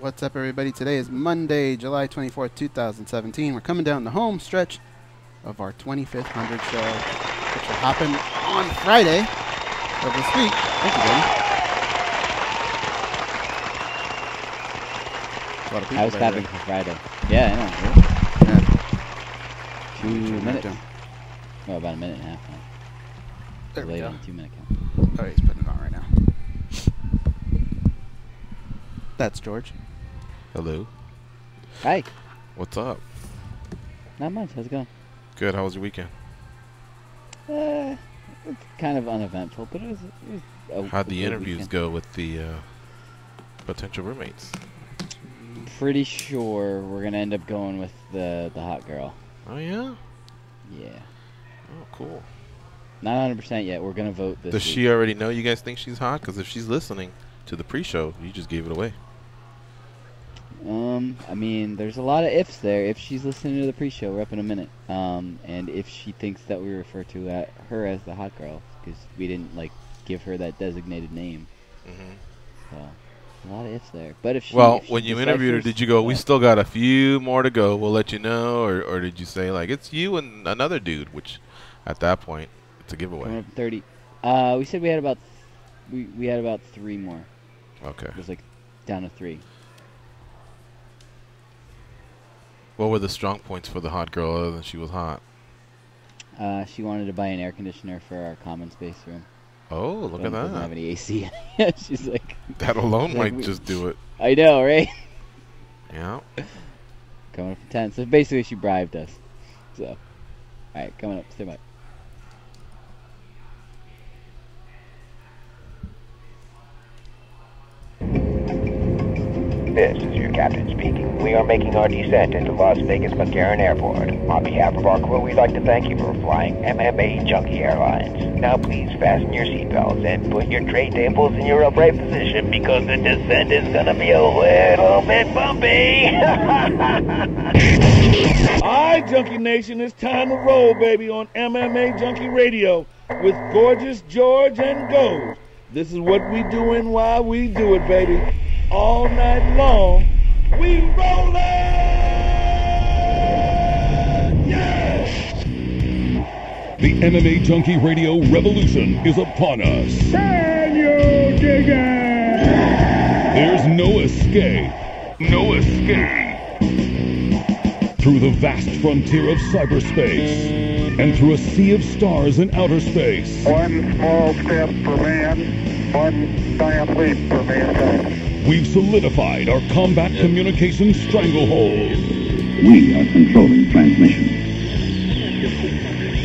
What's up, everybody? Today is Monday, July 24th, 2017. We're coming down the home stretch of our 25th 100 show, which will happen on Friday of this week. Thank you, Danny. A lot of people. I was clapping for Friday. Yeah, I know. Yeah. 2 minutes. Oh, about a minute and a half now. There we late go. on 2 minute count. Oh, he's putting it on right now. That's George. Hello. Hi. What's up? Not much. How's it going? Good. How was your weekend? It's kind of uneventful, but it was How'd the good interviews weekend. go with the potential roommates? Pretty sure we're going to end up going with the hot girl. Oh, yeah? Yeah. Oh, cool. Not 100% yet. We're going to vote this Does week. she already know you guys think she's hot? Because if she's listening to the pre-show, you just gave it away. I mean, there's a lot of ifs there. If she's listening to the pre-show, we're up in a minute. And if she thinks that we refer to her as the hot girl, because we didn't, give her that designated name. Mm-hmm. So, a lot of ifs there. But if she... Well, if she when you interviewed her, deciphers did you go, we that- still got a few more to go, we'll let you know? Or did you say, it's you and another dude, which at that point, it's a Coming giveaway. up 30. We said we had about... We had about 3 more. Okay. It was, down to 3. What were the strong points for the hot girl other than she was hot? She wanted to buy an air conditioner for our common space room. Oh, look at Doesn't have that. any AC. She's like... That alone like might just do it. I know, right? Yeah. Coming up in 10. So basically she bribed us. So, alright, coming up. Stay by. This is your captain speaking. We are making our descent into Las Vegas McCarran Airport. On behalf of our crew, we'd like to thank you for flying MMAjunkie Airlines. Now please fasten your seatbelts and put your tray tables in your upright position because the descent is gonna be a little bit bumpy. Alright, Junkie Nation, it's time to roll, baby, on MMAjunkie Radio with Gorgeous George and Gold. This is what we doing while we do it, baby. All night long, we rollin'! Yeah! The MMAjunkie Radio revolution is upon us. Can you dig it? There's no escape. No escape. Through the vast frontier of cyberspace and through a sea of stars in outer space. One small step for man, one giant leap for mankind. We've solidified our combat communications stranglehold. We are controlling transmission.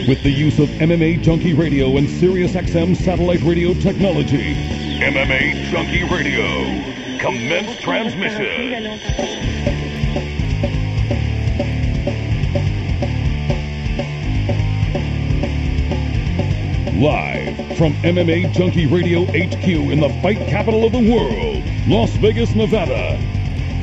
With the use of MMAjunkie Radio and SiriusXM satellite radio technology. MMAjunkie Radio. Commence transmission. Live from MMAjunkie Radio HQ in the fight capital of the world, Las Vegas, Nevada.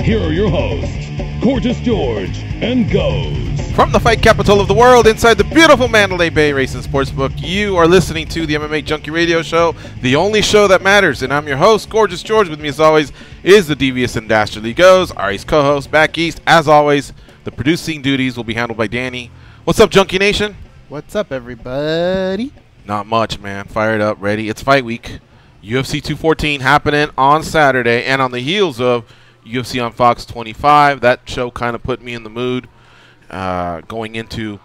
Here are your hosts, Gorgeous George and Goes. From the fight capital of the world, inside the beautiful Mandalay Bay Racing Sportsbook, you are listening to the MMAjunkie Radio Show, the only show that matters. And I'm your host, Gorgeous George. With me, as always, is the devious and dastardly Goes, our East co-host, back east. As always, the producing duties will be handled by Danny. What's up, Junkie Nation? What's up, everybody? Not much, man. Fired up, ready. It's fight week. UFC 214 happening on Saturday, and on the heels of UFC on Fox 25. That show kind of put me in the mood going into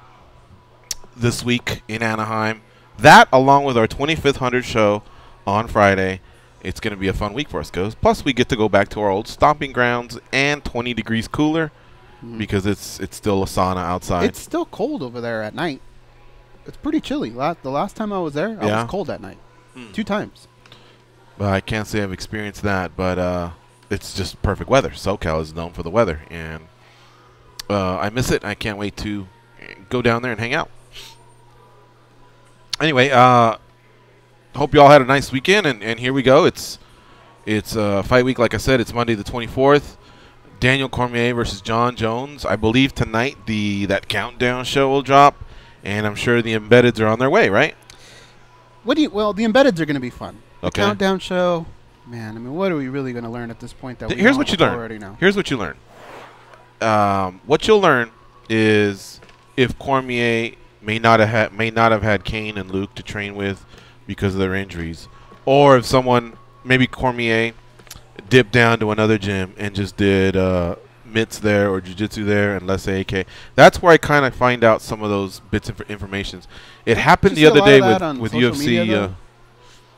this week in Anaheim. That, along with our 25th 100 show on Friday, it's going to be a fun week for us, guys. Plus, we get to go back to our old stomping grounds and 20 degrees cooler because it's still a sauna outside. It's still cold over there at night. It's pretty chilly. The last time I was there, I Yeah? was cold at night. 2 times. Well, I can't say I've experienced that, but it's just perfect weather. SoCal is known for the weather, and I miss it. I can't wait to go down there and hang out. Anyway, hope you all had a nice weekend, and here we go. It's fight week, like I said. It's Monday the 24th. Daniel Cormier versus John Jones. I believe tonight that countdown show will drop, and I'm sure the embeddeds are on their way, right? Well, the embeddeds are going to be fun. The Okay. countdown show, Man, I mean, what are we really going to learn at this point that we Here's what you learn. already know? Here's what you learn. What you'll learn is if Cormier may not have had Kane and Luke to train with because of their injuries, or if someone, maybe Cormier, dipped down to another gym and just did mitts there or jiu-jitsu there and let's say AK. That's where I kind of find out some of those bits of information. It happened the other day with UFC.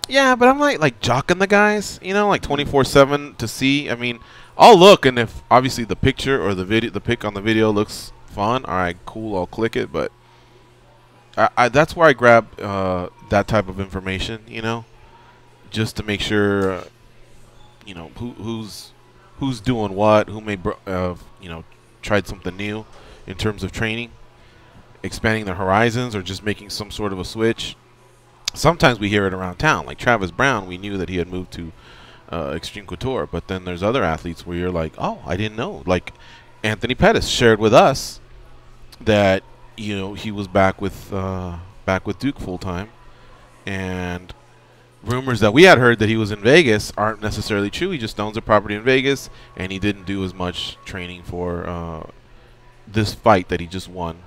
Yeah, but I'm like jocking the guys, you know, like 24/7 to see. I mean, I'll look, and if obviously the picture or the pic on the video looks fun, all right, cool, I'll click it. But that's where I grab that type of information, you know, just to make sure, you know, who's doing what, who may you know, tried something new in terms of training, expanding their horizons, or just making some sort of a switch. Sometimes we hear it around town, like Travis Brown. We knew that he had moved to Extreme Couture, but then there's other athletes where you're like, oh, I didn't know. Like Anthony Pettis shared with us that, you know, he was back with Duke full time, and rumors that we had heard that he was in Vegas aren't necessarily true. He just owns a property in Vegas, and he didn't do as much training for this fight that he just won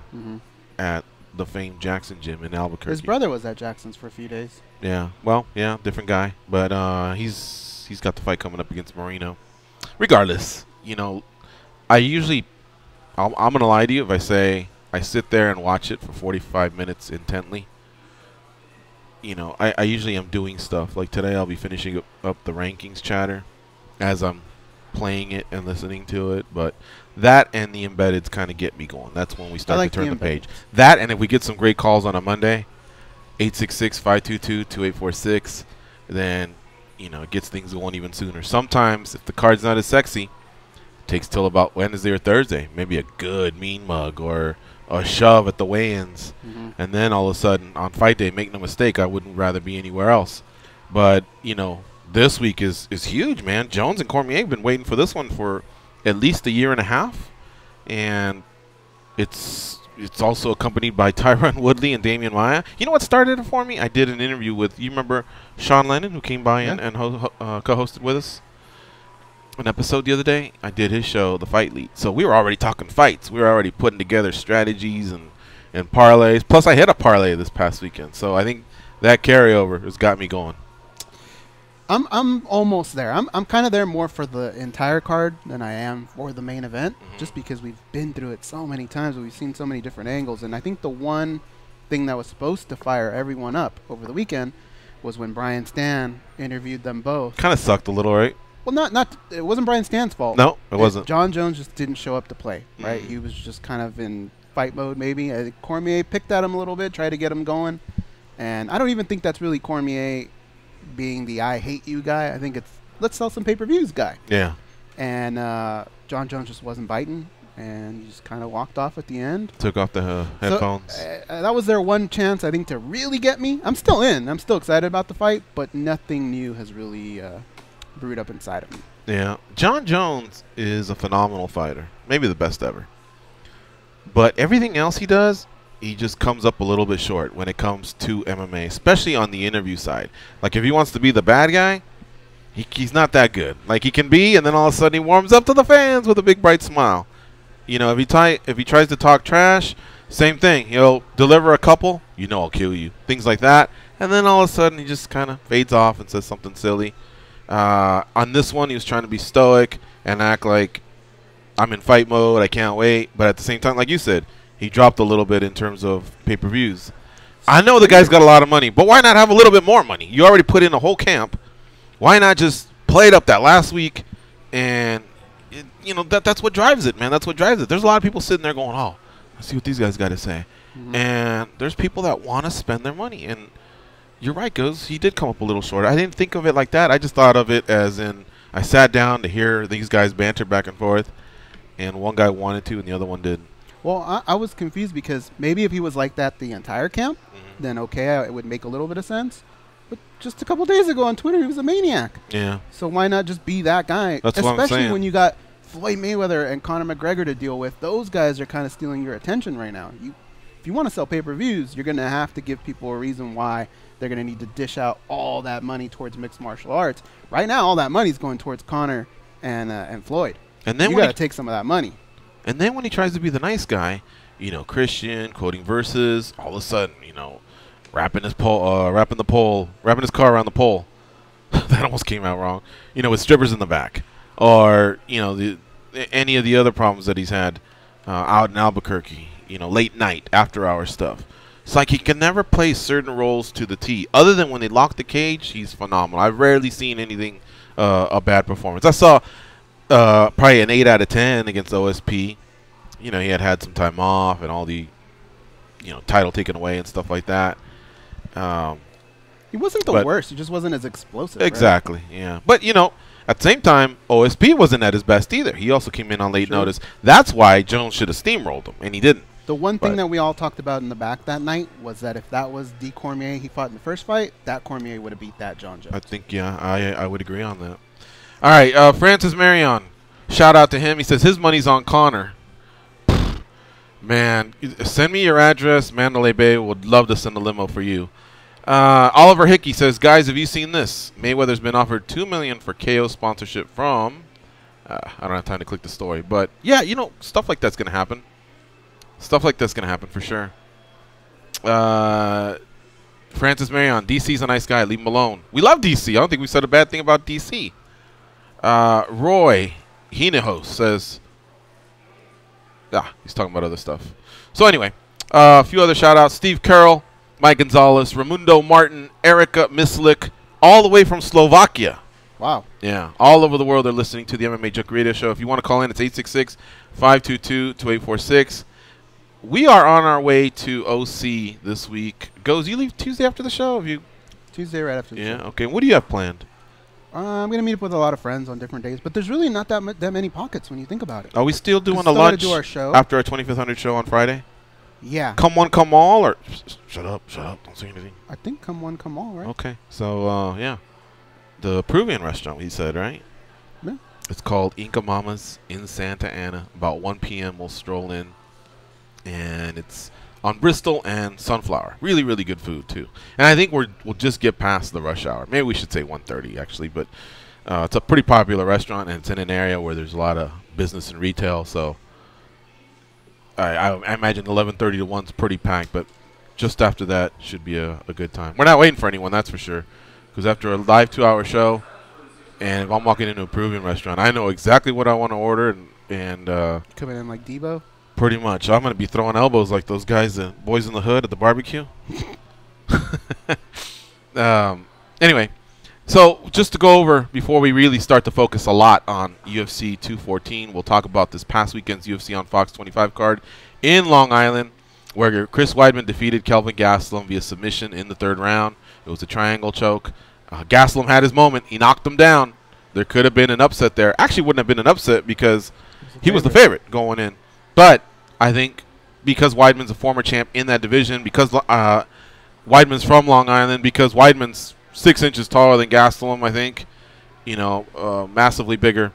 at the famed Jackson gym in Albuquerque. His brother was at Jackson's for a few days. Yeah, well, yeah, different guy, but he's got the fight coming up against Marino. Regardless, you know, I'm gonna lie to you if I say I sit there and watch it for 45 minutes intently. You know, I usually am doing stuff. Like today, I'll be finishing up the rankings chatter as I'm playing it and listening to it, but that and the embeddeds kind of get me going. That's when we start to turn the page. That, and if we get some great calls on a Monday, 866-522-2846, then, you know, it gets things going even sooner. Sometimes, if the card's not as sexy, it takes till about Wednesday or Thursday. Maybe a good mean mug or a shove at the weigh-ins, and then all of a sudden, on fight day, make no mistake, I wouldn't rather be anywhere else. But, you know, this week is huge, man. Jones and Cormier have been waiting for this one for at least a year and a half, and it's also accompanied by Tyron Woodley and Damian Maia. You know what started it for me? I did an interview with, you remember Sean Lennon, who came by and co-hosted with us an episode the other day? I did his show, The Fight Lead. So we were already talking fights. We were already putting together strategies and parlays. Plus, I hit a parlay this past weekend. So I think that carryover has got me going. I'm almost there. I'm kind of there more for the entire card than I am for the main event, just because we've been through it so many times. We've seen so many different angles, and I think the one thing that was supposed to fire everyone up over the weekend was when Brian Stan interviewed them both. Kind of sucked a little, right? Well, not it wasn't Brian Stan's fault. No, it wasn't. John Jones just didn't show up to play, right? He was just kind of in fight mode maybe. I think Cormier picked at him a little bit, tried to get him going, and I don't even think that's really Cormier being the I hate you guy. I think it's let's sell some pay-per-views guy. Yeah. And John Jones just wasn't biting, and he just kind of walked off at the end. Took off the headphones. So, that was their one chance, I think, to really get me. I'm still in. I'm still excited about the fight, but nothing new has really brewed up inside of me. Yeah. John Jones is a phenomenal fighter. Maybe the best ever. But everything else he does, he just comes up a little bit short when it comes to MMA, especially on the interview side. Like, if he wants to be the bad guy, he's not that good. Like, he can be, and then all of a sudden he warms up to the fans with a big, bright smile. You know, if he tries to talk trash, same thing. He'll deliver a couple, you know I'll kill you. Things like that. And then all of a sudden he just kind of fades off and says something silly. On this one, he was trying to be stoic and act like I'm in fight mode, I can't wait. But at the same time, like you said, he dropped a little bit in terms of pay-per-views. I know the guy's got a lot of money, but why not have a little bit more money? You already put in a whole camp. Why not just play it up that last week? And, you know, that's what drives it, man. That's what drives it. There's a lot of people sitting there going, oh, let's see what these guys got to say. And there's people that want to spend their money. And you're right, Goes. He did come up a little short. I didn't think of it like that. I just thought of it as in I sat down to hear these guys banter back and forth, and one guy wanted to and the other one didn't. Well, I was confused because maybe if he was like that the entire camp, then okay, it would make a little bit of sense. But just a couple days ago on Twitter, he was a maniac. Yeah. So why not just be that guy? That's what I'm saying. Especially when you got Floyd Mayweather and Conor McGregor to deal with. Those guys are kind of stealing your attention right now. If you want to sell pay-per-views, you're going to have to give people a reason why they're going to need to dish out all that money towards mixed martial arts. Right now, all that money's going towards Conor and Floyd. And then you got to take some of that money. And then when he tries to be the nice guy, you know, Christian quoting verses, all of a sudden, you know, wrapping his car around the pole. That almost came out wrong. You know, with strippers in the back, or you know, any of the other problems that he's had out in Albuquerque. You know, late night, after hour stuff. It's like he can never play certain roles to the T. Other than when they lock the cage, he's phenomenal. I've rarely seen anything a bad performance. I saw probably an 8 out of 10 against OSP. You know, he had some time off and all the, you know, title taken away and stuff like that. He wasn't the worst. He just wasn't as explosive. Exactly, right? Yeah. But, you know, at the same time, OSP wasn't at his best either. He also came in on late notice. That's why Jones should have steamrolled him, and he didn't. The one thing that we all talked about in the back that night was that if that was D. Cormier he fought in the first fight, that Cormier would have beat that John Jones. I think, yeah, I would agree on that. All right, Francis Marion. Shout out to him. He says his money's on Conor. Man, send me your address. Mandalay Bay would love to send a limo for you. Oliver Hickey says, guys, have you seen this? Mayweather's been offered $2 million for KO sponsorship from. I don't have time to click the story, but yeah, you know, stuff like that's gonna happen. Stuff like that's going to happen for sure. Francis Marion, DC's a nice guy. Leave him alone. We love DC. I don't think we said a bad thing about DC. Roy Hinehos says, he's talking about other stuff. So anyway, a few other shout-outs. Steve Carroll, Mike Gonzalez, Raimundo Martin, Erica Mislik, all the way from Slovakia. Wow. Yeah, all over the world they're listening to the MMA Junkie Radio Show. If you want to call in, it's 866-522-2846. We are on our way to OC this week. Goes, you leave Tuesday after the show? Tuesday right after the show. Yeah, okay. What do you have planned? I'm going to meet up with a lot of friends on different days, but there's really not that many pockets when you think about it. Are we still doing a lunch after our 2500 show on Friday? Yeah. Come one, come all, or shut up, don't say anything. I think come one, come all, right? Okay, so, yeah. The Peruvian restaurant, he said, right? Yeah. It's called Inca Mama's in Santa Ana. About 1 p.m. we'll stroll in. And it's on Bristol and Sunflower. Really, really good food, too. And I think we'll just get past the rush hour. Maybe we should say 1:30, actually. But it's a pretty popular restaurant, and it's in an area where there's a lot of business and retail. So I imagine 11:30 to 1's pretty packed. But just after that should be a good time. We're not waiting for anyone, that's for sure. Because after a live 2-hour show, and if I'm walking into a Peruvian restaurant, I know exactly what I want to order. And coming in like Debo? Pretty much. I'm going to be throwing elbows like those guys, the boys in the hood at the barbecue. Anyway, so just to go over, before we really start to focus a lot on UFC 214, we'll talk about this past weekend's UFC on Fox 25 card in Long Island, where Chris Weidman defeated Kelvin Gastelum via submission in the 3rd round. It was a triangle choke. Gastelum had his moment. He knocked him down. There could have been an upset there. Actually, wouldn't have been an upset because he was the favorite going in. But I think because Weidman's a former champ in that division, because Weidman's from Long Island, because Weidman's 6 inches taller than Gastelum, I think, you know, massively bigger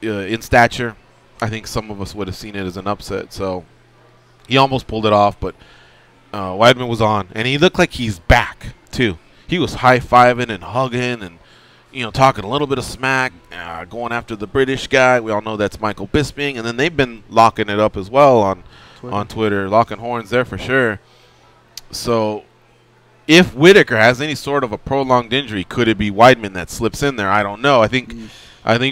in stature, I think some of us would have seen it as an upset. So he almost pulled it off, but Weidman was on. And he looked like he's back, too. He was high-fiving and hugging and, you know, talking a little bit of smack, going after the British guy. We all know that's Michael Bisping. And then they've been locking it up as well on Twitter, locking horns there for sure. So if Whitaker has any sort of a prolonged injury, could it be Weidman that slips in there? I don't know. I think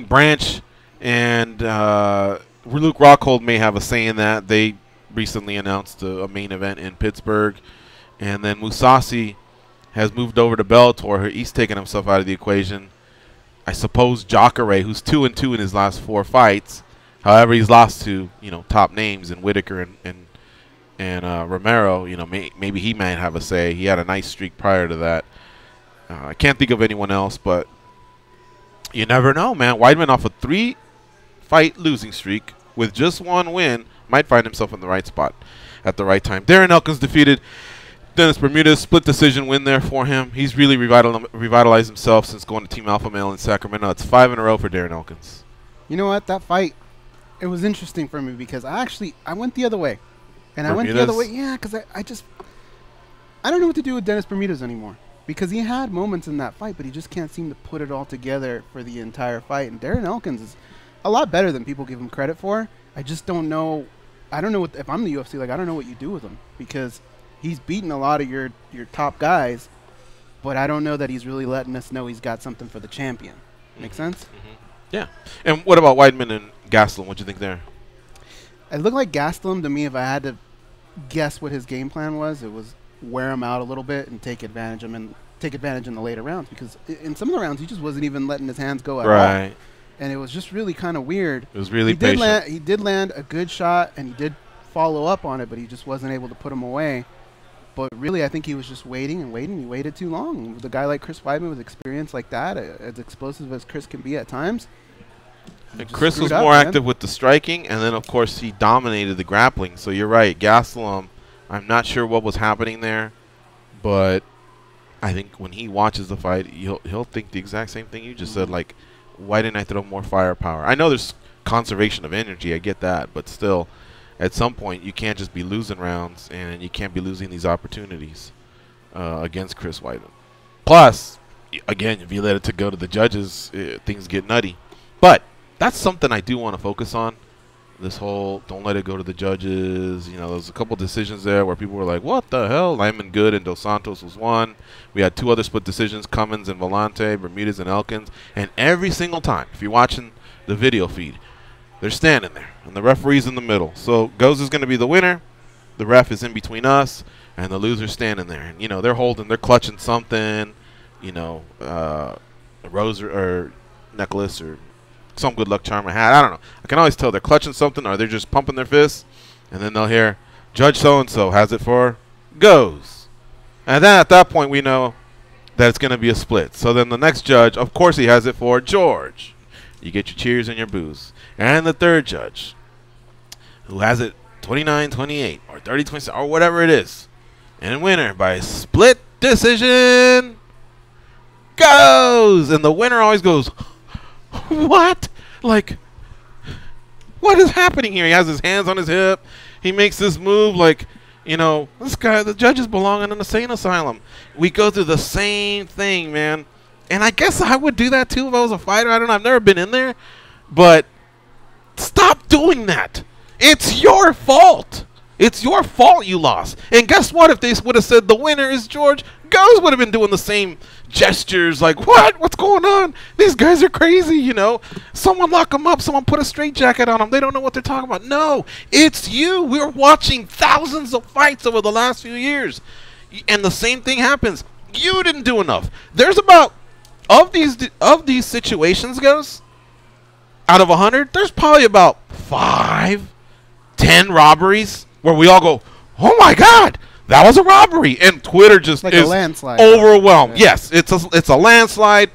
Branch and Luke Rockhold may have a say in that. They recently announced a main event in Pittsburgh. And then Mousasi has moved over to Bellator. He's taken himself out of the equation. I suppose Jacare, who's 2-2 in his last 4 fights. However, he's lost to, you know, top names in Whitaker and Romero. You know, maybe he might have a say. He had a nice streak prior to that. I can't think of anyone else, but you never know, man. Weidman off a 3-fight losing streak with just 1 win might find himself in the right spot at the right time. Darren Elkins defeated Dennis Bermudez, split decision win there for him. He's really revitalized himself since going to Team Alpha Male in Sacramento. It's 5 in a row for Darren Elkins. You know what? That fight, it was interesting for me because I went the other way. And Bermudez? I went the other way, yeah, because I don't know what to do with Dennis Bermudez anymore. Because he had moments in that fight, but he just can't seem to put it all together for the entire fight. And Darren Elkins is a lot better than people give him credit for. I just don't know. I don't know if I'm the UFC, like, I don't know what you do with him. Because he's beaten a lot of your top guys, but I don't know that he's really letting us know he's got something for the champion. Make sense? Yeah. And what about Weidman and Gastelum? What do you think there? It looked like Gastelum to me. If I had to guess what his game plan was, it was wear him out a little bit and take advantage of him and take advantage in the later rounds, because in some of the rounds he just wasn't even letting his hands go at all. And it was just really kind of weird. It was really patient. He did land a good shot, and he did follow up on it, but he just wasn't able to put him away. But really, I think he was just waiting and waiting. He waited too long. With a guy like Chris Weidman with experience like that, as explosive as Chris can be at times. And Chris was more active with the striking, and then, of course, he dominated the grappling. So you're right. Gastelum, I'm not sure what was happening there, but I think when he watches the fight, he'll think the exact same thing you just said, like, why didn't I throw more firepower? I know there's conservation of energy. I get that. But still, at some point, you can't just be losing rounds, and you can't be losing these opportunities against Chris Weidman. Plus, again, if you let it to go to the judges, things get nutty. But that's something I do want to focus on. This whole don't let it go to the judges. You know, there's a couple decisions there where people were like, what the hell? Lyman Good and Dos Santos was one. We had 2 other split decisions, Cummins and Volante, Bermudez and Elkins. And every single time, if you're watching the video feed, they're standing there, and the referee's in the middle. So Goes is going to be the winner. The ref is in between us, and the loser's standing there. And, you know, they're clutching something, you know, a rose or necklace or some good luck charm or hat. I don't know. I can always tell they're clutching something or they're just pumping their fists, and then they'll hear, Judge so-and-so has it for Goes. And then at that point we know that it's going to be a split. So then the next judge, of course he has it for George. You get your cheers and your boos. And the third judge, who has it 29-28 or 30-27 or whatever it is, and winner by split decision, Goes. And the winner always goes, what? Like, what is happening here? He has his hands on his hip. He makes this move like, you know, this guy, the judges belong in an insane asylum. We go through the same thing, man. And I guess I would do that too if I was a fighter. I don't know. I've never been in there. But stop doing that. It's your fault. It's your fault you lost. And guess what? If they would have said the winner is George, Goes would have been doing the same gestures like, what? What's going on? These guys are crazy, you know. Someone lock them up. Someone put a straitjacket on them. They don't know what they're talking about. No, it's you. We're watching thousands of fights over the last few years. And the same thing happens. You didn't do enough. There's about, of these situations, Goes, out of 100, there's probably about 5, 10 robberies where we all go, oh my God, that was a robbery, and Twitter just like is a landslide. Overwhelmed. Yeah. Yes, it's a landslide.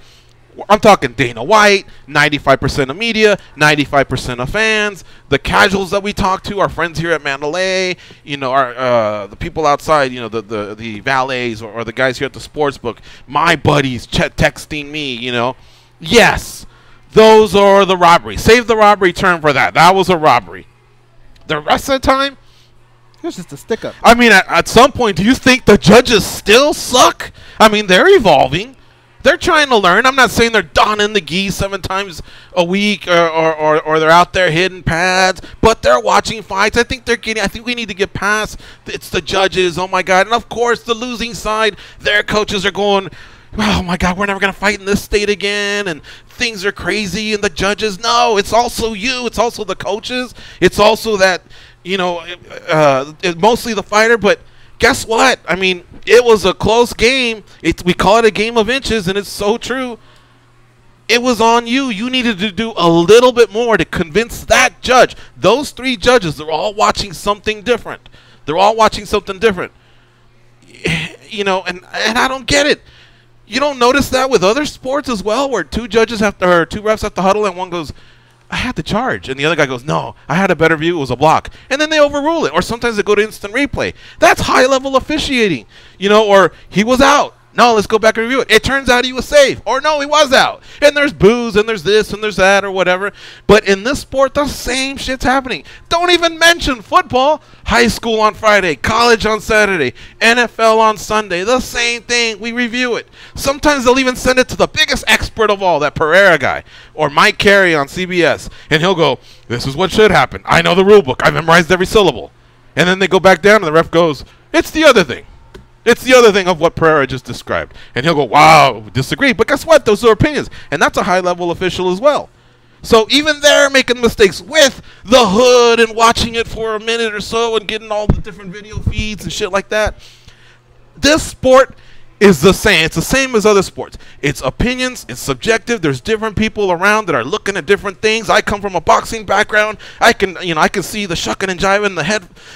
I'm talking Dana White, 95% of media, 95% of fans, the casuals that we talk to, our friends here at Mandalay, you know, our the people outside, you know, the valets or the guys here at the sports book, my buddies texting me, you know. Yes, those are the robberies. Save the robbery term for that. That was a robbery. The rest of the time, it's just a stick-up. I mean, at some point, do you think the judges still suck? I mean, they're evolving. They're trying to learn. I'm not saying they're donning the gi 7 times a week or they're out there hitting pads, but they're watching fights. I think we need to get past it's the judges. Oh, my God. And, of course, the losing side, their coaches are going, oh, my God, we're never going to fight in this state again, and things are crazy, and the judges. No, it's also you. It's also the coaches. It's also that, you know, mostly the fighter, but guess what? I mean, it was a close game. We call it a game of inches, and it's so true. It was on you. You needed to do a little bit more to convince that judge. Those 3 judges, they're all watching something different. They're all watching something different. You know, and I don't get it. You don't notice that with other sports as well, where 2 judges or 2 refs have to huddle, and one goes, I had the charge. And the other guy goes, no, I had a better view. It was a block. And then they overrule it. Or sometimes they go to instant replay. That's high-level officiating. You know, or he was out. No, let's go back and review it. It turns out he was safe. Or no, he was out. And there's booze and there's this and there's that or whatever. But in this sport, the same shit's happening. Don't even mention football. High school on Friday, college on Saturday, NFL on Sunday. The same thing. We review it. Sometimes they'll even send it to the biggest expert of all, that Pereira guy, or Mike Carey on CBS. And he'll go, this is what should happen. I know the rule book. I memorized every syllable. And then they go back down and the ref goes, it's the other thing. It's the other thing of what Pereira just described. And he'll go, wow, disagree. But guess what? Those are opinions. And that's a high-level official as well. So even they're making mistakes with the hood and watching it for a minute or so and getting all the different video feeds and shit like that. This sport is the same. It's the same as other sports. It's opinions. It's subjective. There's different people around that are looking at different things. I come from a boxing background. I can see the shucking and jiving,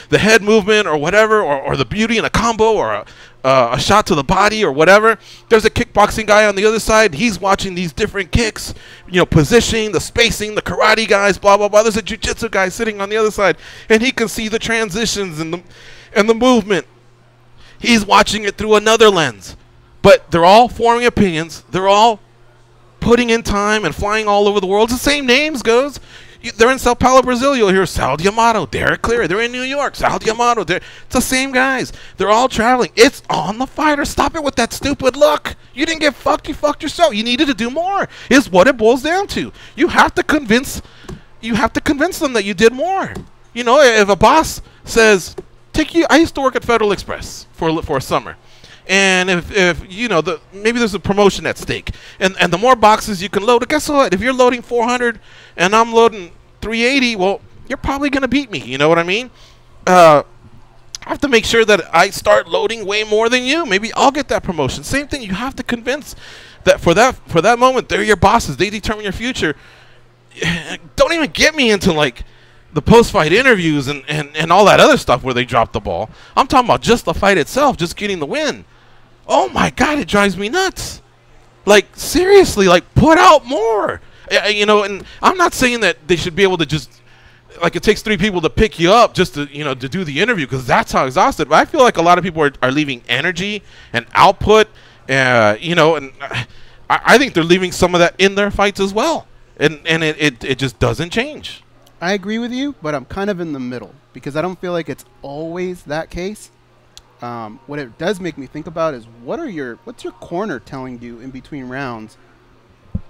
the head movement or whatever, or the beauty in a combo or a shot to the body or whatever. There's a kickboxing guy on the other side. He's watching these different kicks, positioning, the spacing, the karate guys, blah, blah, blah. There's a jiu-jitsu guy sitting on the other side, and he can see the transitions and the movement. He's watching it through another lens. But they're all forming opinions. They're all putting in time and flying all over the world. It's the same names goes. They're in Sao Paulo, Brazil. You'll hear Sal D'Amato, Derek Cleary. They're in New York, Sal D'Amato. It's the same guys. They're all traveling. It's on the fighter. Stop it with that stupid look. You didn't get fucked. You fucked yourself. You needed to do more is what it boils down to. You have to convince them that you did more. If a boss says, I used to work at Federal Express for a summer. And if maybe there's a promotion at stake, and the more boxes you can load, guess what? If you're loading 400 and I'm loading 380, well, you're probably gonna beat me. You know what I mean? I have to make sure that I start loading way more than you. Maybe I'll get that promotion. Same thing. You have to convince that for that moment, they're your bosses. They determine your future. Don't even get me into like the post-fight interviews and all that other stuff where they drop the ball. I'm talking about just the fight itself, just getting the win. Oh my God, it drives me nuts. Like, seriously, like, put out more. And I'm not saying that they should be able to just, like, it takes 3 people to pick you up just to, to do the interview, because that's how exhausted. But I feel like a lot of people are leaving energy and output, and I think they're leaving some of that in their fights as well. And it just doesn't change. I agree with you, but I'm kind of in the middle because I don't feel like it's always that case. What it does make me think about is what's your corner telling you in between rounds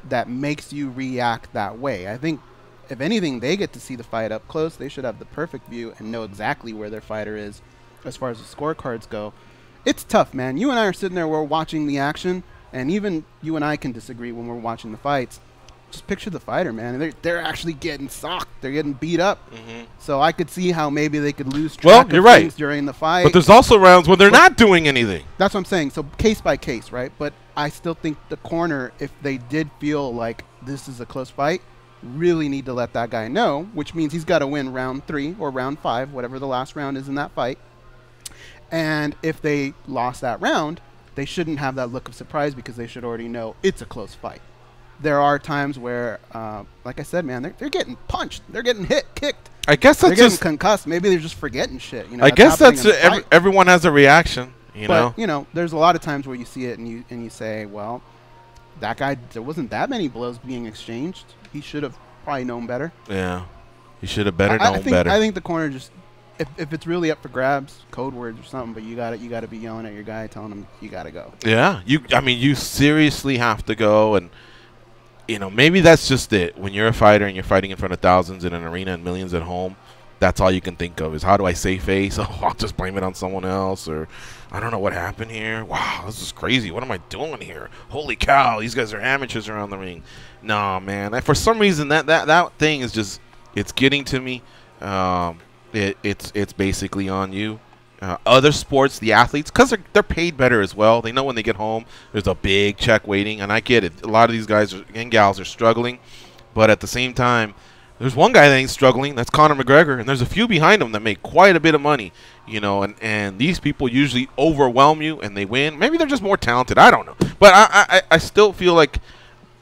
that makes you react that way? I think if anything, they get to see the fight up close. They should have the perfect view and know exactly where their fighter is as far as the scorecards go. It's tough, man. You and I are sitting there, we're watching the action, and even you and I can disagree when we're watching the fights. Just picture the fighter, man. They're actually getting socked. They're getting beat up. Mm-hmm. So I could see how maybe they could lose track of things during the fight. But there's also rounds when they're not doing anything. That's what I'm saying. So case by case, right? But I still think the corner, if they did feel like this is a close fight, really need to let that guy know, which means he's got to win round 3 or round 5, whatever the last round is in that fight. And if they lost that round, they shouldn't have that look of surprise because they should already know it's a close fight. There are times where, like I said, man, they're getting punched. They're getting kicked. I guess that's they're getting concussed. Maybe they're just forgetting shit. I guess that's everyone has a reaction. But there's a lot of times where you see it and you say, well, that guy, there wasn't that many blows being exchanged. He should have probably known better. Yeah, he should have known better. I think the corner just, if it's really up for grabs, code words or something, but you got to be yelling at your guy, telling him you got to go. Yeah, you seriously have to go. And maybe that's just it. When you're a fighter and you're fighting in front of thousands in an arena and millions at home, that's all you can think of is, how do I save face? Oh, I'll just blame it on someone else, or I don't know what happened here. Wow, this is crazy. What am I doing here? Holy cow, these guys are amateurs around the ring. No, man. For some reason, that thing is just, it's getting to me. It's basically on you. Other sports, the athletes, because they're paid better as well. They know when they get home, there's a big check waiting, and I get it. A lot of these guys and gals are struggling, but at the same time, there's one guy that ain't struggling. That's Conor McGregor, and there's a few behind him that make quite a bit of money. And these people usually overwhelm you, and they win. Maybe they're just more talented. I don't know, but I still feel like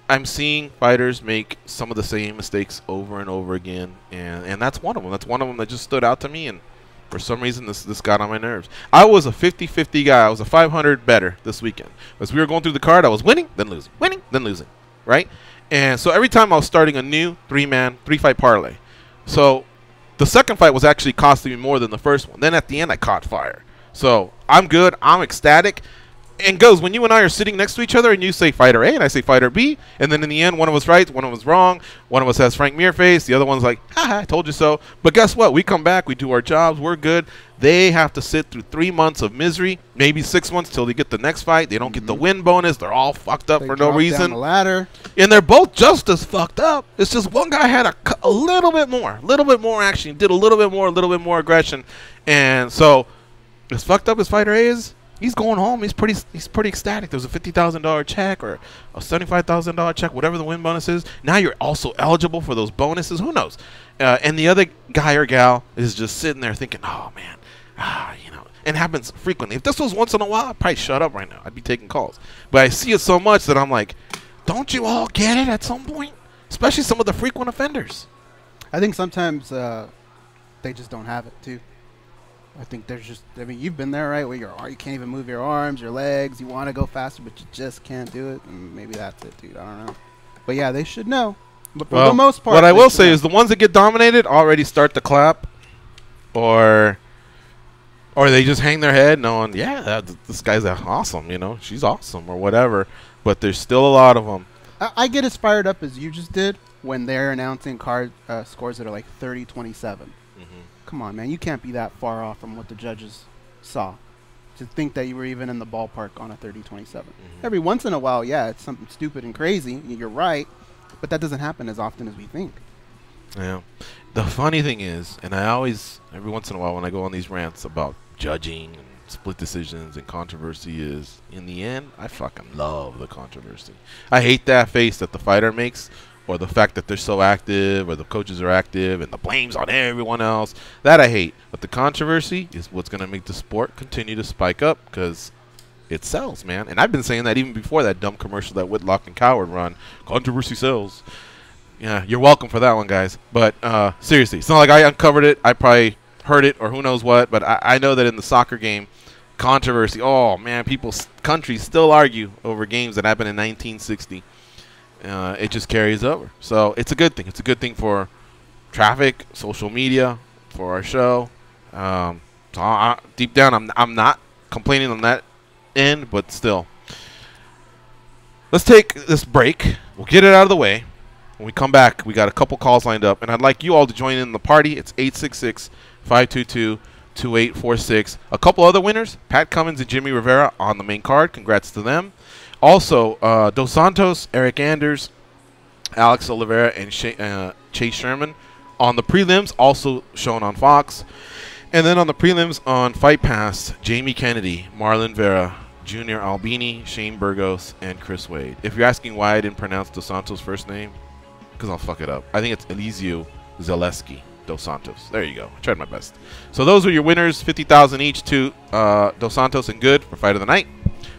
I'm seeing fighters make some of the same mistakes over and over again, and that's one of them. That's one of them that just stood out to me, and For some reason, this got on my nerves. I was a 50-50 guy. I was a 500 better this weekend. As we were going through the card, I was winning, then losing, right? And so every time I was starting a new 3-fight parlay. So the second fight was actually costing me more than the first one. Then at the end, I caught fire. So I'm good. I'm ecstatic. And goes, when you and I are sitting next to each other and you say fighter A and I say fighter B, and then in the end, one of us right, one of us wrong, one of us has Frank Mir face, the other one's like, haha, I told you so. But guess what? We come back, we do our jobs, we're good. They have to sit through 3 months of misery, maybe 6 months till they get the next fight. They don't get the win bonus. They're all fucked up for no reason. Down the ladder. And they're both just as fucked up. It's just one guy had a little bit more action, did a little bit more aggression. And so as fucked up as fighter A is, he's going home. He's pretty ecstatic. There's a $50,000 check or a $75,000 check, whatever the win bonus is. Now you're also eligible for those bonuses. Who knows? And the other guy or gal is just sitting there thinking, oh, man, you know. And it happens frequently. If this was once in a while, I'd probably shut up right now. I'd be taking calls. But I see it so much that I'm like, don't you all get it at some point? Especially some of the frequent offenders. I think sometimes they just don't have it, too. I think there's just, I mean, you've been there, right, where you can't even move your arms, your legs. You want to go faster, but you just can't do it. And maybe that's it, dude. I don't know. But, yeah, they should know. But for the most part, what I will say is the ones that get dominated already start to clap or they just hang their head knowing, yeah, this guy's awesome, you know. She's awesome or whatever. But there's still a lot of them. I get as fired up as you just did when they're announcing card scores that are like 30-27. Come on, man. You can't be that far off from what the judges saw to think that you were even in the ballpark on a 30-27. Every once in a while, yeah, it's something stupid and crazy. You're right. But that doesn't happen as often as we think. Yeah. The funny thing is, and I always, every once in a while when I go on these rants about judging and split decisions and controversy is, in the end, I fucking love the controversy. I hate that face that the fighter makes, or the fact that they're so active, or the coaches are active, and the blame's on everyone else. That I hate. But the controversy is what's going to make the sport continue to spike up, because it sells, man. And I've been saying that even before that dumb commercial that Whitlock and Coward run. Controversy sells. Yeah, you're welcome for that one, guys. But seriously, it's not like I uncovered it. I probably heard it, or who knows what. But I know that in the soccer game, controversy, oh, man, countries still argue over games that happened in 1960. It just carries over. So it's a good thing. It's a good thing for traffic, social media, for our show. So deep down, I'm not complaining on that end, but still. Let's take this break. We'll get it out of the way. When we come back, we got a couple calls lined up, and I'd like you all to join in the party. It's 866-522-2846. A couple other winners, Pat Cummins and Jimmy Rivera on the main card. Congrats to them. Also, Dos Santos, Eryk Anders, Alex Oliveira, and Chase Sherman on the prelims, also shown on Fox. And then on the prelims on Fight Pass, Jamie Kennedy, Marlon Vera, Junior Albini, Shane Burgos, and Chris Wade. If you're asking why I didn't pronounce Dos Santos' first name, because I'll fuck it up. I think it's Eliseo Zaleski Dos Santos. There you go. I tried my best. So those are your winners, $50,000 each to Dos Santos and Good for Fight of the Night.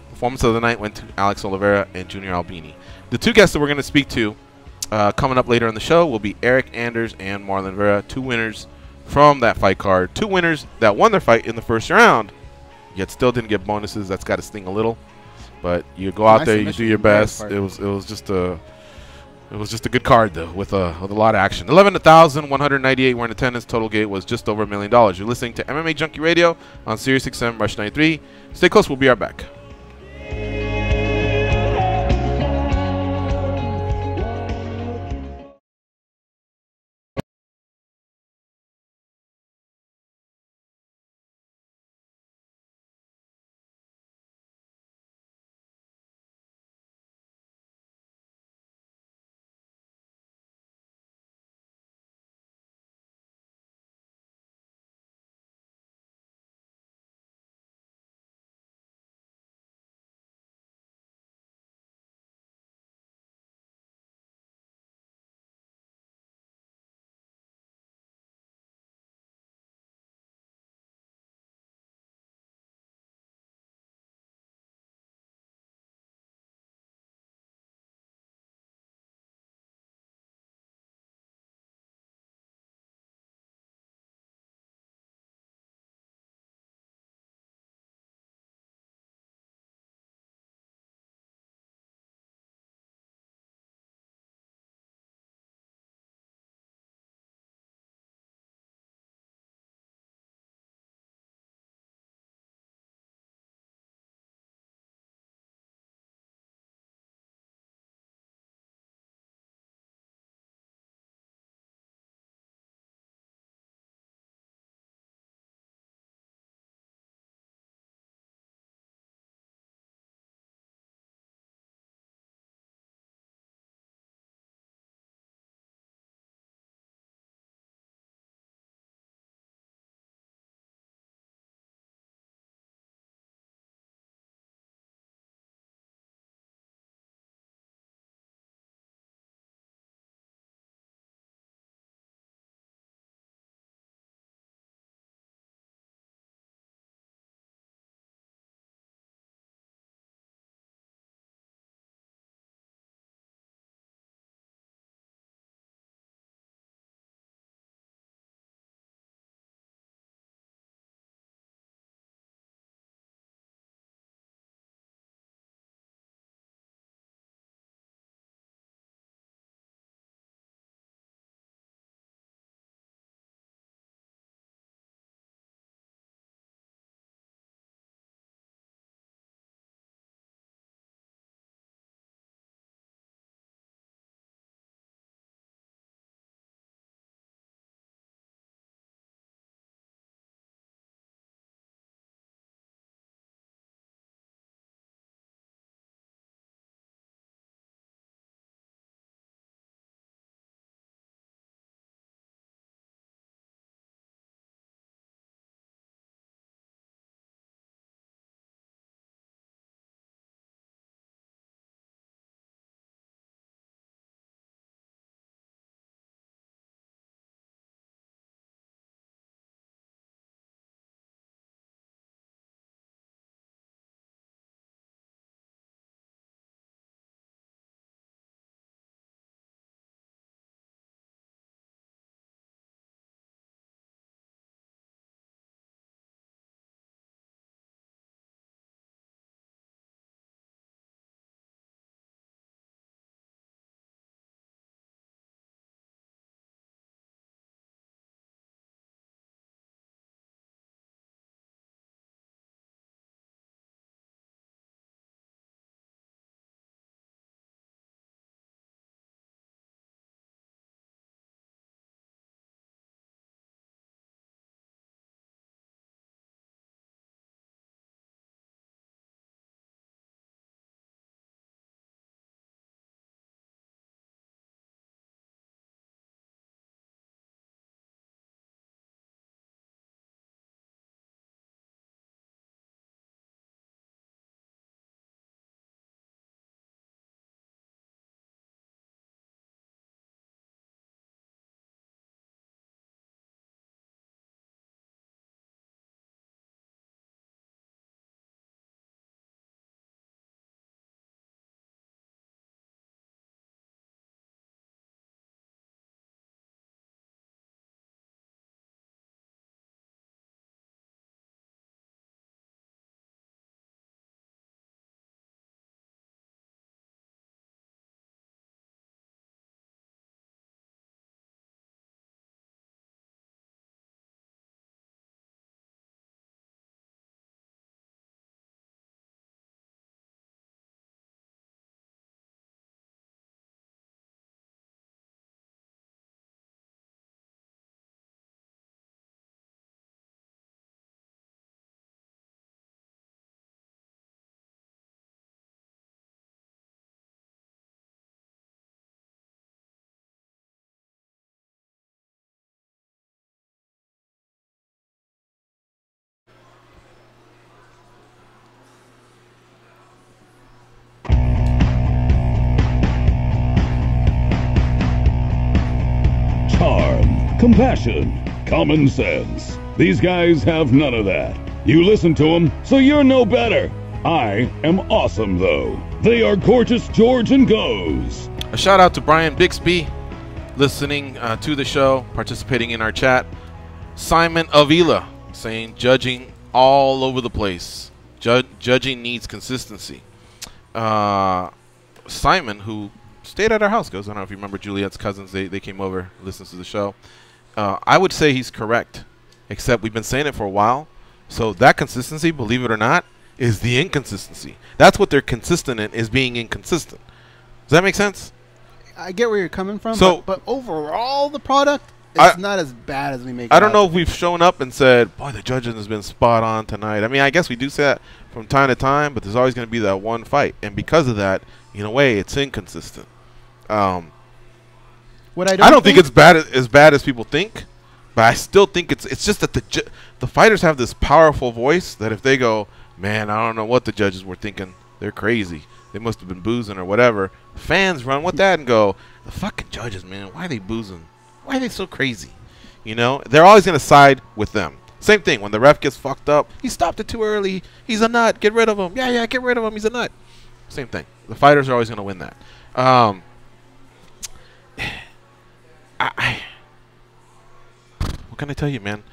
Performance of the night went to Alex Oliveira and Junior Albini. The two guests that we're going to speak to coming up later in the show will be Eryk Anders and Marlon Vera, two winners from that fight card. Two winners that won their fight in the first round, yet still didn't get bonuses. That's got to sting a little. But you go out there, you do your best. It was just a good card though, with a lot of action. 11,198 were in attendance. Total gate was just over $1 million. You're listening to MMA Junkie Radio on Sirius XM Rush 93. Stay close. We'll be right back. compassion, common sense. These guys have none of that. You listen to them, so you're no better. I am awesome, though. They are Gorgeous George and Goes. A shout out to Brian Bixby, listening to the show, participating in our chat. Simon Avila saying judging all over the place. Judging needs consistency. Simon, who stayed at our house, goes, I don't know if you remember Juliet's cousins. They came over, listens to the show. I would say he's correct, except we've been saying it for a while. So that consistency, believe it or not, is the inconsistency. That's what they're consistent in, is being inconsistent. Does that make sense? I get where you're coming from, So, but overall, the product is not as bad as we make it I don't out know to if be. we've shown up and said, boy, the judging has been spot on tonight. I mean, I guess we do say that from time to time, but there's always going to be that one fight. And because of that, in a way, it's inconsistent. What I don't think it's as bad as people think, but I still think it's just that the fighters have this powerful voice that if they go, man, I don't know what the judges were thinking. They're crazy. They must have been boozing or whatever. Fans run with that and go, the fucking judges, man, why are they boozing? Why are they so crazy? You know, they're always going to side with them. Same thing. When the ref gets fucked up, he stopped it too early. He's a nut. Get rid of him. Yeah, get rid of him. He's a nut. Same thing. The fighters are always going to win that. What can I tell you, man?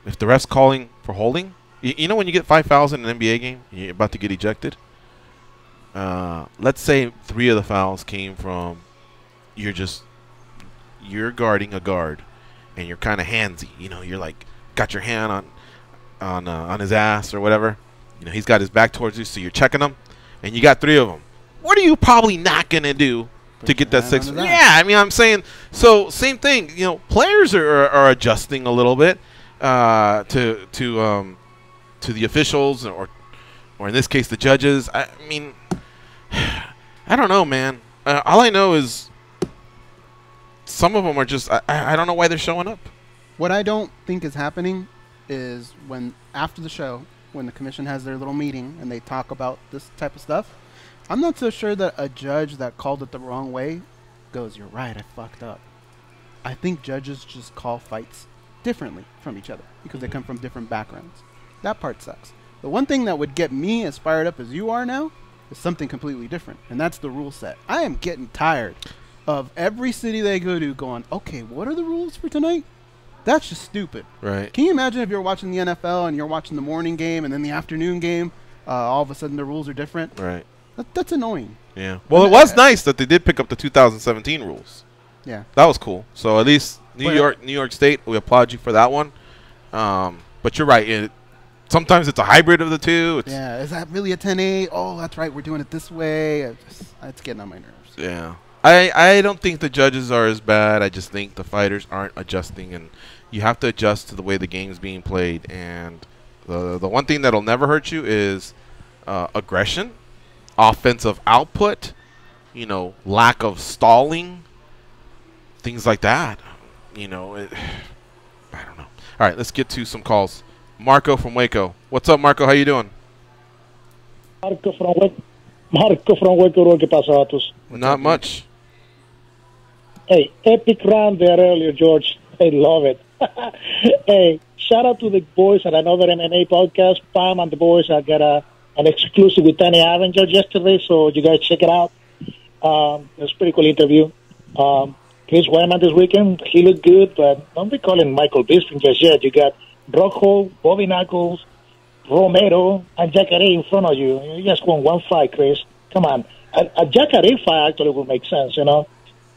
If the ref's calling for holding, you know when you get 5 fouls in an NBA game, you're about to get ejected. Let's say 3 of the fouls came from you're guarding a guard, and you're kind of handsy. You know, you're like got your hand on his ass or whatever. You know, he's got his back towards you, so you're checking him, and you got 3 of them. What are you probably not gonna do to get that 6th? Yeah, I mean, I'm saying, so same thing. You know, players are adjusting a little bit to the officials or in this case the judges. I mean, I don't know, man. All I know is some of them are just I don't know why they're showing up. What I don't think is happening is when after the show, when the commission has their little meeting and they talk about this type of stuff, I'm not so sure that a judge that called it the wrong way goes, you're right, I fucked up. I think judges just call fights differently from each other because they come from different backgrounds. That part sucks. The one thing that would get me as fired up as you are now is something completely different, and that's the rule set. I am getting tired of every city they go to going, okay, what are the rules for tonight? That's just stupid. Right. Can you imagine if you're watching the NFL and you're watching the morning game and then the afternoon game, all of a sudden the rules are different? Right. That's annoying. Yeah. Well, it was nice that they did pick up the 2017 rules. Yeah. That was cool. So at least New York State, we applaud you for that one. But you're right. Sometimes it's a hybrid of the two. Yeah. Is that really a 10-8? Oh, that's right. We're doing it this way. It's getting on my nerves. Yeah. I don't think the judges are as bad. I just think the fighters aren't adjusting, and you have to adjust to the way the game's being played. And the one thing that'll never hurt you is aggression, offensive output, you know, lack of stalling, things like that. You know, I don't know. All right, let's get to some calls. Marco from Waco. What's up, Marco? How you doing? Marco from Waco. ¿Qué pasa, vatos? Not much. Hey, epic round there earlier, George. I love it. Hey, shout out to the boys at another MMA podcast. Pam and the boys, I got an exclusive with Danny Avenger yesterday, so you guys check it out. It was a pretty cool interview. Chris Weidman this weekend, he looked good, but don't be calling Michael Bisping just yet. You got Rojo, Bobby Knuckles, Romero, and Jacare in front of you. You just won one fight, Chris. Come on. A Jacare fight actually would make sense, you know.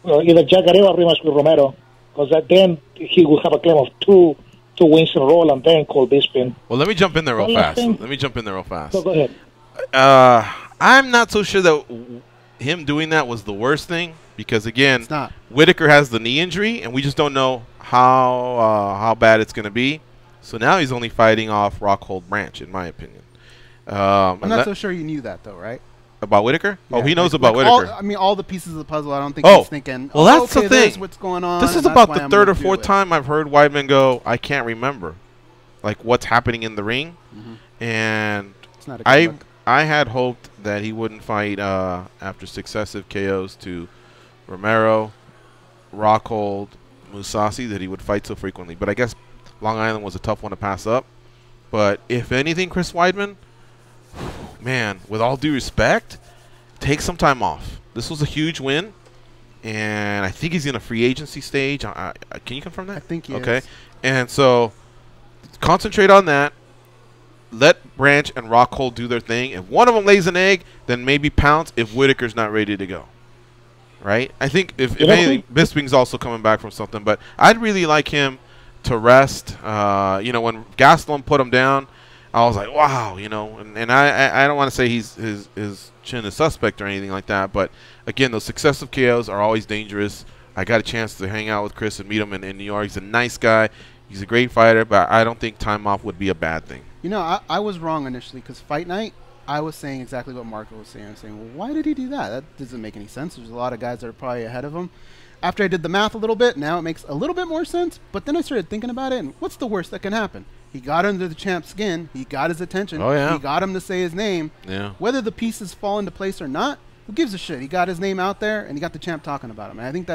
Either Jacare or rematch with Romero, because then he will have a claim of two wins in a row and then call Bisping. Well, let me jump in there real fast. So go ahead. I'm not so sure that him doing that was the worst thing, because again, It's not. Whitaker has the knee injury, and we just don't know how bad it's going to be. So now he's only fighting off Rockhold Branch, in my opinion. I'm not so sure you knew that, though, right? About Whitaker? Yeah, Oh, he knows like about Whitaker. all the pieces of the puzzle, I don't think Oh. he's thinking, Well, that's okay, the thing. there's what's going on. This is and about that's the why I'm third or gonna do fourth it. time I've heard Weidman go, I can't remember, like, what's happening in the ring. And It's not a good look. I had hoped that he wouldn't fight after successive KOs to Romero, Rockhold, Mousasi that he would fight so frequently. But I guess Long Island was a tough one to pass up. But if anything, Chris Weidman, man, with all due respect, take some time off. This was a huge win, and I think he's in a free agency stage. Can you confirm that? I think he okay. is. And so concentrate on that. Let Branch and Rockhold do their thing. If one of them lays an egg, then maybe pounce if Whitaker's not ready to go. Right? I think if anything, Bisping's also coming back from something, but I'd really like him to rest. You know, when Gastelum put him down, I was like, wow, you know, and I don't want to say his chin is suspect or anything like that, but again, those successive KOs are always dangerous. I got a chance to hang out with Chris and meet him in New York. He's a nice guy. He's a great fighter, but I don't think time off would be a bad thing. You know, I was wrong initially because Fight Night, I was saying exactly what Marco was saying. I was saying, well, why did he do that? That doesn't make any sense. There's a lot of guys that are probably ahead of him. After I did the math a little bit, now it makes a little bit more sense. But then I started thinking about it, and what's the worst that can happen? He got under the champ's skin. He got his attention. Oh, yeah. He got him to say his name. Yeah. Whether the pieces fall into place or not, who gives a shit? He got his name out there, and he got the champ talking about him. And I think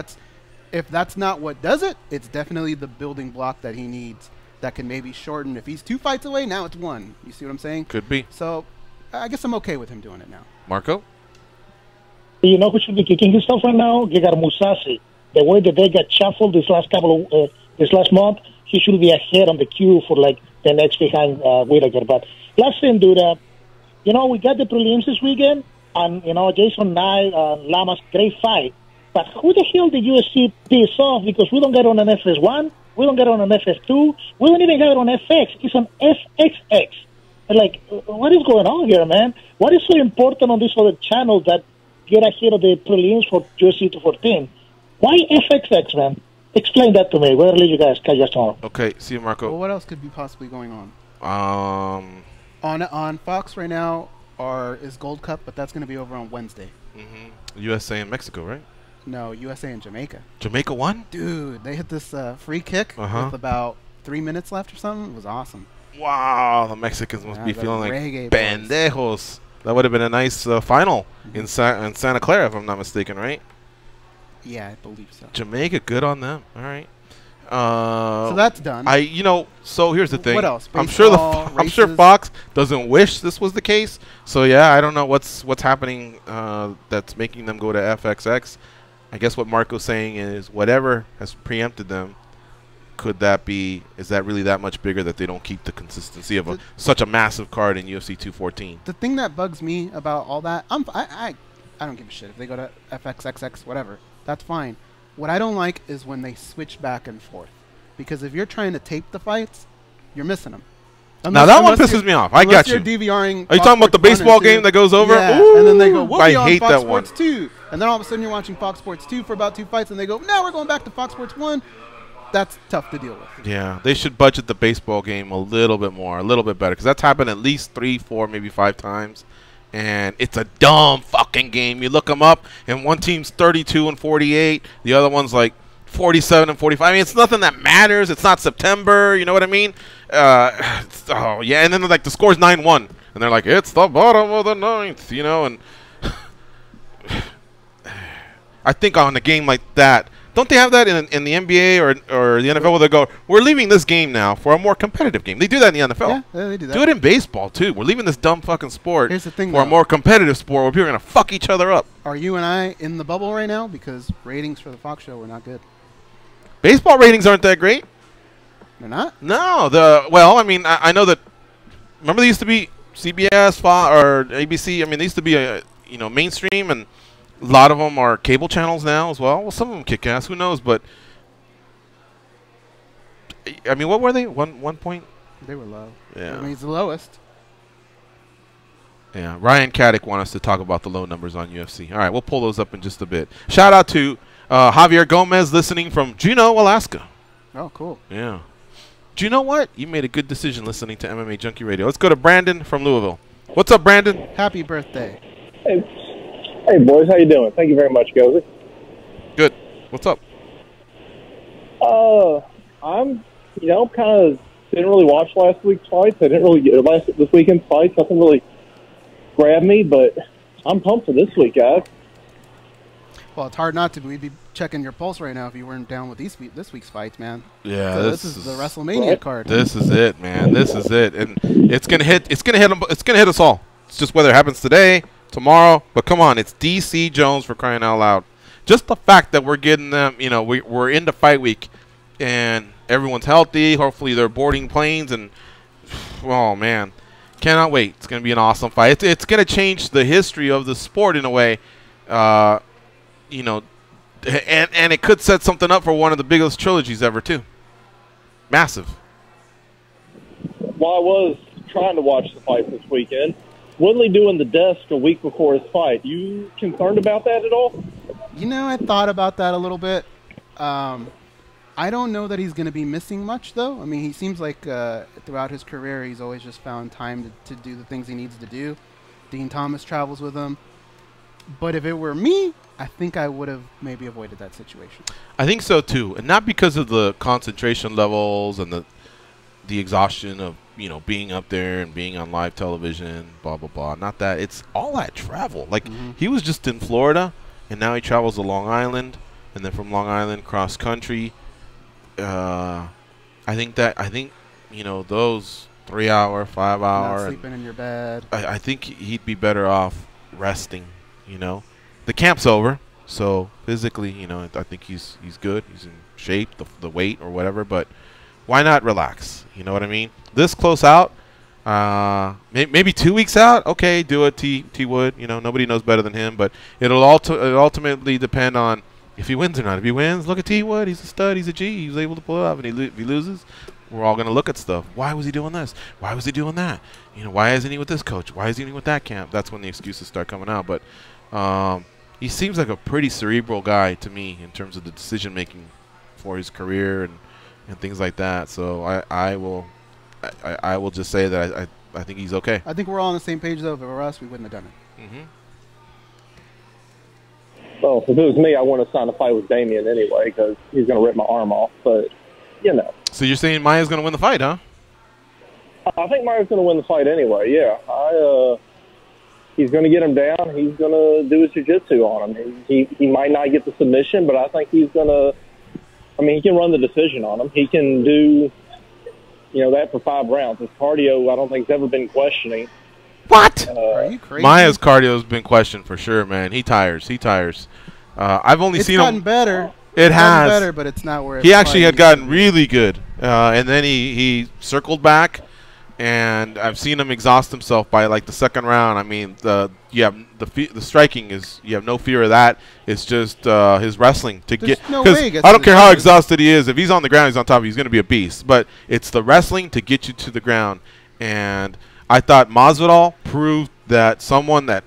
if that's not what does it, it's definitely the building block that he needs that can maybe shorten. If he's 2 fights away, now it's 1. You see what I'm saying? Could be. So I guess I'm okay with him doing it now. Marco? You know who should be kicking himself right now? Gegard Mousasi. The way that they got shuffled this last month, he should be ahead on the queue for like the next behind Whitaker. But last thing, dude, you know, we got the prelims this weekend, and, you know, Jason Knight and Lamas, great fight. But who the hell did UFC piss off? Because we don't get on an FS1, we don't get on an FS2, we don't even get it on FX. It's on FXX. And like, what is going on here, man? What is so important on these other channels that get ahead of the prelims for UFC 214? Why FXX, man? Explain that to me. We'll leave you guys catch us tomorrow. Okay, see you, Marco. Well, what else could be possibly going on? On Fox right now is Gold Cup, but that's going to be over on Wednesday. USA and Mexico, right? No, USA and Jamaica. Jamaica won? Dude, they hit this free kick with about 3 minutes left or something. It was awesome. Wow, the Mexicans must be feeling like pendejos. That would have been a nice final in Santa Clara, if I'm not mistaken, right? Yeah, I believe so. Jamaica, good on them. All right. So that's done. So here's the thing. What else? Baseball, I'm sure Fox doesn't wish this was the case. So yeah, I don't know what's happening that's making them go to FXX. I guess what Marco's saying is whatever has preempted them. Is that really that much bigger that they don't keep the consistency of such a massive card in UFC 214? The thing that bugs me about all that, I don't give a shit if they go to FXXX, whatever. That's fine. What I don't like is when they switch back and forth, because if you're trying to tape the fights, you're missing them. Now that one pisses me off. I got you. DVRing. Are you talking about the baseball game that goes over? Yeah, Ooh, and then they go, we'll be on hate Fox that Sports one. 2. And then all of a sudden you're watching Fox Sports 2 for about 2 fights, and they go, no, we're going back to Fox Sports 1. That's tough to deal with. Yeah, they should budget the baseball game a little bit more, a little bit better, because that's happened at least 3, 4, maybe 5 times. And it's a dumb fucking game. You look them up, and one team's 32-48, the other one's like 47-45. I mean, it's nothing that matters. It's not September. You know what I mean? Oh yeah, and then like the score's 9-1, and they're like, it's the bottom of the 9th, you know. And I think on a game like that, don't they have that in the NBA or the NFL where they go, we're leaving this game now for a more competitive game? They do that in the NFL. Yeah, they do that. Do it in baseball, too. We're leaving this dumb fucking sport Here's the thing, for a more competitive sport where people are going to fuck each other up. Are you and I in the bubble right now? Because ratings for the Fox show were not good. Baseball ratings aren't that great. They're not? No. Well, I mean, I know that. Remember, they used to be CBS, Fox, or ABC. I mean, they used to be mainstream, and a lot of them are cable channels now as well. Well, some of them kick ass. Who knows? But I mean, what were they? One point? They were low. Yeah. I mean, it's the lowest. Yeah. Ryan Caddick wants us to talk about the low numbers on UFC. All right, we'll pull those up in just a bit. Shout out to Javier Gomez listening from Juneau, Alaska. Oh, cool. Yeah. Do you know what? You made a good decision listening to MMA Junkie Radio. Let's go to Brandon from Louisville. What's up, Brandon? Happy birthday. Hey, boys. How you doing? Thank you very much, Gozer. Good. What's up? I'm, kind of didn't really watch last week's fights. I didn't really get this weekend's fights. Nothing really grabbed me, but I'm pumped for this week, guys. Well, it's hard not to. We'd be checking your pulse right now if you weren't down with this week's fights, man. Yeah, So this is the WrestleMania card. This is it, man. This is it, and it's gonna hit. It's gonna hit. It's gonna hit us all. It's just whether it happens today, tomorrow. But come on, it's DC Jones, for crying out loud. Just the fact that we're getting them, we're into fight week, and everyone's healthy. Hopefully, they're boarding planes, and oh man, cannot wait. It's gonna be an awesome fight. It's gonna change the history of the sport in a way. And it could set something up for one of the biggest trilogies ever, too. Massive. While I was trying to watch the fight this weekend, Woodley doing the desk a week before his fight. You concerned about that at all? I thought about that a little bit. I don't know that he's going to be missing much, though. I mean, he seems like throughout his career, he's always just found time to do the things he needs to do. Dean Thomas travels with him. But if it were me, I think I would have maybe avoided that situation. I think so too, and not because of the concentration levels and the exhaustion of being up there and being on live television, blah blah blah. Not that. It's all that travel. Like he was just in Florida, and now he travels to Long Island, and then from Long Island cross country. I think those 3 hour, 5 hour, not sleeping in your bed. I think he'd be better off resting. The camp's over, so physically, I think he's good. He's in shape, the weight or whatever. But why not relax? You know what I mean? This close out, maybe 2 weeks out. Okay, do it, T Wood. Nobody knows better than him. But it'll ultimately depend on if he wins or not. If he wins, look at T Wood. He's a stud. He's a G. He was able to pull it off. And if he loses, we're all gonna look at stuff. Why was he doing this? Why was he doing that? Why isn't he with this coach? Why isn't he with that camp? That's when the excuses start coming out. But he seems like a pretty cerebral guy to me in terms of the decision making for his career and things like that. So I will just say that I think he's okay. I think we're all on the same page, though. If it were us, we wouldn't have done it. Well, if it was me, I wouldn't have signed a fight with Damian anyway because he's going to rip my arm off. But, So you're saying Maya's going to win the fight, huh? I think Maya's going to win the fight anyway, yeah. He's going to get him down. He's going to do his jiu-jitsu on him. He might not get the submission, but I think he's going to – he can run the decision on him. He can do, that for 5 rounds. His cardio, I don't think, has ever been questioning. What? Are you crazy? Maya's cardio has been questioned for sure, man. He tires. I've only seen him. It's gotten better. It has. Better, but it's not where it's he actually had gotten really good. And then he circled back. And I've seen him exhaust himself by like the second round. I mean, the striking is you have no fear of that. It's just his wrestling to There's get. No Because way I don't care how exhausted he is. If he's on the ground, he's on top. He's going to be a beast. But it's the wrestling to get you to the ground. And I thought Masvidal proved that someone that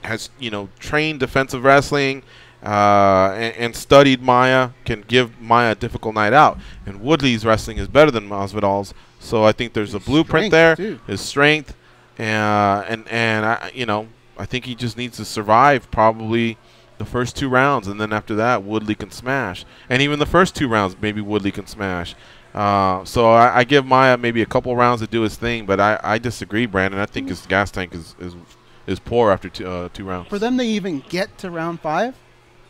has trained defensive wrestling and studied Maya can give Maya a difficult night out. And Woodley's wrestling is better than Masvidal's. So I think there's a blueprint there. Too. His strength, and I think he just needs to survive probably the first 2 rounds, and then after that, Woodley can smash. And even the first 2 rounds, maybe Woodley can smash. So I give Maya maybe a couple rounds to do his thing, but I disagree, Brandon. I think his gas tank is poor after 2 rounds. For them to even get to round 5,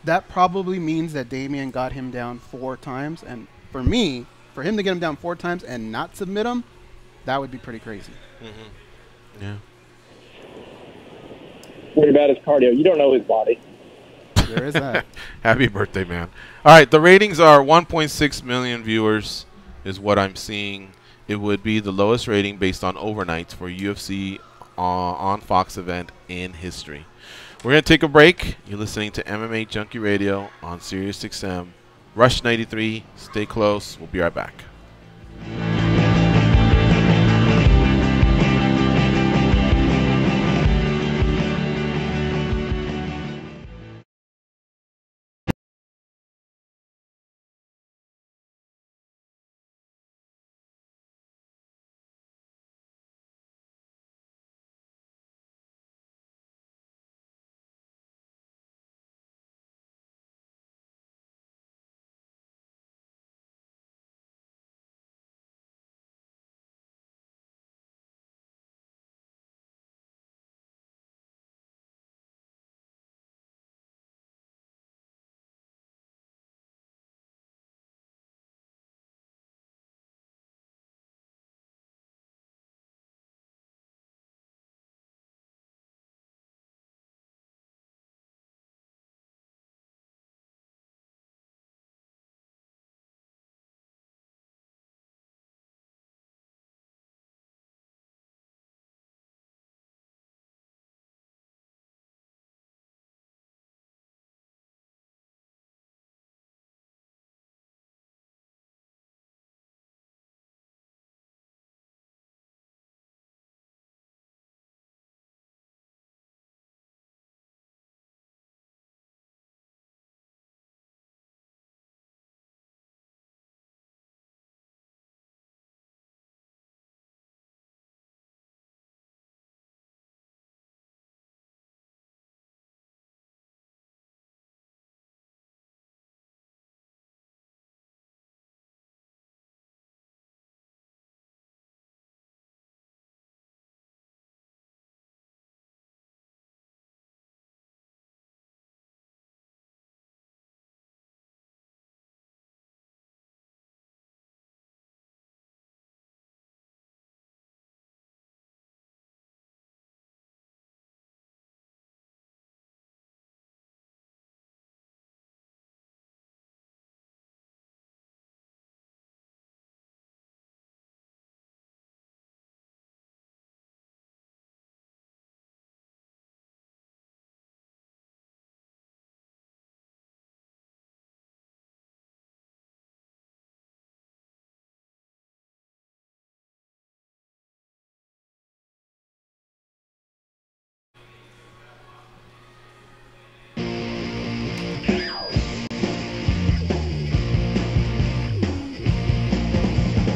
that probably means that Damian got him down 4 times, and for me. For him to get him down 4 times and not submit him, that would be pretty crazy. Yeah. What about his cardio? You don't know his body. There is that. Happy birthday, man. All right, the ratings are 1.6 million viewers is what I'm seeing. It would be the lowest rating based on overnights for UFC on Fox event in history. We're going to take a break. You're listening to MMA Junkie Radio on SiriusXM. Rush 93. Stay close. We'll be right back.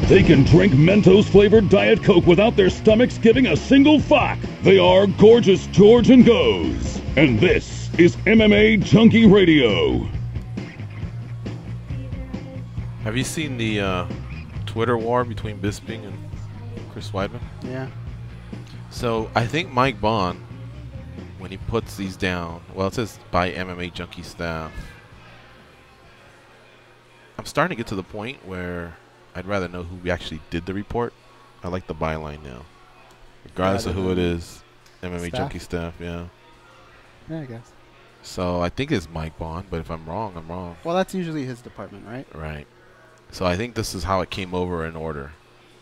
They can drink Mentos-flavored Diet Coke without their stomachs giving a single fuck. They are Gorgeous George and Goes. And this is MMA Junkie Radio. Have you seen the Twitter war between Bisping and Chris Weidman? Yeah. So I think Mike Bond, when he puts these down, well, it says by MMA Junkie staff. I'm starting to get to the point where I'd rather know who actually did the report. I like the byline now. Regardless of who it is, MMA Junkie staff, yeah. Yeah, I guess. So I think it's Mike Bond, but if I'm wrong, I'm wrong. Well, that's usually his department, right? Right. So I think this is how it came over in order.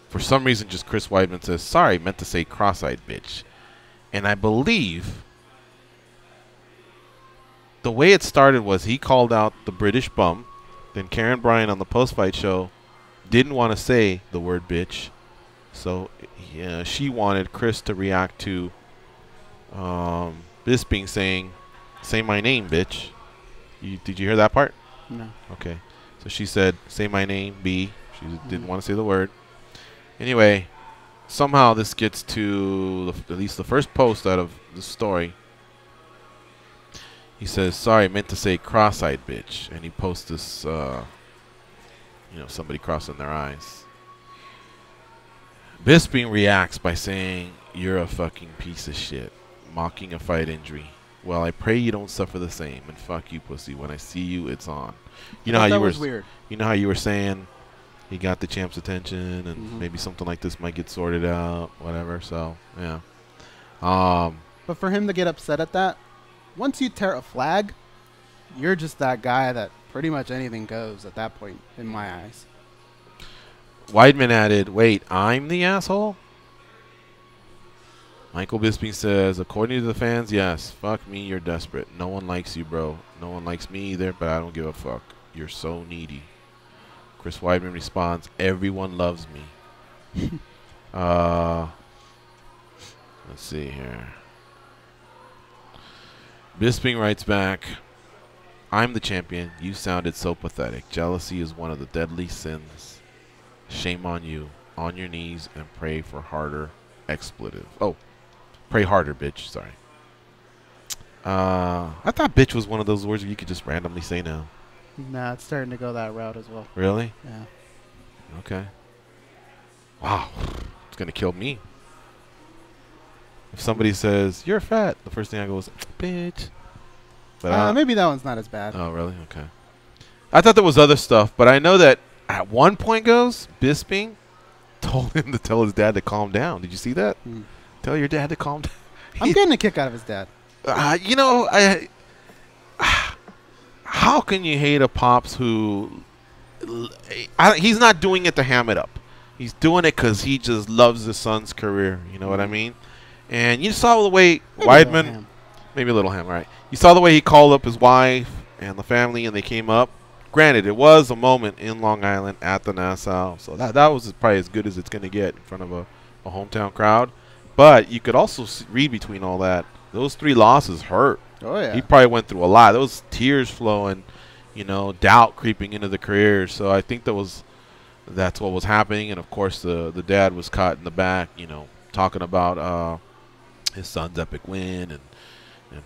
For some reason, just Chris Weidman says, sorry, meant to say cross-eyed bitch. And I believe the way it started was he called out the British bum. Then Karen Bryan on the post-fight show didn't want to say the word bitch. So yeah, she wanted Chris to react to Bisping saying, say my name, bitch. Did you hear that part? No. Okay. So she said, say my name, B. She didn't want to say the word. Anyway, somehow this gets to at least the first post out of the story. He says, sorry, I meant to say cross-eyed bitch. And he posts this, somebody crossing their eyes. Bisping reacts by saying, you're a fucking piece of shit. Mocking a fight injury. Well, I pray you don't suffer the same. And fuck you, pussy. When I see you, it's on. You know how you were weird. You know how you were saying he got the champ's attention and maybe something like this might get sorted out, whatever. So, yeah. But for him to get upset at that, once you tear a flag, you're just that guy that pretty much anything goes at that point, in my eyes. Weidman added, wait, I'm the asshole? Michael Bisping says, according to the fans, yes. Fuck me, you're desperate. No one likes you, bro. No one likes me either, but I don't give a fuck. You're so needy. Chris Weidman responds, everyone loves me. Let's see here. Bisping writes back, I'm the champion. You sounded so pathetic. Jealousy is one of the deadly sins. Shame on you. On your knees and pray for harder expletive. Oh, pray harder, bitch. Sorry. I thought bitch was one of those words you could just randomly say now. Nah, it's starting to go that route as well. Really? Yeah. Okay. Wow. It's going to kill me. If somebody says, you're fat, the first thing I go is, bitch. But maybe that one's not as bad. Oh, really? Okay. I thought there was other stuff, but I know that at one point Bisping told him to tell his dad to calm down. Did you see that? Tell your dad to calm down. I'm getting a kick out of his dad. How can you hate a pops who... he's not doing it to ham it up. He's doing it because he just loves his son's career. You know what I mean? And you saw the way Weidman... Maybe a little ham, right? You saw the way he called up his wife and the family, and they came up. Granted, it was a moment in Long Island at the Nassau, so that was probably as good as it's going to get in front of a hometown crowd. But you could also read between all that. Those 3 losses hurt. Oh, yeah. He probably went through a lot. Those tears flowing, doubt creeping into the career. So I think that's what was happening. And, of course, the dad was caught in the back, talking about his son's epic win and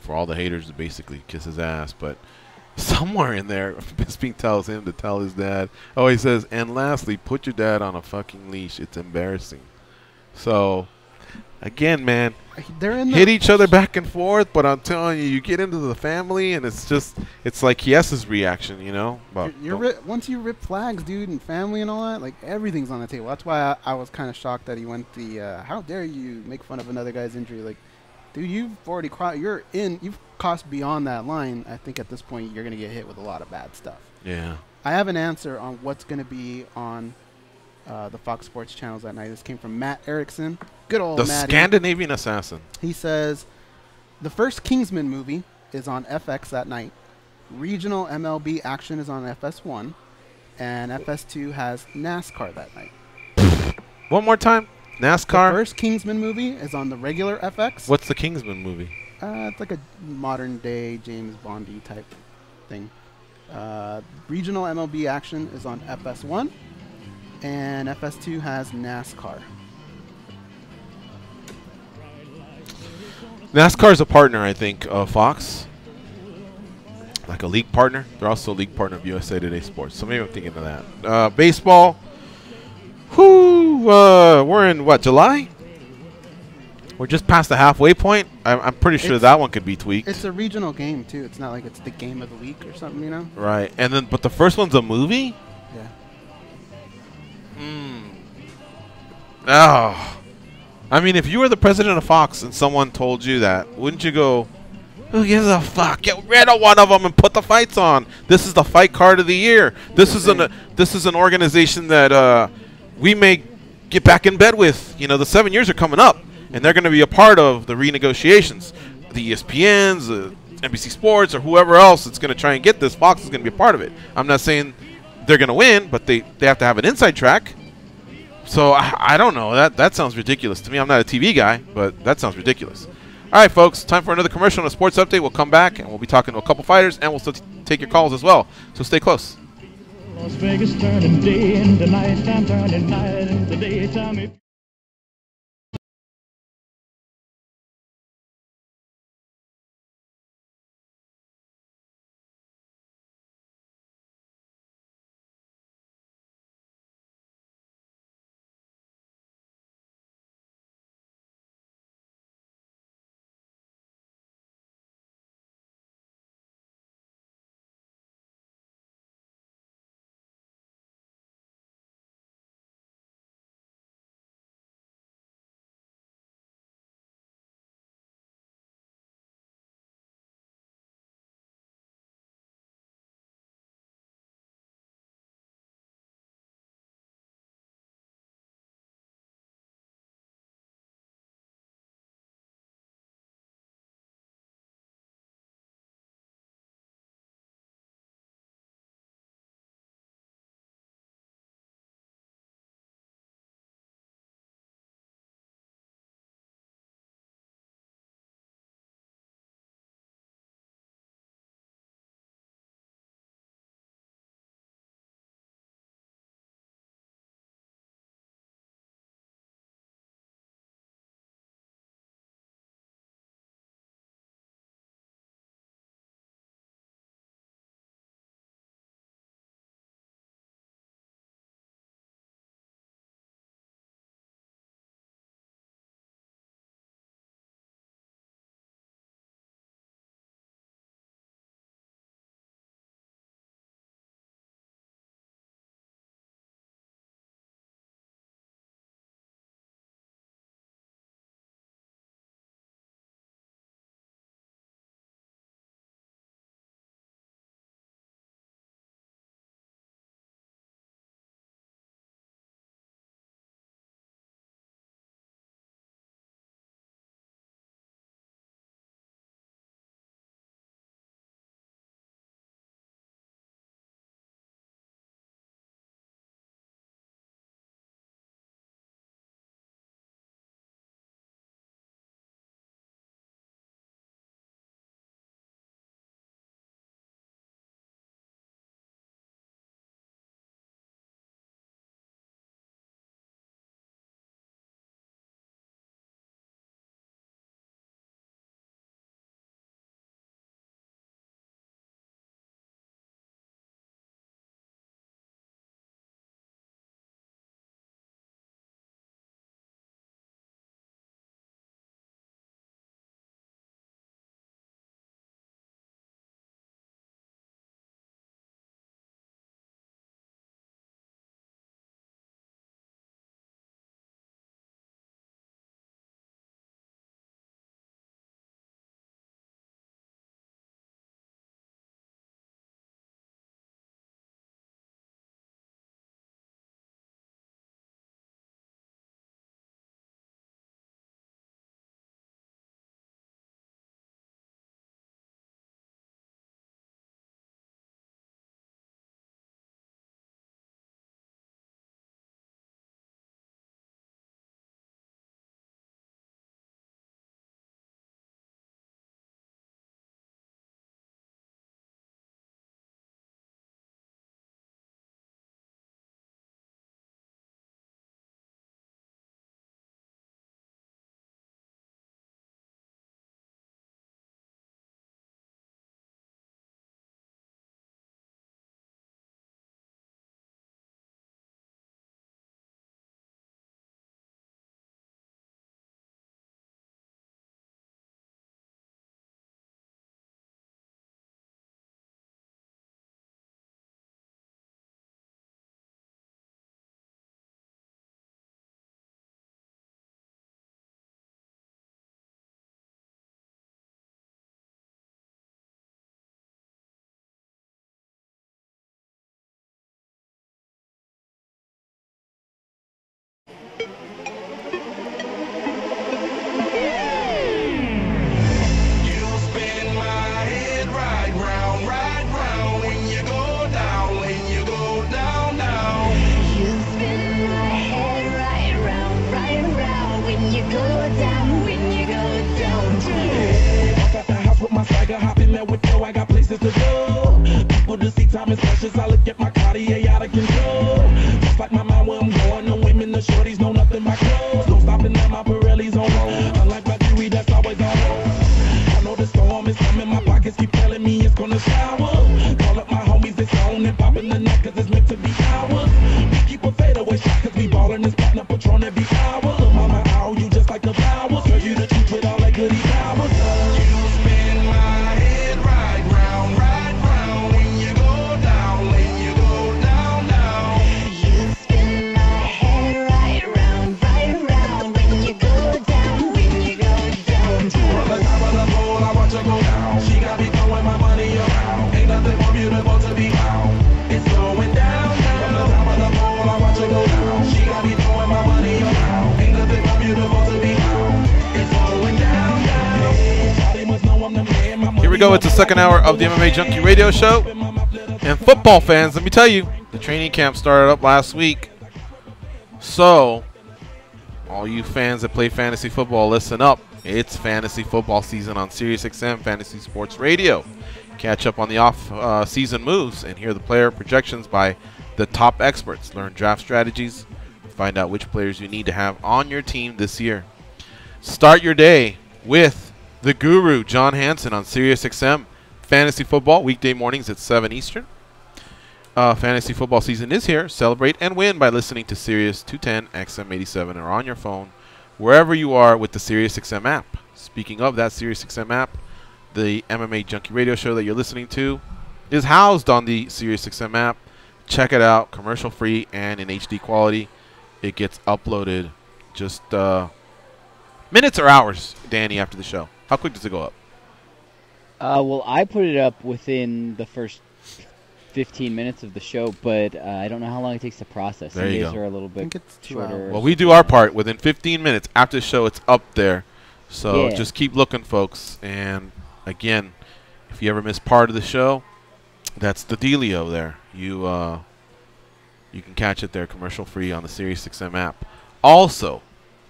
for all the haters to basically kiss his ass. But somewhere in there, Bisping tells him to tell his dad. Oh, he says, and lastly, put your dad on a fucking leash. It's embarrassing. So, again, man, they're in hit each other back and forth, but I'm telling you, you get into the family, and it's like Kies's reaction, About, once you rip flags, dude, and family and all that, like, everything's on the table. That's why I was kind of shocked that he went how dare you make fun of another guy's injury. Like, dude, you've already you've crossed beyond that line. I think at this point you're going to get hit with a lot of bad stuff. Yeah. I have an answer on what's going to be on the Fox Sports channels that night. This came from Matt Erickson. Good old The Matty. Scandinavian assassin. He says, the first Kingsman movie is on FX that night. Regional MLB action is on FS1. And FS2 has NASCAR that night. One more time. NASCAR. The first Kingsman movie is on the regular FX. What's the Kingsman movie? It's like a modern-day James Bondy type thing. Regional MLB action is on FS1. And FS2 has NASCAR. NASCAR is a partner, I think, of Fox. Like a league partner. They're also a league partner of USA Today Sports. So maybe I'm thinking of that. Baseball. We're in, what, July? We're just past the halfway point. I'm pretty sure that one could be tweaked. It's a regional game, too. It's not like it's the game of the week or something, you know? Right. And then, but the first one's a movie? Yeah. Oh. I mean, if you were the president of Fox and someone told you that, wouldn't you go, who gives a fuck? Get rid of one of them and put the fights on. This is the fight card of the year. This is an organization that we may get back in bed with. You know, the 7 years are coming up, and they're going to be a part of the renegotiations. The ESPNs, NBC Sports, or whoever else that's going to try and get this, Fox is going to be a part of it. I'm not saying they're going to win, but they have to have an inside track. So I don't know. That sounds ridiculous to me. I'm not a TV guy, but that sounds ridiculous. All right, folks, time for another commercial and a sports update. We'll come back, and we'll be talking to a couple fighters, and we'll still take your calls as well. So stay close. Las Vegas turning day into night, time turning night into daytime. with flow, I got places to go. People to see, time is precious. I look at my Cartier out of control. Just like my mind where I'm going. The women, the shorties know nothing but clothes. Don't stop and let my Pirelli's on roll. Unlike my jewelry, that's always on roll. I know the storm is coming. My pockets keep telling me it's gonna shower. Call up my homies, it's on and popping the night, cause it's meant to be ours. We keep a fadeaway shot, cause we ballin' this platinum Patron every hour. Look, mama, ow, you just like the flowers. Girl, you the truth with all that goody powers. You spin my head right round when you go down, when you go down, down. You spin my head right round when you go down, when you go down. From the top of the pole, I watch her go down. She got me throwing my money around. Ain't nothing more beautiful to be found. It's going down, down. From the top of the pole, I watch her go down. She got me throwing my money around. Ain't nothing more beautiful to be found. It's going down, down. Shawty must know I'm the man. My Here we go. It's the second hour of the MMA Junkie Radio Show. And football fans, let me tell you, the training camp started up last week. So, all you fans that play fantasy football, listen up. It's fantasy football season on SiriusXM Fantasy Sports Radio. Catch up on the off-season moves and hear the player projections by the top experts. Learn draft strategies. Find out which players you need to have on your team this year. Start your day with the guru, John Hansen, on SiriusXM Fantasy Football, weekday mornings at 7 Eastern. Fantasy football season is here. Celebrate and win by listening to Sirius 210 XM87 or on your phone, wherever you are with the SiriusXM app. Speaking of that SiriusXM app, the MMA Junkie Radio Show that you're listening to is housed on the SiriusXM app. Check it out, commercial free and in HD quality. It gets uploaded just minutes or hours, Danny, after the show. How quick does it go up? Well, I put it up within the first 15 minutes of the show, but I don't know how long it takes to process. There you Some days go. are a little bit shorter. Well, we do our part. Within 15 minutes after the show, it's up there. So Yeah. just keep looking, folks. And, again, if you ever miss part of the show, that's the dealio there. You can catch it there commercial-free on the SiriusXM app. Also,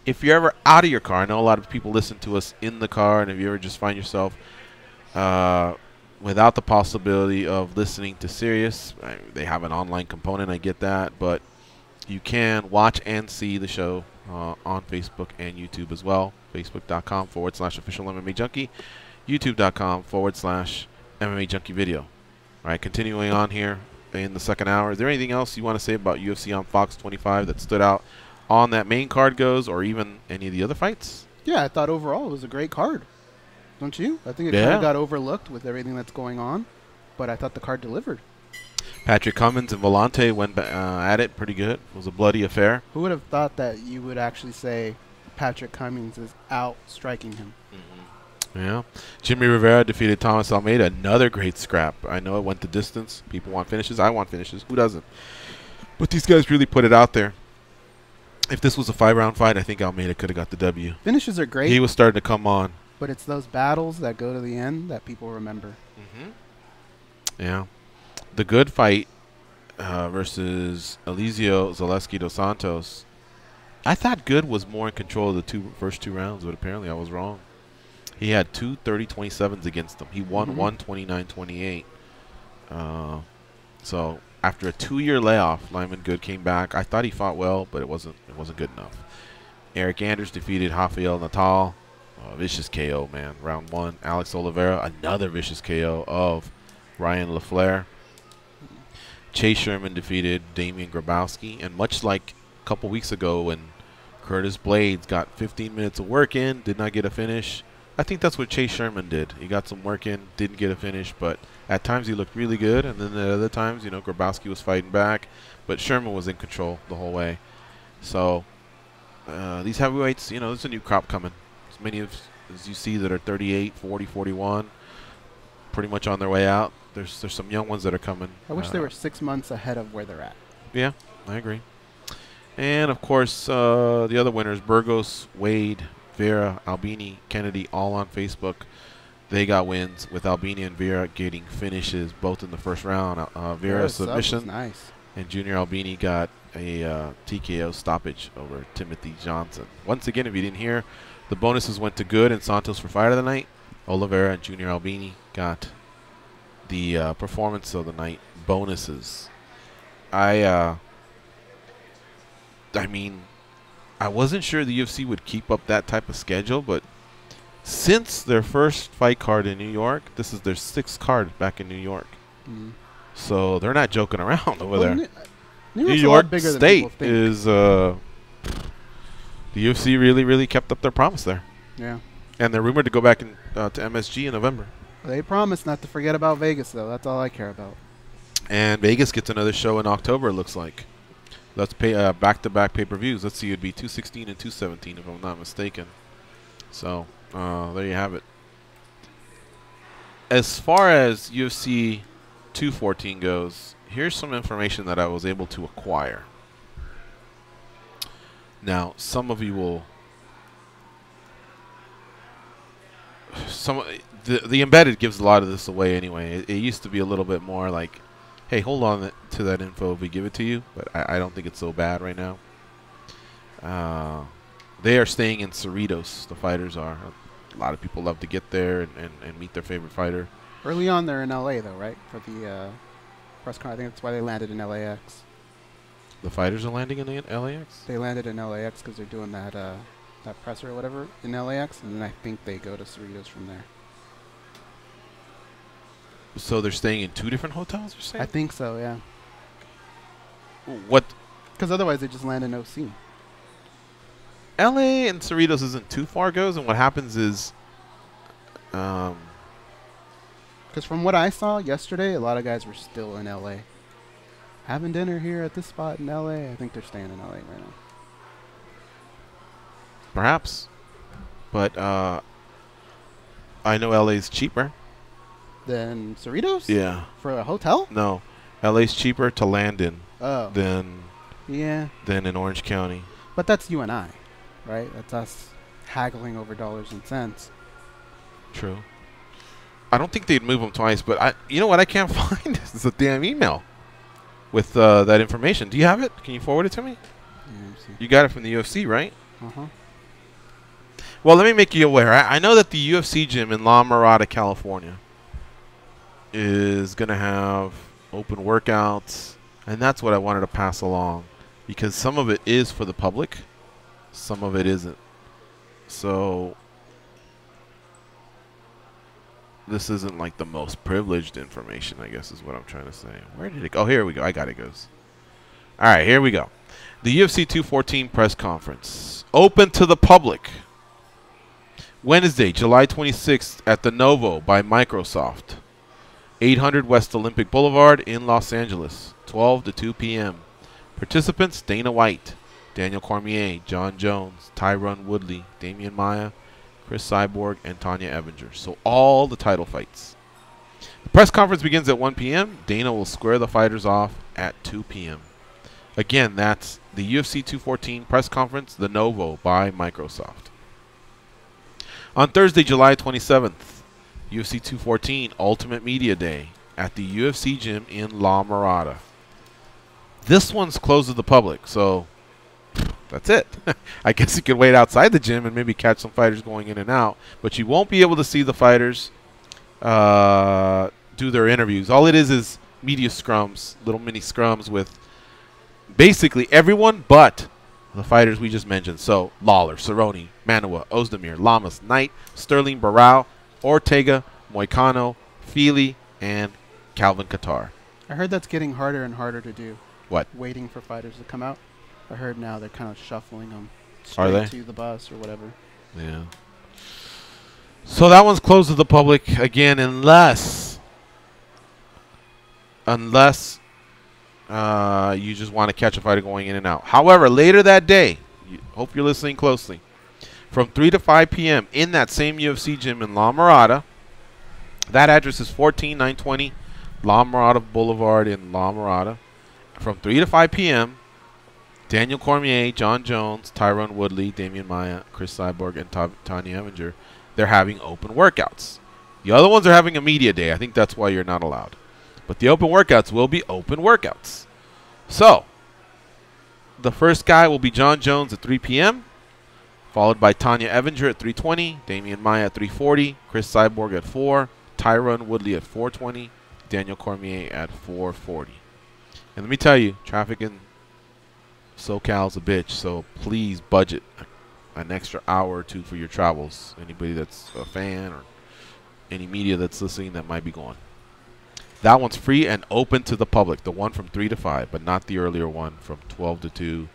if you're ever out of your car, I know a lot of people listen to us in the car, and if you ever just find yourself without the possibility of listening to Sirius, they have an online component, I get that, but you can watch and see the show on Facebook and YouTube as well. Facebook.com/official MMA Junkie, YouTube.com/MMA Junkie Video. All right, continuing on here in the second hour. Is there anything else you want to say about UFC on Fox 25 that stood out on that main card goes, or even any of the other fights? Yeah, I thought overall it was a great card. Don't you? I think it kind of got overlooked with everything that's going on, but I thought the card delivered. Patrick Cummins and Volante went at it pretty good. It was a bloody affair. Who would have thought that you would actually say Patrick Cummins is out striking him? Yeah. Jimmy Rivera defeated Thomas Almeida. Another great scrap. I know it went the distance. People want finishes. I want finishes. Who doesn't? But these guys really put it out there. If this was a 5-round fight, I think Almeida could have got the W. Finishes are great. He was starting to come on. But it's those battles that go to the end that people remember. Yeah. The good fight versus Eliseo Zaleski dos Santos. I thought Good was more in control of the first two rounds, but apparently I was wrong. He had two 30-27s against him. He won one 29-28. So after a 2-year layoff, Lyman Good came back. I thought he fought well, but it wasn't good enough. Eryk Anders defeated Rafael Natal. Vicious KO, man. Round 1. Alex Oliveira, another vicious KO of Ryan LaFleur. Chase Sherman defeated Damian Grabowski. And much like a couple weeks ago when Curtis Blades got 15 minutes of work in, did not get a finish, I think that's what Chase Sherman did. He got some work in, didn't get a finish, but at times he looked really good. And then at other times, you know, Grabowski was fighting back. But Sherman was in control the whole way. So these heavyweights, you know, there's a new crop coming. As many as you see that are 38, 40, 41, pretty much on their way out. There's some young ones that are coming. I wish they were 6 months ahead of where they're at. Yeah, I agree. And, of course, the other winners, Burgos, Wade, Vera, Albini, Kennedy, all on Facebook. They got wins, with Albini and Vera getting finishes both in the first round. Vera submission. Nice. And Junior Albini got a TKO stoppage over Timothy Johnson. Once again, if you didn't hear, the bonuses went to Good and Santos for Fight of the Night. Oliveira and Junior Albini got the performance of the night bonuses. I mean, I wasn't sure the UFC would keep up that type of schedule, but since their first fight card in New York, this is their 6th card back in New York. Mm. So they're not joking around over there. New York State is the UFC really kept up their promise there. Yeah. And they're rumored to go back to MSG in November. They promised not to forget about Vegas, though. That's all I care about. And Vegas gets another show in October, it looks like. Let's pay back-to-back pay-per-views. Let's see, it'd be 216 and 217 if I'm not mistaken. So there you have it. As far as UFC 214 goes, here's some information that I was able to acquire. Now, some of you will... The embedded gives a lot of this away anyway. It used to be a little bit more like, hey, hold on to that info if we give it to you, but I don't think it's so bad right now. They are staying in Cerritos, the fighters are. A lot of people love to get there and meet their favorite fighter. Early on, they're in LA, though, right? For the press con. I think that's why they landed in LAX. The fighters are landing in LAX? They landed in LAX because they're doing that presser or whatever in LAX, and then I think they go to Cerritos from there. So they're staying in 2 different hotels, you're saying? I think so, yeah. What? Because otherwise they just land in OC. LA and Cerritos isn't too far goes, and what happens is... Because from what I saw yesterday, a lot of guys were still in LA. Having dinner here at this spot in LA. I think they're staying in LA right now. Perhaps. But I know LA's cheaper. Than Cerritos? Yeah. For a hotel? No. LA's cheaper to land in than in Orange County. But that's you and I, right? That's us haggling over dollars and cents. True. I don't think they'd move them twice, but you know what I can't find is the damn email with that information. Do you have it? Can you forward it to me? Yeah, you got it from the UFC, right? Uh-huh. Well, let me make you aware. I know that the UFC gym in La Mirada, California is going to have open workouts, and that's what I wanted to pass along because some of it is for the public, some of it isn't. So this isn't like the most privileged information, I guess is what I'm trying to say. Where did it go? Oh, here we go. I got it, goes. All right, here we go. The UFC 214 press conference. Open to the public. Wednesday, July 26th at the Novo by Microsoft. 800 West Olympic Boulevard in Los Angeles, 12 to 2 p.m. Participants, Dana White, Daniel Cormier, John Jones, Tyron Woodley, Damian Maia, Chris Cyborg, and Tanya Evinger. So all the title fights. The press conference begins at 1 p.m. Dana will square the fighters off at 2 p.m. Again, that's the UFC 214 press conference, the Novo by Microsoft. On Thursday, July 27th, UFC 214 Ultimate Media Day at the UFC gym in La Mirada. This one's closed to the public, so that's it. I guess you could wait outside the gym and maybe catch some fighters going in and out, but you won't be able to see the fighters do their interviews. All it is media scrums, little mini scrums with basically everyone but the fighters we just mentioned. So Lawler, Cerrone, Manua, Ozdemir, Lamas, Knight, Sterling, Barao, Ortega, Moicano, Feely, and Calvin Kattar. I heard that's getting harder and harder to do. What? Waiting for fighters to come out. I heard now they're kind of shuffling them Are they? to the bus or whatever. Yeah. So that one's closed to the public again, unless you just want to catch a fighter going in and out. However, later that day, hope you're listening closely, from 3 to 5 p.m. in that same UFC gym in La Mirada. That address is 14920 La Mirada Boulevard in La Mirada. From 3 to 5 p.m., Daniel Cormier, John Jones, Tyron Woodley, Damian Maia, Chris Cyborg, and Tanya Evinger, they're having open workouts. The other ones are having a media day. I think that's why you're not allowed. But the open workouts will be open workouts. So, the first guy will be John Jones at 3 p.m., followed by Tanya Evinger at 3:20, Damian Maia at 3:40, Chris Cyborg at 4, Tyron Woodley at 4:20, Daniel Cormier at 440. And let me tell you, traffic in SoCal's a bitch, so please budget an extra hour or two for your travels. Anybody that's a fan or any media that's listening that might be going. That one's free and open to the public, the one from 3 to 5, but not the earlier one from 12 to 2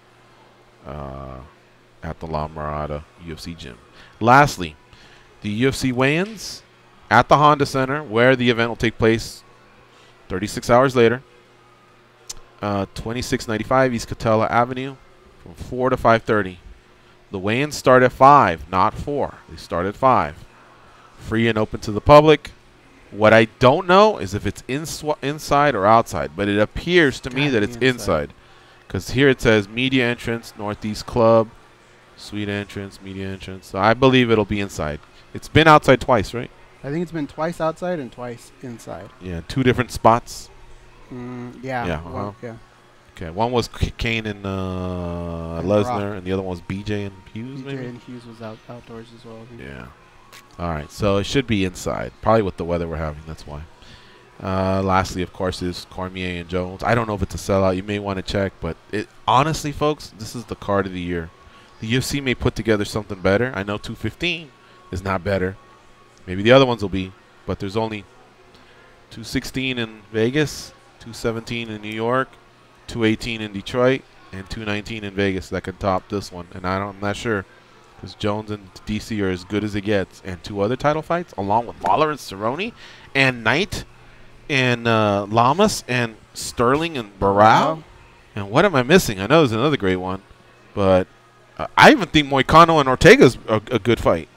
at the La Mirada UFC gym. Lastly, the UFC weigh-ins at the Honda Center, where the event will take place 36 hours later. 2695 East Catella Avenue from 4 to 5:30. The weigh-ins start at 5, not 4. They start at 5. Free and open to the public. What I don't know is if it's inside or outside, but it appears to me that it's inside. Because here it says media entrance, Northeast Club, suite entrance, media entrance. So I believe it'll be inside. It's been outside twice, right? I think it's been twice outside and twice inside. Yeah, 2 different spots. Yeah. Yeah. Well, yeah. Okay, one was Kane and Lesnar, and the other one was BJ and Hughes, maybe? BJ and Hughes was outdoors as well. Yeah. All right, so it should be inside. Probably with the weather we're having, that's why. Lastly, of course, is Cormier and Jones. I don't know if it's a sellout. You may want to check, but honestly, folks, this is the card of the year. The UFC may put together something better. I know 215 is not better. Maybe the other ones will be, but there's only 216 in Vegas, 217 in New York, 218 in Detroit, and 219 in Vegas that can top this one. And I'm not sure, because Jones and DC are as good as it gets. And 2 other title fights, along with Lawler and Cerrone, and Knight, and Lamas, and Sterling, and Barao. And what am I missing? I know there's another great one, but I even think Moicano and Ortega's a good fight.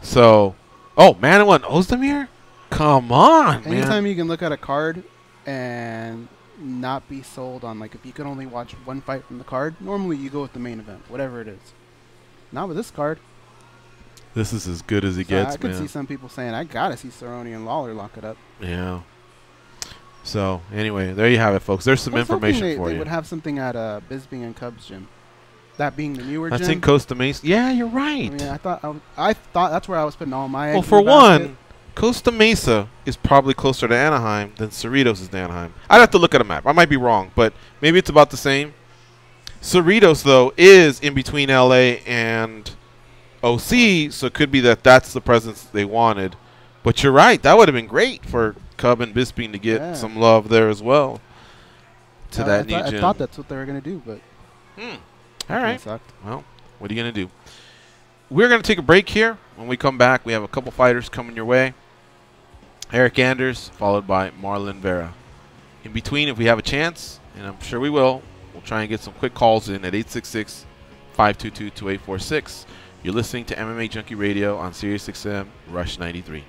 So, Manuel and Ozdemir? Come on, man. Anytime you can look at a card and not be sold on, like, if you can only watch one fight from the card, normally you go with the main event, whatever it is. Not with this card. This is as good as it gets, I could man. see some people saying, I got to see Cerrone and Lawler lock it up. Yeah. So, anyway, there you have it, folks. There's some information for you. They would have something at Bisping and Cubs gym. That being the newer gym. That's in Costa Mesa. Yeah, you're right. I mean, I thought that's where I was putting all my eggs. Well, for one, Costa Mesa is probably closer to Anaheim than Cerritos is to Anaheim. I'd have to look at a map. I might be wrong, but maybe it's about the same. Cerritos, though, is in between LA and OC, so it could be that that's the presence they wanted. But you're right. That would have been great for Cub and Bisping to get some love there as well. I thought that's what they were going to do, but... All right. Well, what are you going to do? We're going to take a break here. When we come back, we have a couple fighters coming your way. Eryk Anders, followed by Marlon Vera. In between, if we have a chance, and I'm sure we will, we'll try and get some quick calls in at 866-522-2846. You're listening to MMA Junkie Radio on SiriusXM Rush 93.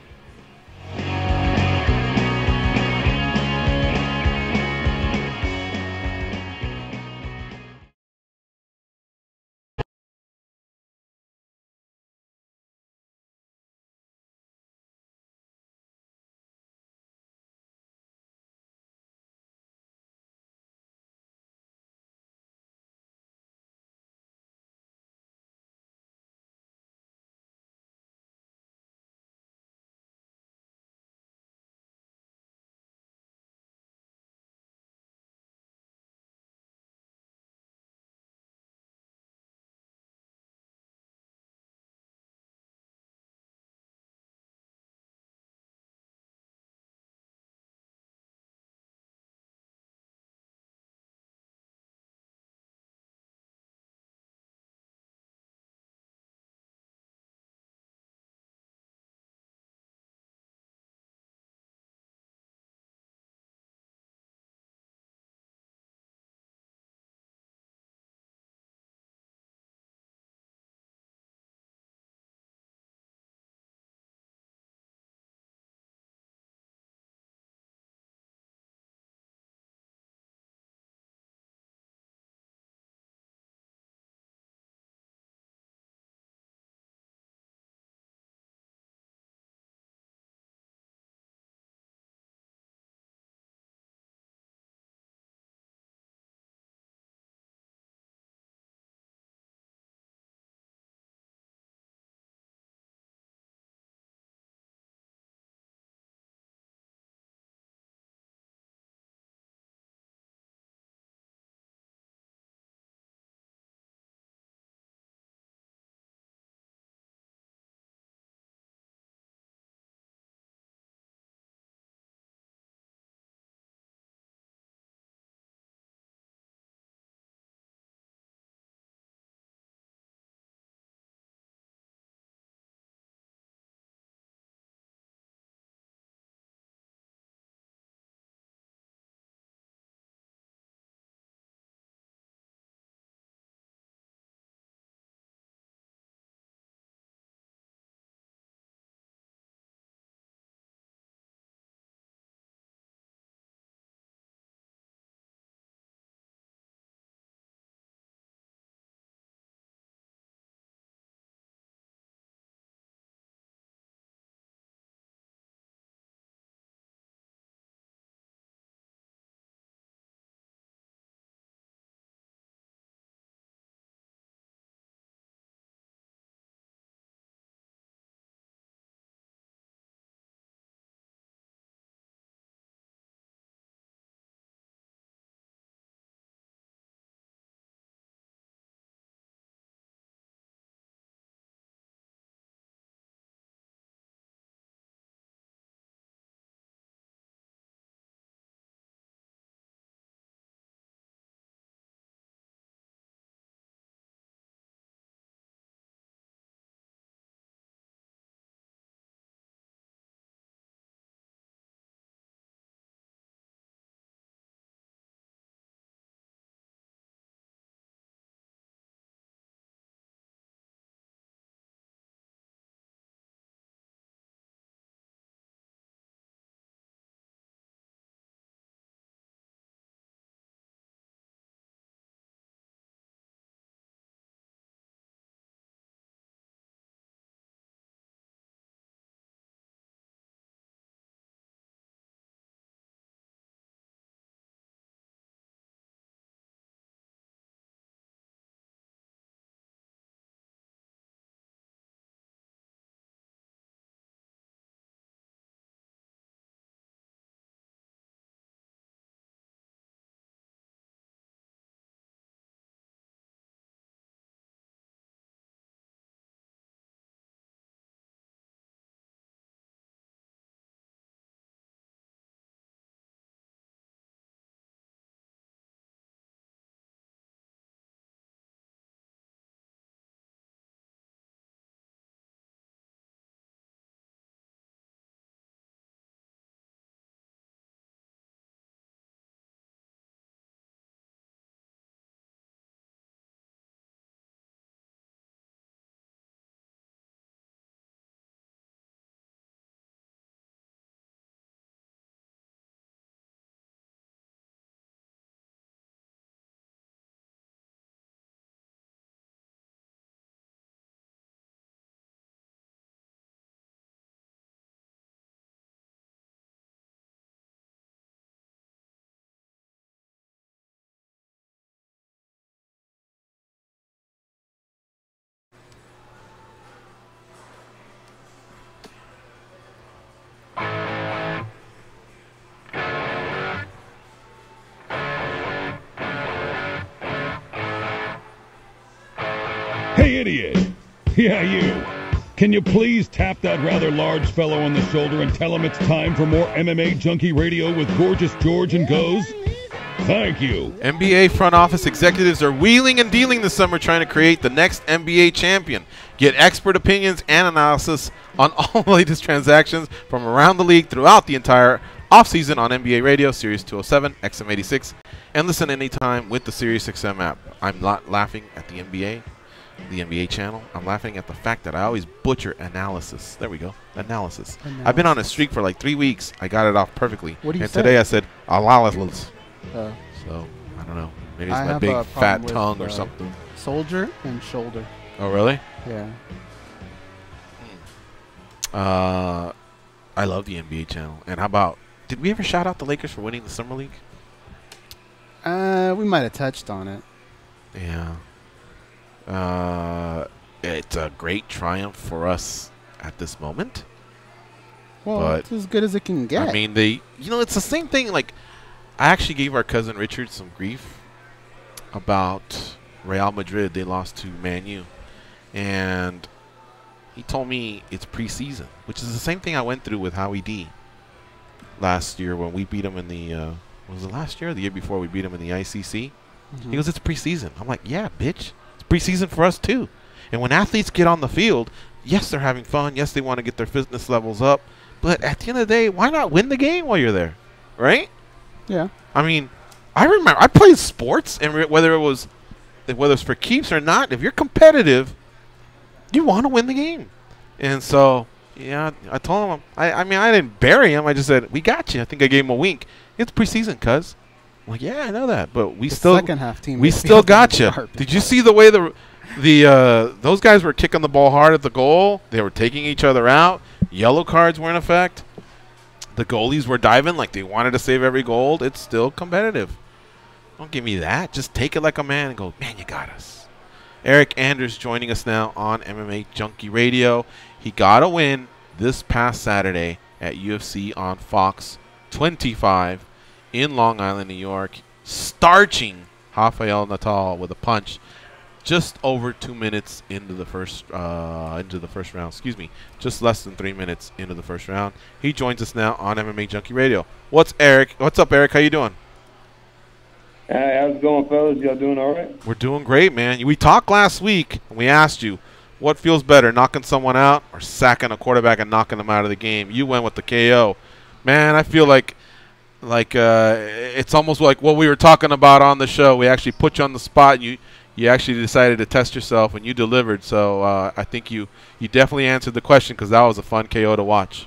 Hey, idiot. Yeah, you. Can you please tap that rather large fellow on the shoulder and tell him it's time for more MMA Junkie Radio with Gorgeous George and Goes? Thank you. NBA front office executives are wheeling and dealing this summer trying to create the next NBA champion. Get expert opinions and analysis on all the latest transactions from around the league throughout the entire offseason on NBA Radio, Series 207, XM86, and listen anytime with the SiriusXM app. I'm not laughing at the NBA channel. I'm laughing at the fact that I always butcher analysis. There we go. Analysis. I've been on a streak for like 3 weeks. I got it off perfectly. What do you and say? today I said analysis. So, I don't know. Maybe it's I my have big a fat problem tongue with, or something. Soldier and shoulder. Oh, really? Yeah. I love the NBA channel. And how about, did we ever shout out the Lakers for winning the Summer League? We might have touched on it. Yeah. It's a great triumph for us at this moment. Well, but it's as good as it can get. I mean, it's the same thing. Like, I actually gave our cousin Richard some grief about Real Madrid. They lost to Man U. And he told me it's preseason, which is the same thing I went through with Howie D last year when we beat him in the, was it last year or the year before we beat him in the ICC? Mm-hmm. He goes, it's preseason. I'm like, yeah, bitch. It's preseason for us too. And when athletes get on the field, yes, they're having fun. Yes, they want to get their fitness levels up. But at the end of the day, why not win the game while you're there? Right? Yeah. I mean, I remember I played sports, and whether it's for keeps or not, if you're competitive, you want to win the game. And so, yeah, I told him, I mean, I didn't bury him. I just said, we got you. I think I gave him a wink. It's preseason, cuz. I'm like, yeah, I know that, but we still second half team. We still got you. Did you see the way those guys were kicking the ball hard at the goal? They were taking each other out. Yellow cards were in effect. The goalies were diving like they wanted to save every goal. It's still competitive. Don't give me that. Just take it like a man and go, man, you got us. Eryk Anders joining us now on MMA Junkie Radio. He got a win this past Saturday at UFC on Fox 25 in Long Island, New York, starching Rafael Natal with a punch just over 2 minutes into the first round. Excuse me, just less than 3 minutes into the first round. He joins us now on MMA Junkie Radio. What's up, Eryk? How you doing? Hey, how's it going, fellas? Y'all doing all right? We're doing great, man. We talked last week, and we asked you, what feels better, knocking someone out or sacking a quarterback and knocking them out of the game? You went with the KO. Man, I feel like it's almost like what we were talking about on the show. We actually put you on the spot, and you actually decided to test yourself, and you delivered. So I think you definitely answered the question because that was a fun KO to watch.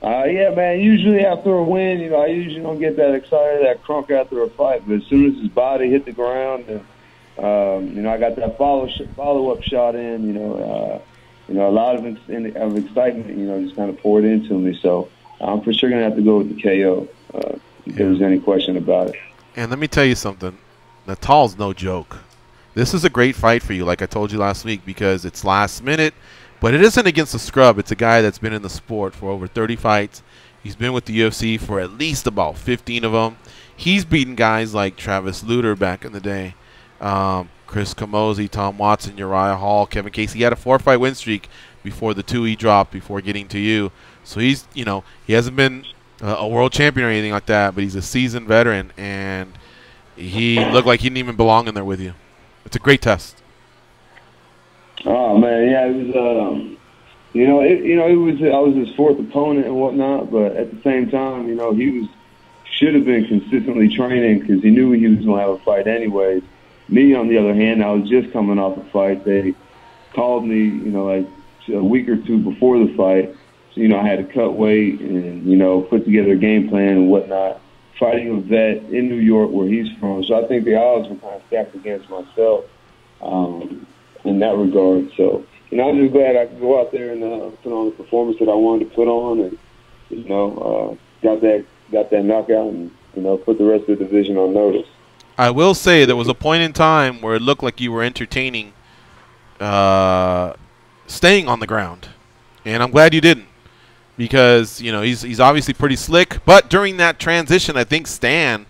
Yeah, man. Usually after a win, I usually don't get that excited, that crunk after a fight. But as soon as his body hit the ground, and I got that follow-up shot in, a lot of excitement, just kind of poured into me. So I'm for sure gonna have to go with the KO if there's any question about it. And let me tell you something. Natal's no joke. This is a great fight for you, like I told you last week, because it's last minute, but it isn't against a scrub. It's a guy that's been in the sport for over 30 fights. He's been with the UFC for at least about 15 of them. He's beaten guys like Travis Lutter back in the day, Chris Camozzi, Tom Watson, Uriah Hall, Kevin Casey. He had a 4-fight win streak before the 2 he dropped before getting to you. So he's, he hasn't been a world champion or anything like that, but he's a seasoned veteran, and he looked like he didn't even belong in there with you. It's a great test. Oh man, yeah, it was. I was his 4th opponent and whatnot, but at the same time, he should have been consistently training because he knew he was going to have a fight anyways. Me, on the other hand, I was just coming off a fight. They called me, like a week or 2 before the fight. So, I had to cut weight and, put together a game plan and whatnot. Fighting a vet in New York where he's from. So I think the odds were kind of stacked against myself in that regard. So, I'm just glad I could go out there and put on the performance that I wanted to put on and, got that knockout and, put the rest of the division on notice. I will say there was a point in time where it looked like you were entertaining staying on the ground. And I'm glad you didn't. Because, he's obviously pretty slick. But during that transition, I think Stan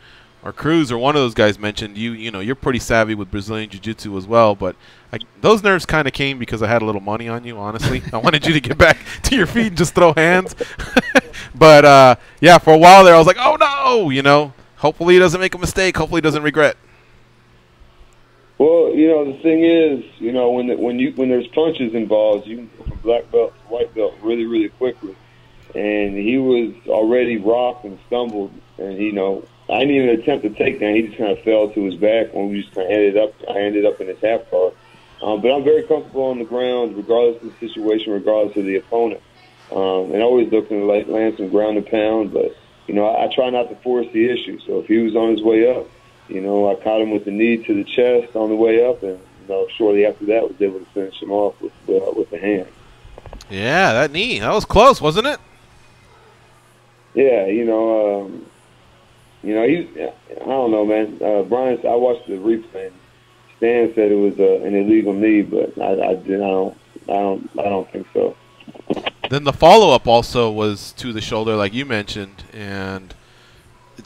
Cruz or one of those guys mentioned you're pretty savvy with Brazilian Jiu-Jitsu as well, but those nerves kind of came because I had a little money on you, honestly. I wanted you to get back to your feet and just throw hands. But, yeah, for a while there I was like, oh, no, hopefully he doesn't make a mistake. Hopefully he doesn't regret. Well, the thing is, when there's punches involved, you can go from black belt to white belt really, really quickly. And he was already rocked and stumbled, and I didn't even attempt to take down. He just kind of fell to his back when we just kind of ended up in his half guard. But I'm very comfortable on the ground, regardless of the situation, regardless of the opponent. And always looking to land some ground and pound. But I try not to force the issue. So if he was on his way up, I caught him with the knee to the chest on the way up, and shortly after that was able to finish him off with the hand. Yeah, that knee, that was close, wasn't it? Yeah, I don't know, man. Brian, I watched the replay. Stan said it was an illegal knee, but I don't think so. Then the follow-up also was to the shoulder, like you mentioned, and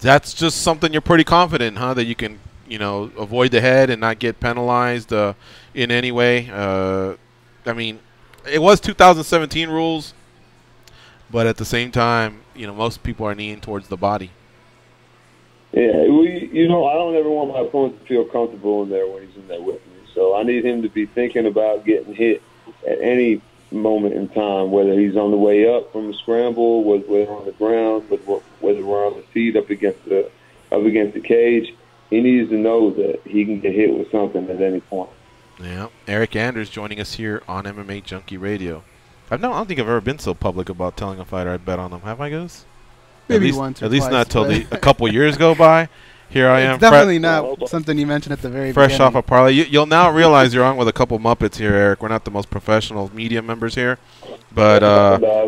that's just something you're pretty confident, huh? That you can, avoid the head and not get penalized in any way. I mean, it was 2017 rules, but at the same time, most people are kneeing towards the body. Yeah, I don't ever want my opponent to feel comfortable in there when he's in there with me. So I need him to be thinking about getting hit at any moment in time, whether he's on the way up from a scramble, whether we're on the ground, whether we're on the feet up against the cage. He needs to know that he can get hit with something at any point. Yeah, Eryk Anders joining us here on MMA Junkie Radio. I don't think I've ever been so public about telling a fighter I bet on them. Have I, Goose? Maybe once or at least twice, not till a couple years go by. Here I am. It's definitely not something you mentioned at the very fresh beginning. off a parlay. You'll now realize you're on with a couple Muppets here, Eryk. We're not the most professional media members here, but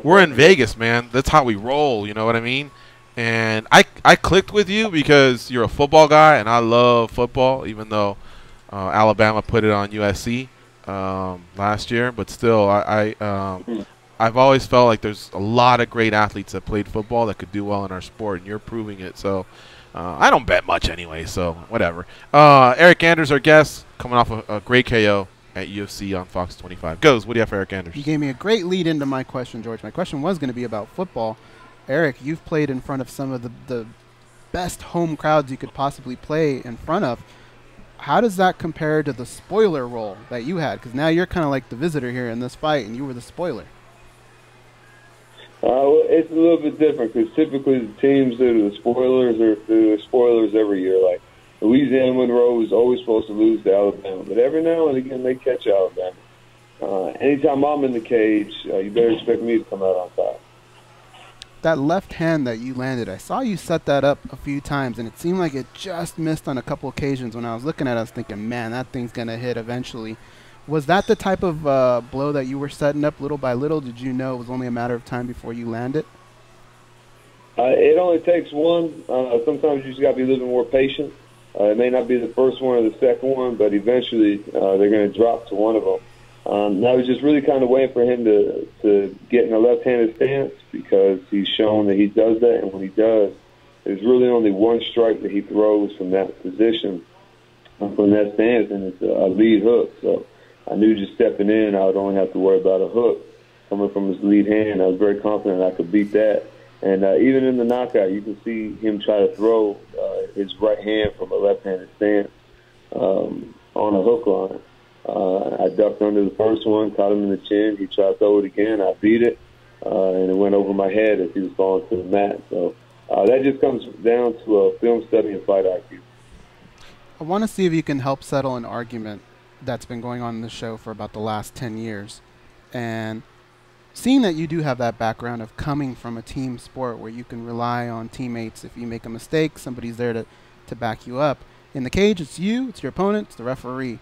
we're in Vegas, man. That's how we roll. You know what I mean? And I clicked with you because you're a football guy, and I love football, even though Alabama put it on USC last year. But still, I've always felt like there's a lot of great athletes that played football that could do well in our sport, and you're proving it. So I don't bet much anyway, so whatever. Eryk Anders, our guest, coming off a great KO at UFC on Fox 25. Goes, what do you have for Eryk Anders? You gave me a great lead into my question, George. My question was going to be about football. Eryk, you've played in front of some of the best home crowds you could possibly play in front of. How does that compare to the spoiler role that you had? Because now you're kind of like the visitor here in this fight, and you were the spoiler. Well, it's a little bit different because typically the teams that are the spoilers every year. Like Louisiana Monroe is always supposed to lose to Alabama, but every now and again they catch Alabama. Anytime I'm in the cage, you better expect me to come out on top. That left hand that you landed, I saw you set that up a few times, and it seemed like it just missed on a couple occasions. When I was looking at it, I was thinking, man, that thing's going to hit eventually. Was that the type of blow that you were setting up little by little? Did you know it was only a matter of time before you landed? It only takes one. Sometimes you just got to be a little more patient. It may not be the first one or the second one, but eventually they're going to drop to one of them. I was just really kind of waiting for him to get in a left-handed stance because he's shown that he does that, and when he does, there's really only one strike that he throws from that position, from that stance, and it's a lead hook. So I knew just stepping in, I would only have to worry about a hook coming from his lead hand. I was very confident I could beat that. And even in the knockout, you can see him try to throw his right hand from a left-handed stance on a hook line. I ducked under the first one, caught him in the chin. He tried to throw it again. I beat it, and it went over my head as he was falling to the mat. So that just comes down to a film study and fight IQ. I want to see if you can help settle an argument that's been going on in the show for about the last 10 years. And seeing that you do have that background of coming from a team sport where you can rely on teammates. If you make a mistake, somebody's there to back you up. In the cage, it's you, it's your opponent, it's the referee.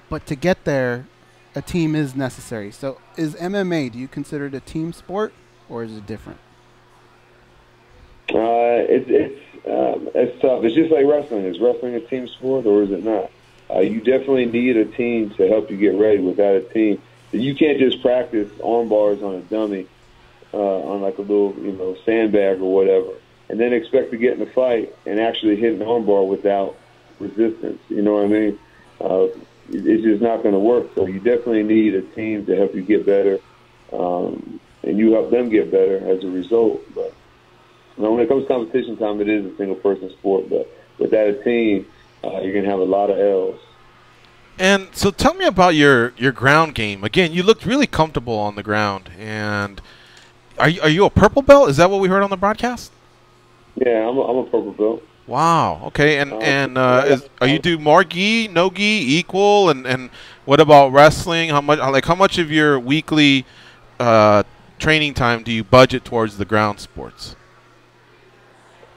But to get there, a team is necessary. So is MMA, do you consider it a team sport, or is it different? It's tough. It's just like wrestling. Is wrestling a team sport, or is it not? You definitely need a team to help you get ready. Without a team, you can't just practice arm bars on a dummy, on like a little, sandbag or whatever. and then expect to get in a fight and actually hit an armbar without resistance. You know what I mean? It's just not going to work. So you definitely need a team to help you get better, and you help them get better as a result. But when it comes to competition time, it is a single-person sport. But without a team, you're going to have a lot of L's. And so tell me about your ground game. Again, you looked really comfortable on the ground. And are you a purple belt? Is that what we heard on the broadcast? Yeah, I'm a purple belt. Wow. Okay. And are you do more gi, no gi, equal, and what about wrestling? How much of your weekly training time do you budget towards the ground sports?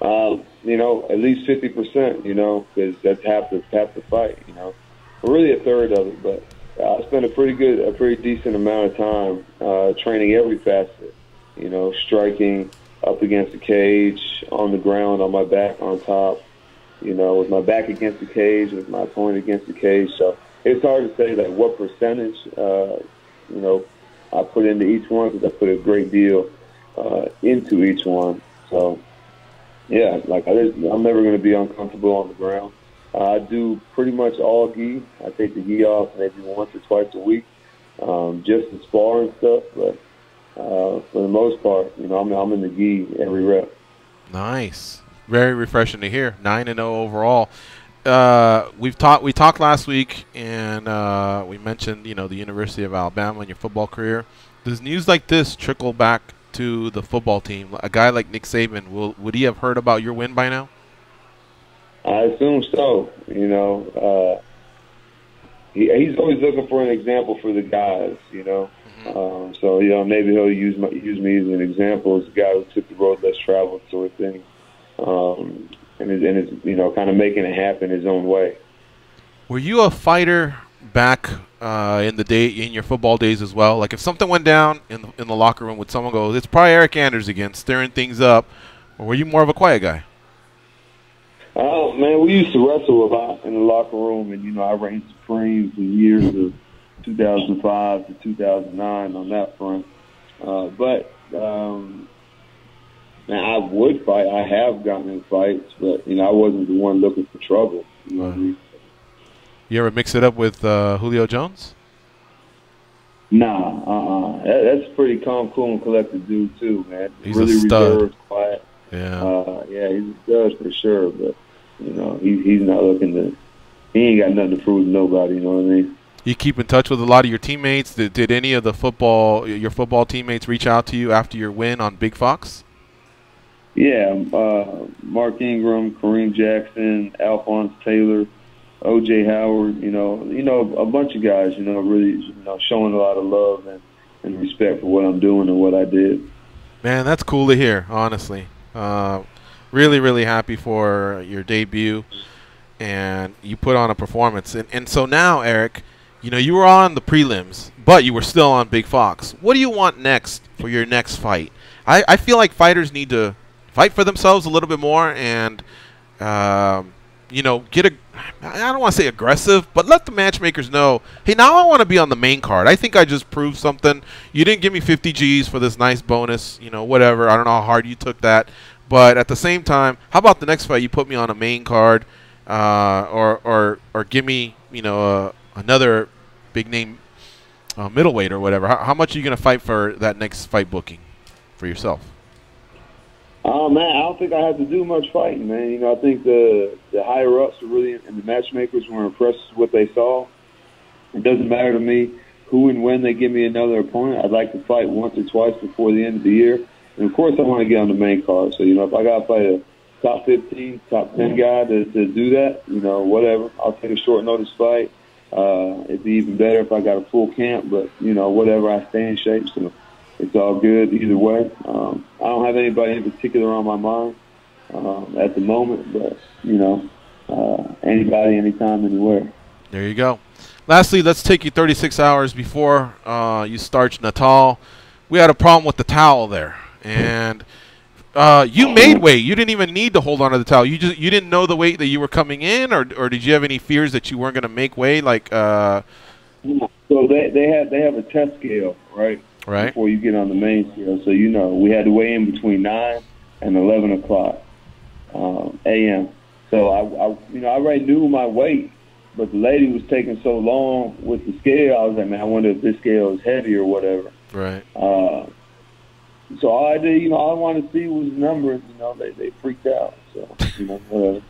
You know, at least 50%. You know, because that's half the fight. You know, really a third of it. But I spend a pretty decent amount of time training every facet. You know, striking, up against the cage, on the ground, on my back, on top, you know, with my back against the cage, with my opponent against the cage. So it's hard to say, like, what percentage, you know, I put into each one, because I put a great deal into each one. So, yeah, like, I'm never going to be uncomfortable on the ground. I do pretty much all gi. I take the gi off maybe once or twice a week, just to spar and stuff, but for the most part, you know, I'm in the gi every rep. Nice, very refreshing to hear. 9-0 overall. We talked last week, and we mentioned, you know, the University of Alabama and your football career. Does news like this trickle back to the football team? A guy like Nick Saban, would he have heard about your win by now? I assume so. You know, he's always looking for an example for the guys. You know. So, you know, maybe he'll use me as an example as a guy who took the road less traveled sort of thing, and is, you know, kind of making it happen his own way. Were you a fighter back in your football days as well? Like, if something went down in the locker room, would someone go, "It's probably Eryk Anders again, stirring things up," or were you more of a quiet guy? Oh, man, we used to wrestle a lot in the locker room, and, you know, I reigned supreme for years of 2005 to 2009 on that front. But man, I would fight. I have gotten in fights, but, you know, I wasn't the one looking for trouble. You know what I mean? You ever mix it up with Julio Jones? Nah, that's a pretty calm, cool, and collected dude too, man. He's really a stud. Reserved, quiet. Yeah. Yeah, he's a stud for sure. But, you know, he's not looking to. He ain't got nothing to prove to nobody. You know what I mean? You keep in touch with a lot of your teammates. Did any of your football teammates reach out to you after your win on Big Fox? Yeah, Mark Ingram, Kareem Jackson, Alphonse Taylor, O.J. Howard. You know, a bunch of guys. You know, really, you know, showing a lot of love and respect for what I'm doing and what I did. Man, that's cool to hear. Honestly, really, really happy for your debut, and you put on a performance. And so now, Eryk, you know, you were on the prelims, but you were still on Big Fox. What do you want next for your next fight? I feel like fighters need to fight for themselves a little bit more and, you know, I don't want to say aggressive, but let the matchmakers know, hey, now I want to be on the main card. I think I just proved something. You didn't give me 50 G's for this nice bonus, you know, whatever. I don't know how hard you took that. But at the same time, how about the next fight you put me on a main card or give me, you know, another big name middleweight or whatever. How much are you going to fight for that next fight booking for yourself? Oh, man, I don't think I have to do much fighting, man. You know, I think the higher-ups are really, and the matchmakers were impressed with what they saw. It doesn't matter to me who and when they give me another opponent. I'd like to fight once or twice before the end of the year. And, of course, I want to get on the main card. So, you know, if I got to fight a top 15, top 10 guy to do that, you know, whatever. I'll take a short notice fight. It'd be even better if I got a full camp, but, you know, whatever, I stay in shape, so it's all good either way. I don't have anybody in particular on my mind at the moment, but, you know, anybody, anytime, anywhere. There you go. Lastly, let's take you 36 hours before you start Natal. We had a problem with the towel there, and you made weight. You didn't even need to hold on to the towel. You didn't know the weight that you were coming in, or did you have any fears that you weren't going to make weight? Like, so they have a test scale, right? Right. Before you get on the main scale, so you know we had to weigh in between 9 and 11 o'clock. a.m. So I already knew my weight, but the lady was taking so long with the scale. I was like, man, I wonder if this scale is heavy or whatever. Right. So all I did, all I wanted to see was the numbers. They freaked out. So whatever.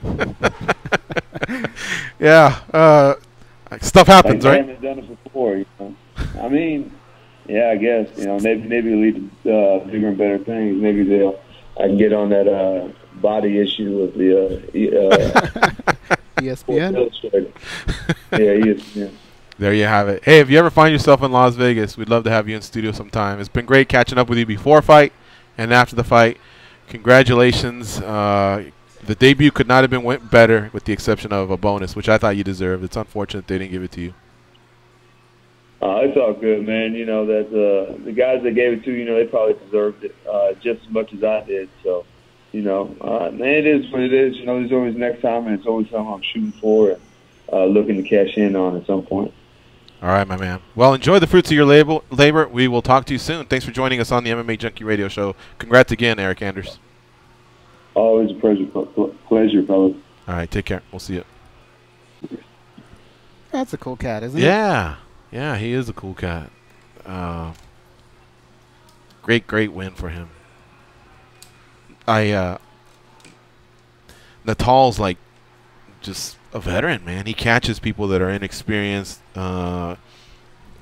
Yeah. Stuff happens, like, right? I haven't done it before. I mean, yeah, I guess maybe it'll lead to bigger and better things. Maybe I can get on that body issue with the ESPN. Yeah, ESPN. There you have it. Hey, if you ever find yourself in Las Vegas, we'd love to have you in studio sometime. It's been great catching up with you before fight and after the fight. Congratulations. The debut could not have been went better with the exception of a bonus, which I thought you deserved. It's unfortunate they didn't give it to you. It's all good, man. That the guys that gave it to, they probably deserved it just as much as I did. So, man, it is what it is. There's always next time, and it's always something I'm shooting for and looking to cash in on at some point. All right, my man. Well, enjoy the fruits of your labor. We will talk to you soon. Thanks for joining us on the MMA Junkie Radio Show. Congrats again, Eryk Anders. Always a pleasure, fellas. All right, take care. We'll see you. That's a cool cat, isn't it? Yeah, he is a cool cat. Great win for him. Natal's like just a veteran, man. He catches people that are inexperienced. I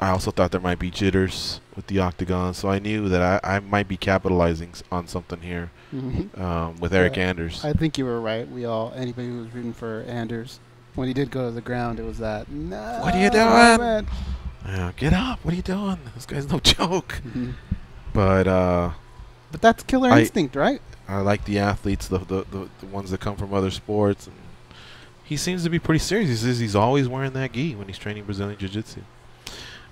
also thought there might be jitters with the octagon, so I knew that I might be capitalizing on something here with Eryk Anders. I think you were right. Anybody who was rooting for Anders, when he did go to the ground, it was that, no. What are you doing? Yeah, get up. What are you doing? This guy's no joke. But that's killer instinct, right? I like the athletes, the ones that come from other sports. And he seems to be pretty serious. He says he's always wearing that gi when he's training Brazilian Jiu-Jitsu.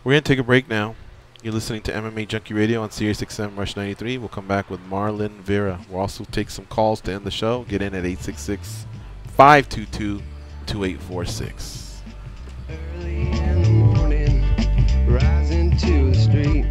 We're going to take a break now. You're listening to MMA Junkie Radio on Sirius XM Rush 93. We'll come back with Marlon Vera. We'll also take some calls to end the show. Get in at 866-522-2846. Rising to the street.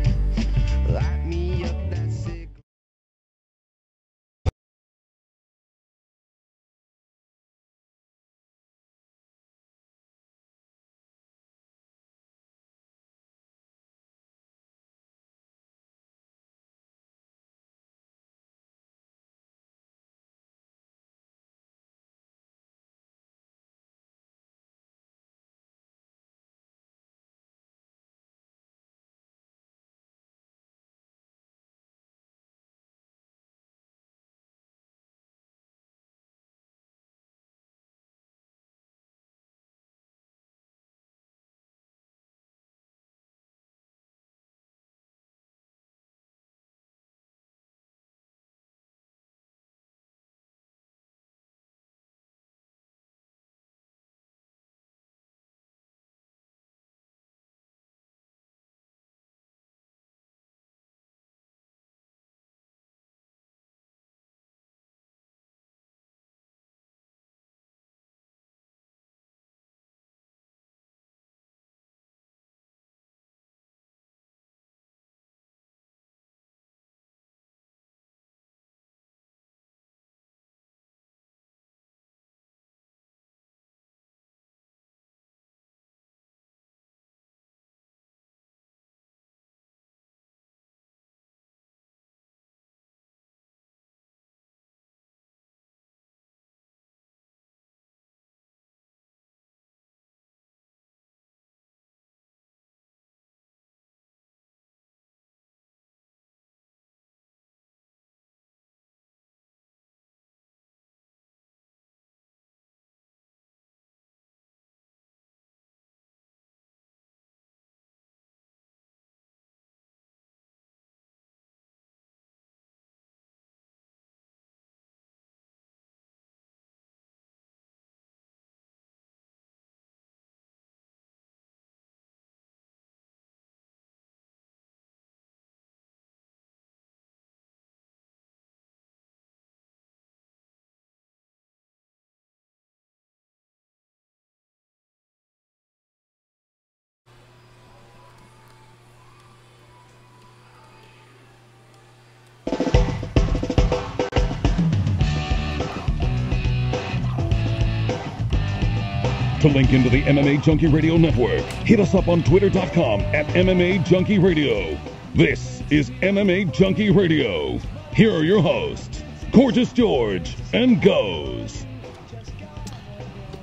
To link into the MMA Junkie Radio Network, hit us up on Twitter.com at MMA Junkie Radio. This is MMA Junkie Radio. Here are your hosts, Gorgeous George and Goes.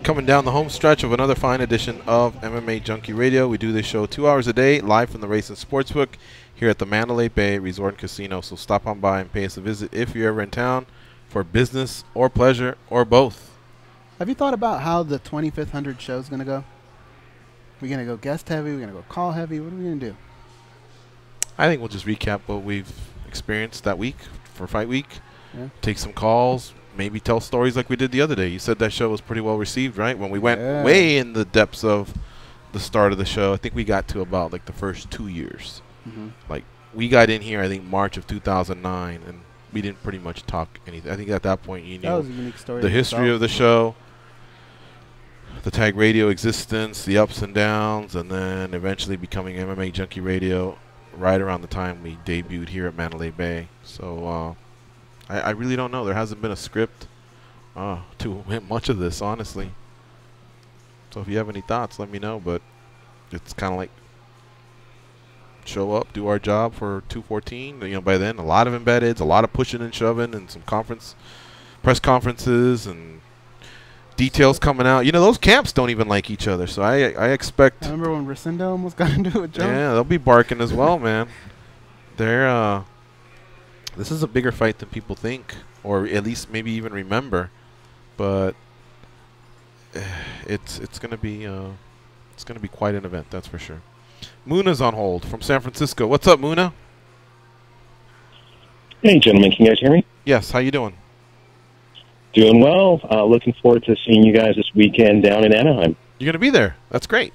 Coming down the home stretch of another fine edition of MMA Junkie Radio. We do this show 2 hours a day, live from the Race and Sportsbook here at the Mandalay Bay Resort and Casino. So stop on by and pay us a visit if you're ever in town for business or pleasure or both. Have you thought about how the 2500 show is going to go? We're going to go guest heavy? We're going to go call heavy? What are we going to do? I think we'll just recap what we've experienced that week for Fight Week. Yeah. Take some calls. Maybe tell stories like we did the other day. You said that show was pretty well received, right? When we went way in the depths of the start of the show, I think we got to about like the first 2 years. Mm-hmm. Like we got in here, I think March of 2009, and we didn't pretty much talk anything. I think at that point you That was a knew unique story the in history itself. of the show, the Tag Radio existence, the ups and downs, and then eventually becoming MMA Junkie Radio right around the time we debuted here at Mandalay Bay. So I really don't know. There hasn't been a script to much of this, honestly. So if you have any thoughts, let me know. But it's kind of like show up, do our job for 214. You know, by then, a lot of embeds, a lot of pushing and shoving, and some press conferences, and details coming out. You know, those camps don't even like each other. So I expect. I remember when Rosendo almost got into a joke. Yeah, they'll be barking as well, man. They're this is a bigger fight than people think, or at least maybe even remember. But it's gonna be quite an event, that's for sure. Muna's on hold from San Francisco. What's up, Muna? Hey, gentlemen, can you guys hear me? Yes. How you doing? Doing well. Looking forward to seeing you guys this weekend down in Anaheim. You're gonna be there. That's great.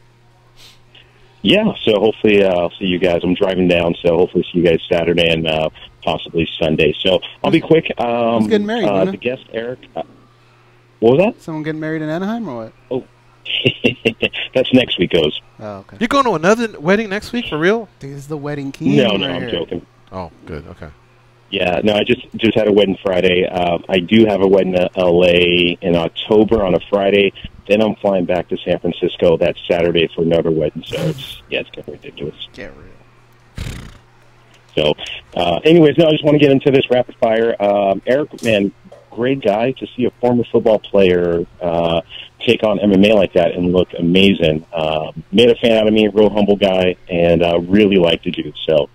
Yeah, so hopefully I'll see you guys. I'm driving down, so hopefully see you guys Saturday and possibly Sunday. So I'll be quick. Who's getting married, Muna? The guest, Eryk. What was that? Someone getting married in Anaheim or what? Oh, that's next week, Goes. Oh, okay. You're going to another wedding next week for real? This is the wedding king. No, right I'm here. joking. Oh, good. Okay. Yeah, no, I just had a wedding Friday. I do have a wedding in L.A. in October on a Friday. Then I'm flying back to San Francisco that Saturday for another wedding. So it's getting ridiculous. Get real. So, anyways, no, I just want to get into this rapid fire. Eryk, man, great guy to see a former football player take on MMA like that and look amazing. Made a fan out of me, real humble guy, and really liked the dude. So,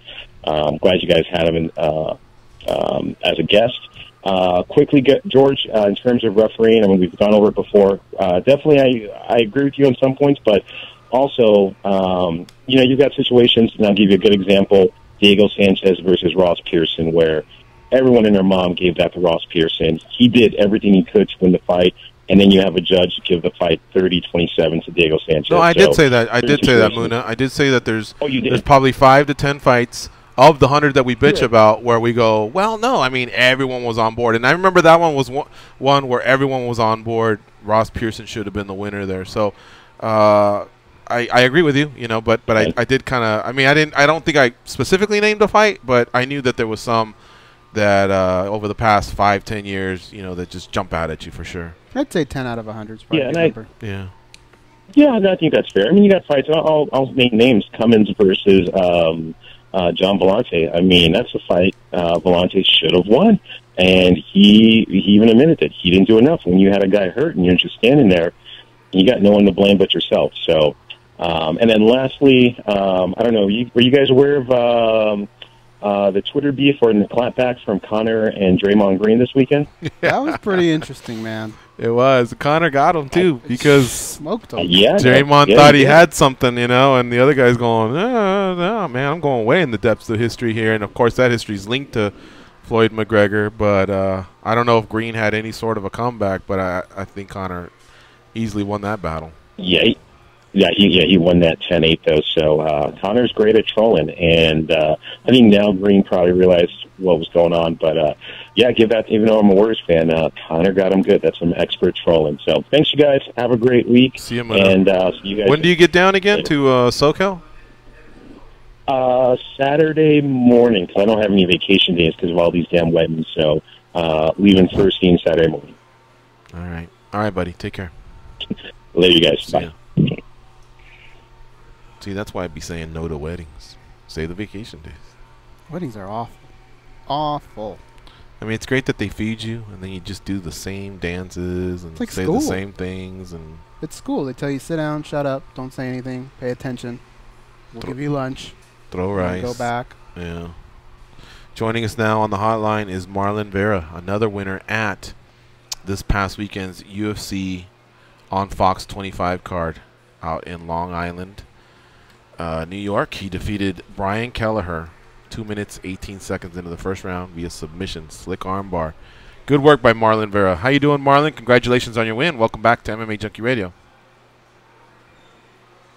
I'm glad you guys had him as a guest. Quickly, George, in terms of refereeing, I mean, we've gone over it before. Definitely, I agree with you on some points, but also, you've got situations, and I'll give you a good example, Diego Sanchez versus Ross Pearson, where everyone and their mom gave that to Ross Pearson. He did everything he could to win the fight, and then you have a judge give the fight 30-27 to Diego Sanchez. No, I did say that. I did say that, Muna. I did say that there's probably 5 to 10 fights of the 100 that we bitch about where we go, well, no, I mean, everyone was on board. And I remember that one was one where everyone was on board. Ross Pearson should have been the winner there. So I agree with you, but I did kind of, I mean, I don't think I specifically named a fight, but I knew that there was some that over the past 5-10 years, that just jump out at you for sure. I'd say 10 out of 100 is probably a good number. Yeah. Yeah, I think that's fair. I mean, you got fights. I'll make names. Cummins versus John Vellante. I mean, that's a fight Vellante should have won, and he even admitted that he didn't do enough. When you had a guy hurt and you're just standing there, you got no one to blame but yourself. So, and then lastly, I don't know, were you guys aware of the Twitter beef or the clapback from Conor and Draymond Green this weekend? That was pretty interesting, man. It was. Conor got him, too, because smoked him. Draymond thought he had something, and the other guy's going, no, man, I'm going way in the depths of history here. And, of course, that history is linked to Floyd McGregor. But I don't know if Green had any sort of a comeback, but I think Conor easily won that battle. He won that 10-8, though. So Conor's great at trolling. And I think now Green probably realized what was going on. But, give that, even though I'm a Warriors fan, Conor got him good. That's some expert trolling. So thanks, you guys. Have a great week. See you, and see you guys. When do you get down again to SoCal? Saturday morning, because I don't have any vacation days because of all these damn weddings. So leaving first thing Saturday morning. All right, buddy. Take care. Later, you guys. See Bye. ya. See, that's why I'd be saying no to weddings. Save the vacation days. Weddings are awful. Awful. I mean, it's great that they feed you, and then you just do the same dances and like say school. the same things. And It's school. They tell you, sit down, shut up, don't say anything, pay attention. We'll give you lunch. throw and rice. Go back. Yeah. Joining us now on the hotline is Marlon Vera, another winner at this past weekend's UFC on Fox 25 card out in Long Island, New York. He defeated Brian Kelleher 2 minutes 18 seconds into the first round via submission, slick armbar. Good work by Marlon Vera. How you doing, Marlon? Congratulations on your win. Welcome back to MMA Junkie Radio.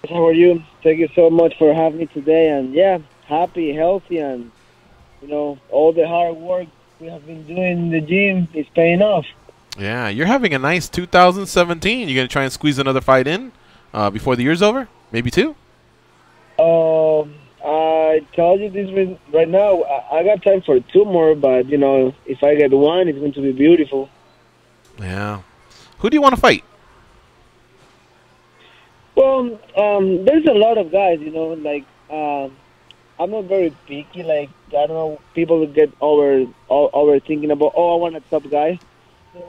How are you? Thank you so much for having me today. And yeah, happy, healthy, and all the hard work we have been doing in the gym is paying off. Yeah, you're having a nice 2017. You gonna try and squeeze another fight in before the year's over? Maybe two? I told you this right now. I got time for two more, but if I get one, it's going to be beautiful. Yeah. Who do you want to fight? Well, there's a lot of guys, I'm not very picky. Like, I don't know, people get overthinking about, I want a top guy. So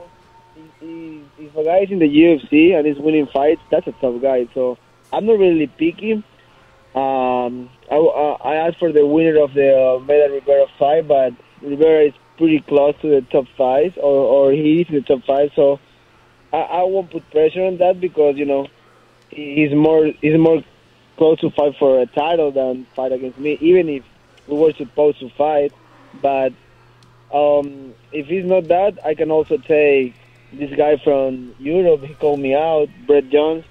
if a guy is in the UFC and is winning fights, that's a tough guy. So I'm not really picky. I asked for the winner of the Mayweather Rivera fight, but Rivera is pretty close to the top five, or he is in the top five. So I won't put pressure on that because he's more close to fight for a title than fight against me, even if we were supposed to fight. But if he's not that, I can also take this guy from Europe. He called me out, Brett Jones.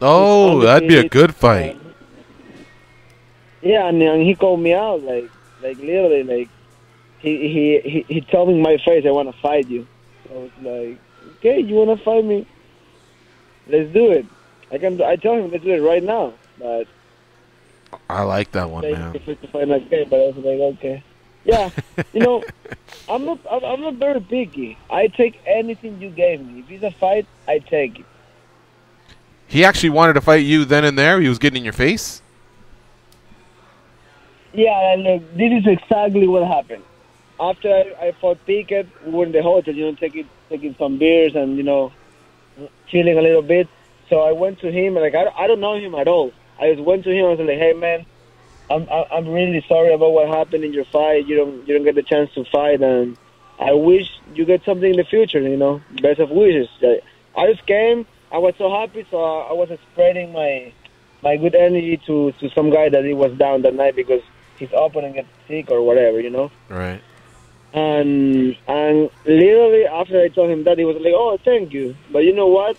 Oh, that'd be a good fight. Yeah, and he called me out, like literally, like he told me in my face, I want to fight you. So I was like, okay, you want to fight me? Let's do it. I tell him let's do it right now. But I like that one, man. But I was like, okay, yeah, I'm not very picky. I take anything you gave me. If it's a fight, I take it. He actually wanted to fight you then and there. He was getting in your face. Yeah, and look, this is exactly what happened. After I fought Pickett, we were in the hotel, taking some beers and, chilling a little bit. So I went to him, and I don't know him at all. I just went to him, I was like, hey, man, I'm really sorry about what happened in your fight. You don't get the chance to fight, and I wish you get something in the future, best of wishes. I just came, I was so happy, so I was spreading my good energy to some guy that he was down that night because his opponent gets sick or whatever, Right. And literally after I told him that, he was like, oh, thank you. But you know what?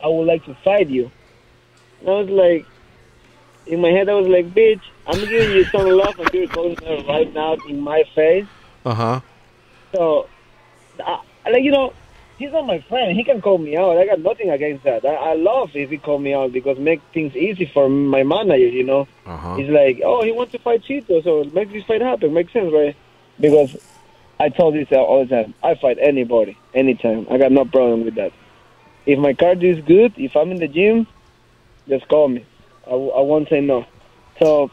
I would like to fight you. And I was like, in my head, I was like, bitch, I'm giving you some love and you're calling her right now in my face. Uh-huh. So, he's not my friend. He can call me out. I got nothing against that. I love if he call me out because make things easy for my manager, Uh-huh. He's like, oh, he wants to fight Chito, so make this fight happen. Makes sense, right? Because I told this all the time. I fight anybody, anytime. I got no problem with that. If my cardio is good, if I'm in the gym, just call me. I won't say no. So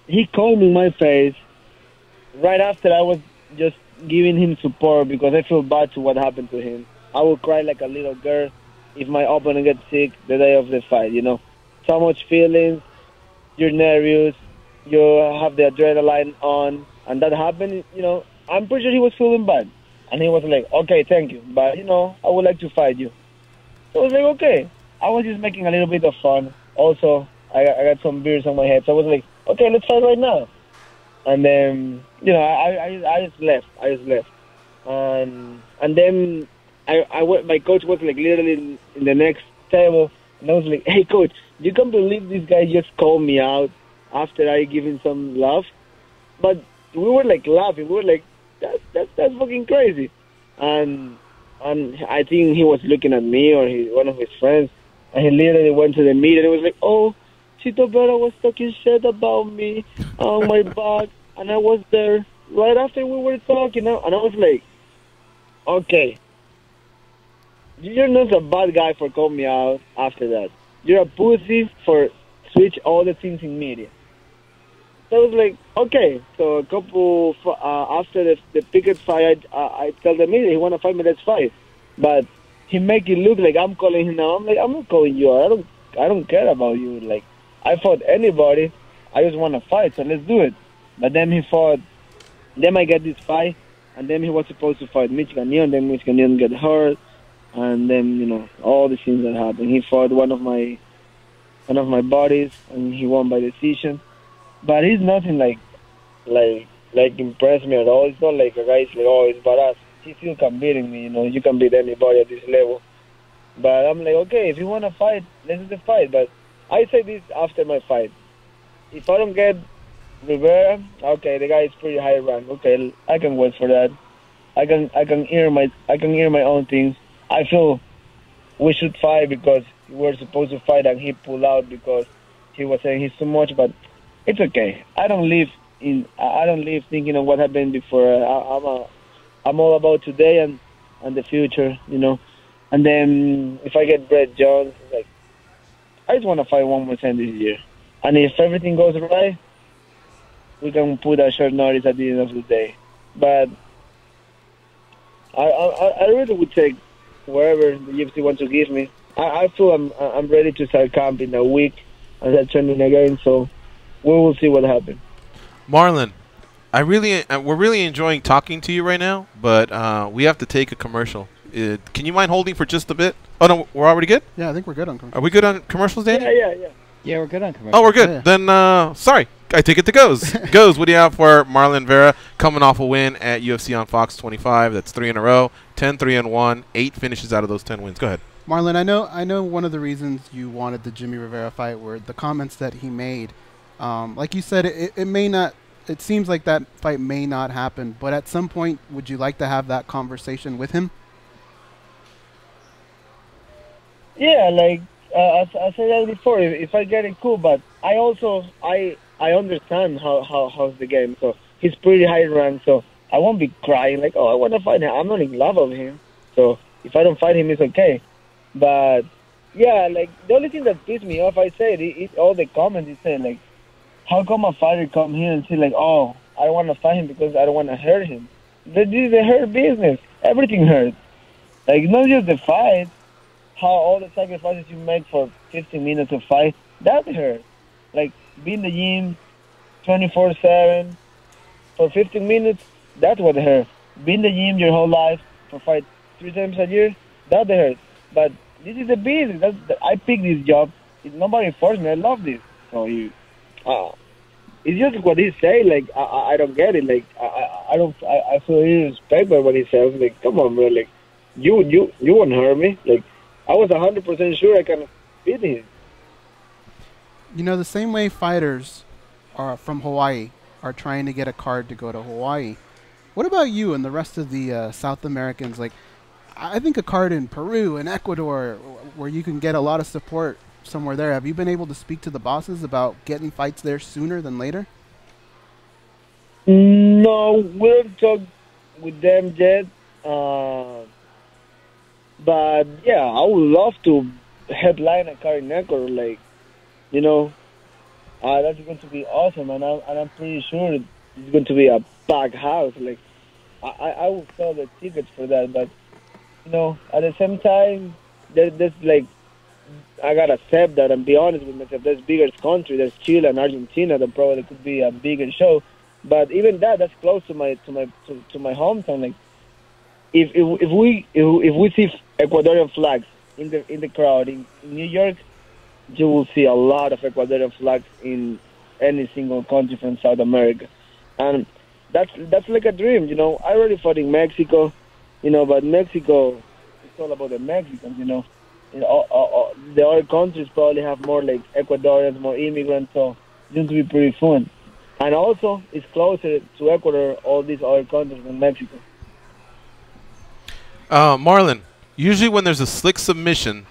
he called me in my face right after I was just giving him support because I feel bad to what happened to him. I will cry like a little girl if my opponent gets sick the day of the fight, So much feelings, you're nervous, you have the adrenaline on, and that happened, I'm pretty sure he was feeling bad. And he was like, okay, thank you, but, I would like to fight you. So I was like, okay. I was just making a little bit of fun. Also, I got some beers on my head, so I was like, okay, let's fight right now. And then, I just left. And then my coach was like literally in the next table, and I was like, hey, coach, you can't believe this guy just called me out after I give him some love. But we were like laughing. We were like, that's fucking crazy. And I think he was looking at me or one of his friends, and he literally went to the meet and he was like, oh, Chito Vera was talking shit about me on my back, and I was there right after we were talking, and I was like, okay, you're not a bad guy for calling me out after that. You're a pussy for switch all the things in media. So I was like, okay. So a couple after the Pickett fight, I tell the media he want to fight me. Let's fight. But he make it look like I'm calling him now. I'm like, I'm not calling you out. I don't care about you. Like, I fought anybody. I just want to fight. So let's do it. But then he fought. Then I get this fight, and then he was supposed to fight Michigan Neon. Then Michigan Neon get hurt, and then all the things that happened. He fought one of my buddies, and he won by decision. But he's nothing like impress me at all. It's not like a guy's like, oh, it's badass. He still can beating me. You can beat anybody at this level. But I'm like, okay, if you want to fight, let's do the fight. But I say this after my fight. If I don't get Rivera, okay, the guy is pretty high rank. Okay, I can wait for that. I can hear my own things. I feel we should fight because we were supposed to fight and he pulled out because he was saying he's too much. But it's okay. I don't live thinking of what happened before. I'm all about today and the future, And then if I get Brett Jones, like I just want to fight one more time this year. And if everything goes right, we can put a short notice at the end of the day. But I really would take wherever the UFC wants to give me. I feel I'm ready to start camp in a week and start training again. So we will see what happens. Marlon, we're really enjoying talking to you right now, but we have to take a commercial. Can you mind holding for just a bit? Oh no, we're already good. Yeah, I think we're good on commercials. Are we good on commercials, Danny? Yeah. Yeah, we're good on commercials. Oh, we're good. Yeah. Then, sorry. I take it to Goes. Goes, what do you have for Marlon Vera coming off a win at UFC on Fox 25? That's 3 in a row, 10-3-1, 8 finishes out of those 10 wins. Go ahead. Marlon, I know one of the reasons you wanted the Jimmy Rivera fight were the comments that he made. Like you said, it may not. It seems like that fight may not happen, but at some point, would you like to have that conversation with him? Yeah, like I said that before. If I get it, cool. But I also I understand how's the game. So he's pretty high ranked. So I won't be crying like, oh, I want to fight him. I'm not in love with him. So if I don't fight him, it's okay. But yeah, like the only thing that pissed me off, I said, all the comments he said like, how come a fighter come here and say like, oh, I don't want to fight him because I don't want to hurt him? This is a hurt business. Everything hurts. Like not just the fight. How all the sacrifices you make for 15 minutes of fight, that hurts. Like, be in the gym 24/7 for 15 minutes, that's what hurts. Be in the gym your whole life for fight 3 times a year, that hurts. But this is a business. I picked this job. Nobody forced me. I love this. So it's just what he say. Like, I don't get it. Like, I feel irrespect by what he says. Like, come on, bro. Like, you won't hurt me. Like, I was 100% sure I can beat him. The same way fighters from Hawaii are trying to get a card to go to Hawaii. What about you and the rest of the South Americans? Like, I think a card in Peru and Ecuador where you can get a lot of support somewhere there. Have you been able to speak to the bosses about getting fights there sooner than later? No, we don't talk with them yet. But yeah, I would love to headline a card in Ecuador. Like, that's going to be awesome, and I'm pretty sure it's going to be a packed house. Like, I will sell the tickets for that. But at the same time, there's like, I gotta accept that and be honest with myself. There's bigger country. There's Chile and Argentina that probably could be a bigger show. But even that's close to my hometown. Like, if we see Ecuadorian flags in the crowd in New York, you will see a lot of Ecuadorian flags in any single country from South America, and that's like a dream. I already fought in Mexico, but Mexico, it's all about the Mexicans. The other countries probably have more like Ecuadorians, more immigrants, so it's going to be pretty fun. And also, it's closer to Ecuador, all these other countries than Mexico. Marlon, usually when there's a slick submission,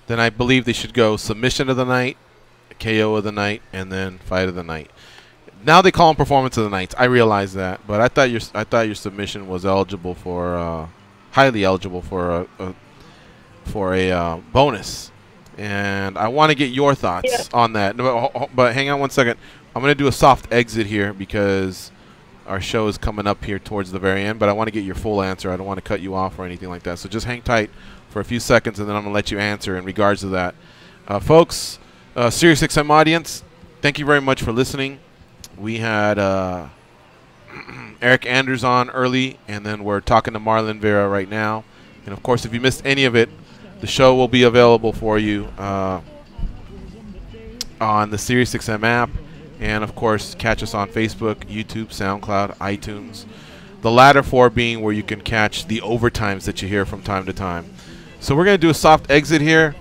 then I believe they should go submission of the night, KO of the night, and then fight of the night. Now they call them performance of the night. I realize that, but I thought your submission was eligible for highly eligible for for a bonus, and I want to get your thoughts on that. But hang on one second. I'm going to do a soft exit here because our show is coming up here towards the very end, but I want to get your full answer. I don't want to cut you off or anything like that. So just hang tight for a few seconds, and then I'm going to let you answer in regards to that. Folks, SiriusXM audience, thank you very much for listening. We had Eryk Anders on early, and then we're talking to Marlon Vera right now. And, of course, if you missed any of it, the show will be available for you on the SiriusXM app. And, of course, catch us on Facebook, YouTube, SoundCloud, iTunes. The latter four being where you can catch the overtimes that you hear from time to time. So we're going to do a soft exit here.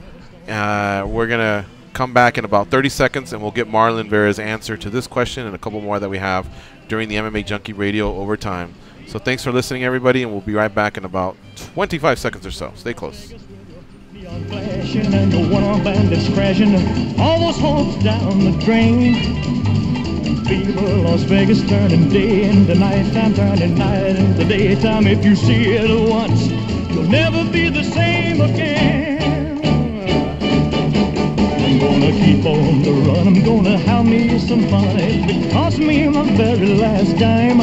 We're going to come back in about 30 seconds, and we'll get Marlon Vera's answer to this question and a couple more that we have during the MMA Junkie Radio overtime. So thanks for listening, everybody, and we'll be right back in about 25 seconds or so. Stay close. Flashing and the one-armed bandits crashing, all those hopes down the drain. Fever, Las Vegas turning day into nighttime, turning night into daytime. If you see it once, you'll never be the same again. I'm gonna keep on the run, I'm gonna have me some fun. It cost me my very last dime.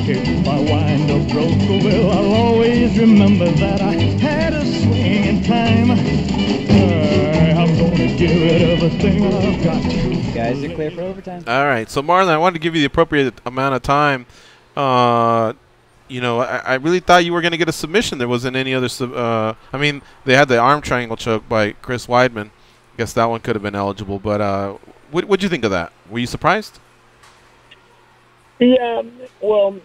If I wind up broke, well, I'll always remember that I had a swing in time. I'm gonna give it everything I've got. Guys are clear for overtime. All right. So, Marlon, I wanted to give you the appropriate amount of time. You know, I really thought you were going to get a submission. There wasn't any other I mean, they had the arm triangle choke by Chris Weidman. I guess that one could have been eligible. But what'd you think of that? Were you surprised? Yeah, well,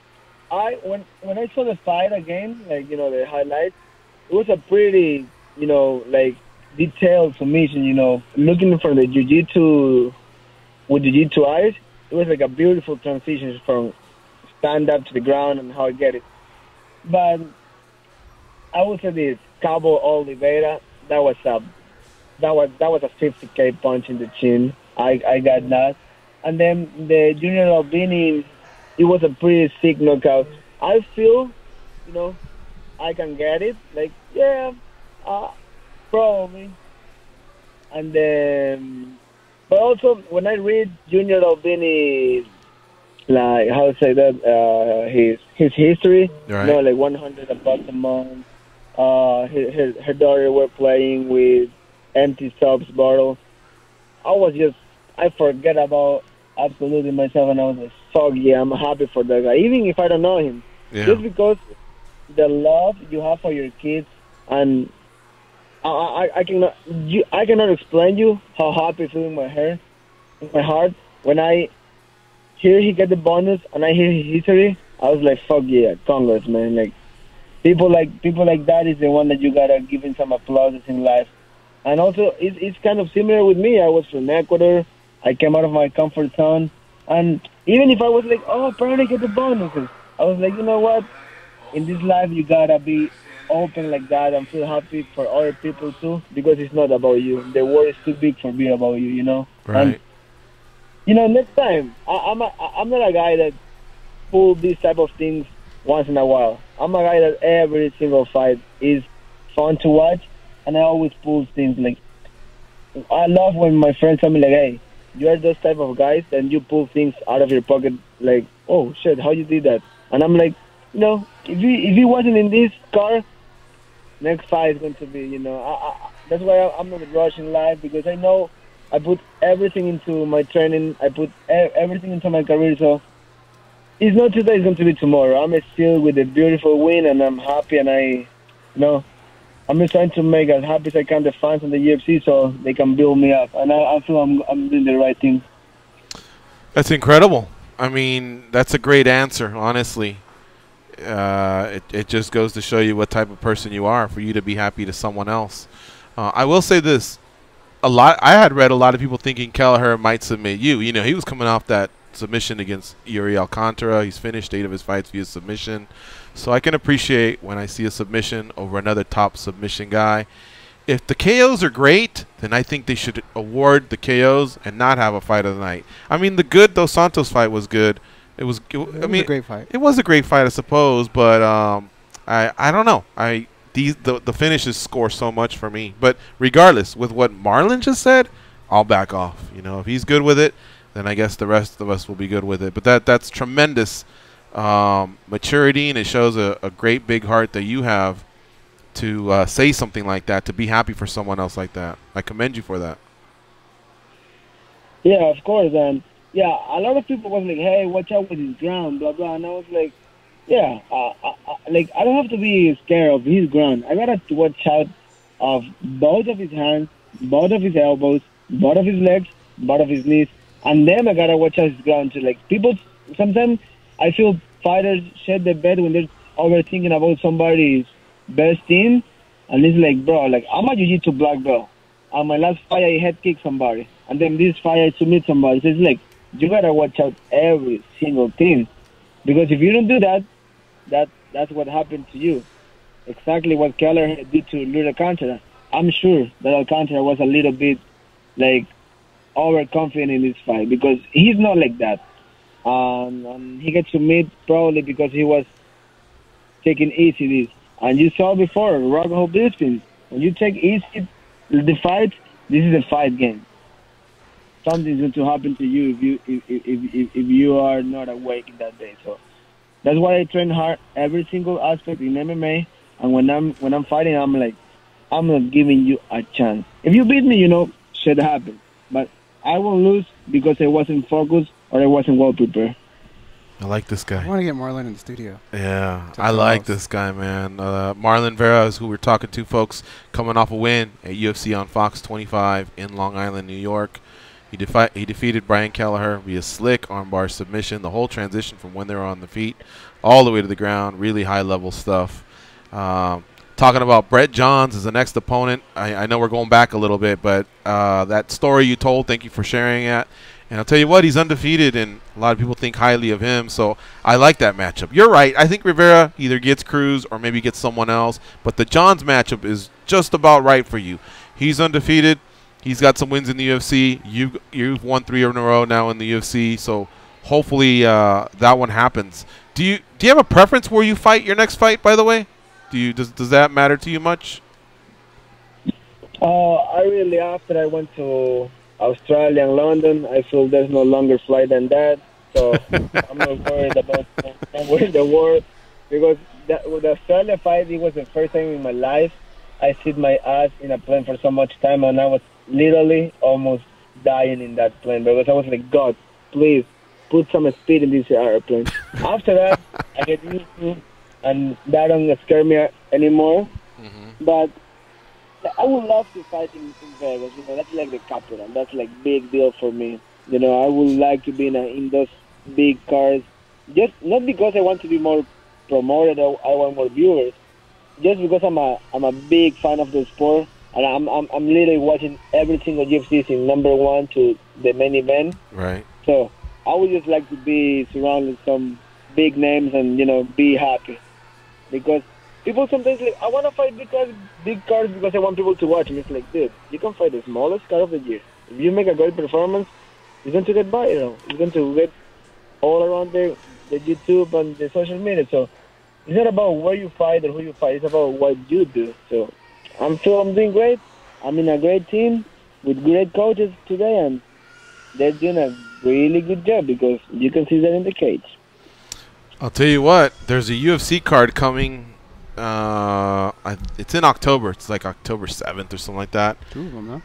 when I saw the fight again, like, you know, the highlights, it was a pretty, you know, like, detailed submission, you know. Looking from the jiu-jitsu, with jiu-jitsu eyes, it was like a beautiful transition from stand-up to the ground and how I get it. But I would say this, Cabo Oliveira, that was a 50K punch in the chin. I got that. And then the Junior Albini, it was a pretty sick knockout. I feel, you know, I can get it. Like, yeah, probably. And then, but also when I read Junior Albini, like, how to say that, his history, right. You know, like $100 a month. Her daughter were playing with empty subs bottles. I forget about absolutely myself, and I was like, fuck yeah, I'm happy for that guy, even if I don't know him. Yeah. Just because the love you have for your kids, and I cannot explain you how happy I feel in my heart when I hear he get the bonus and I hear his history. I was like, fuck yeah, congrats, man. Like people like that is the one that you gotta give him some applause in life. And also, it's kind of similar with me. I was from Ecuador. I came out of my comfort zone, and even if I was like, oh, probably get the bonuses, I was like, you know what? In this life, you gotta be open like that and feel happy for other people too, because it's not about you. The world is too big for being about you, you know. Right. And, you know, next time, I'm not a guy that pull these type of things once in a while. I'm a guy that every single fight is fun to watch, and I always pull things like. I love when my friends tell me like, hey, you are those type of guys, and you pull things out of your pocket like, oh shit, how you did that? And I'm like, you know, if he wasn't in this car, next fight is going to be, you know, that's why I'm not rushing life, because I know I put everything into my training, I put everything into my career, so it's not today, it's going to be tomorrow. I'm still with a beautiful win, and I'm happy, and I'm just trying to make as happy as I can the fans and the UFC so they can build me up. And I feel I'm doing the right thing. That's incredible. I mean, that's a great answer, honestly. It just goes to show you what type of person you are for you to be happy to someone else. I will say this. I had read a lot of people thinking Kelleher might submit you. You know, he was coming off that submission against Yuri Alcantara. He's finished 8 of his fights via submission. So I can appreciate when I see a submission over another top submission guy. If the KOs are great, then I think they should award the KOs and not have a fight of the night. I mean, the good Dos Santos fight was good. It was a great fight. It was a great fight, I suppose, but I don't know. the finishes score so much for me. But regardless, with what Marlon just said, I'll back off. You know, if he's good with it, then I guess the rest of us will be good with it. But that's tremendous maturity, and it shows a great big heart that you have to say something like that, to be happy for someone else like that. I commend you for that. Yeah, of course. And yeah, a lot of people was like, hey, watch out with his ground, blah, blah. And I was like, yeah, like I don't have to be scared of his ground. I got to watch out of both of his hands, both of his elbows, both of his legs, both of his knees. And then I got to watch out his ground too. Like people, sometimes I feel fighters shed their bed when they're overthinking about somebody's best team. And it's like, bro, like I'm a jiu-jitsu black belt. On my last fight, I head kick somebody. And then this fight, I submit somebody. So it's like, you got to watch out every single team. Because if you don't do that, that's what happened to you. Exactly what Keller did to Luis Alcantara. I'm sure that Alcantara was a little bit, like, overconfident in this fight. Because he's not like that. He gets submit probably because he was taking easy this. And you saw before, Rockhold Bisping, when you take easy the fight, this is a fight game. Something's going to happen to you if you are not awake in that day. So that's why I train hard every single aspect in MMA. And when I'm fighting, I'm like, I'm not giving you a chance. If you beat me, you know, shit happens. But I won't lose because I wasn't focused or I wasn't well prepared. I like this guy. I want to get Marlon in the studio. Yeah, I like this guy, man. Marlon Vera is who we're talking to, folks, coming off a win at UFC on Fox 25 in Long Island, New York. He defeated Brian Kelleher via slick armbar submission. The whole transition from when they were on the feet all the way to the ground, really high-level stuff. Talking about Brett Johns as the next opponent. I know we're going back a little bit, but that story you told, thank you for sharing it. And I'll tell you what, he's undefeated, and a lot of people think highly of him, so I like that matchup. You're right. I think Rivera either gets Cruz or maybe gets someone else, but the Johns matchup is just about right for you. He's undefeated. He's got some wins in the UFC. You've won 3 in a row now in the UFC, so hopefully that one happens. Do you have a preference where you fight your next fight, by the way? Does that matter to you much? After I went to Australia and London, I feel there's no longer flight than that. So I'm not worried about the world. Because with the Australia fight, it was the first time in my life I sit my ass in a plane for so much time, and I was literally almost dying in that plane because I was like, God, please put some speed in this airplane. After that, I get used to it, and that don't scare me anymore. Mm-hmm. But I would love to fight in Vegas. You know, that's like the capital. That's like big deal for me. You know, I would like to be in those big cars. Just not because I want to be more promoted or I want more viewers. Just because I'm a big fan of the sport, and I'm literally watching every single UFC season, number 1 to the main event. Right. So I would just like to be surrounded with some big names and, you know, be happy. Because people sometimes like, I want to fight big cars because I want people to watch. And it's like, dude, you can fight the smallest car of the year. If you make a great performance, it's going to get viral. It's going to get all around the YouTube and the social media. So it's not about where you fight or who you fight. It's about what you do. So I'm doing great. I'm in a great team with great coaches today, and they're doing a really good job because you can see that in the cage. I'll tell you what, there's a UFC card coming. It's in October. It's like October 7th or something like that. 2 of them, huh?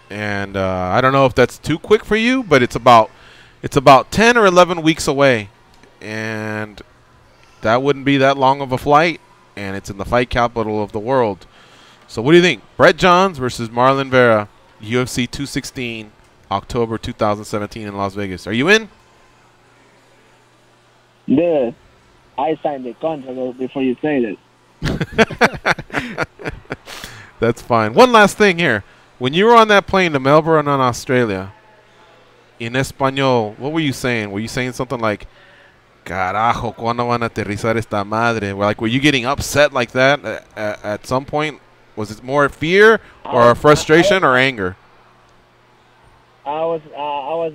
And I don't know if that's too quick for you, but it's about 10 or 11 weeks away, and that wouldn't be that long of a flight, and it's in the fight capital of the world. So what do you think? Brett Johns versus Marlon Vera, UFC 216, October 2017 in Las Vegas. Are you in? Dude, I signed the contract before you say this. That's fine. One last thing here. When you were on that plane to Melbourne in Australia, in Espanol, what were you saying? Were you saying something like, Carajo, ¿cuándo van a aterrizar esta madre? Were you getting upset like that at some point? Was it more fear or frustration or anger? I was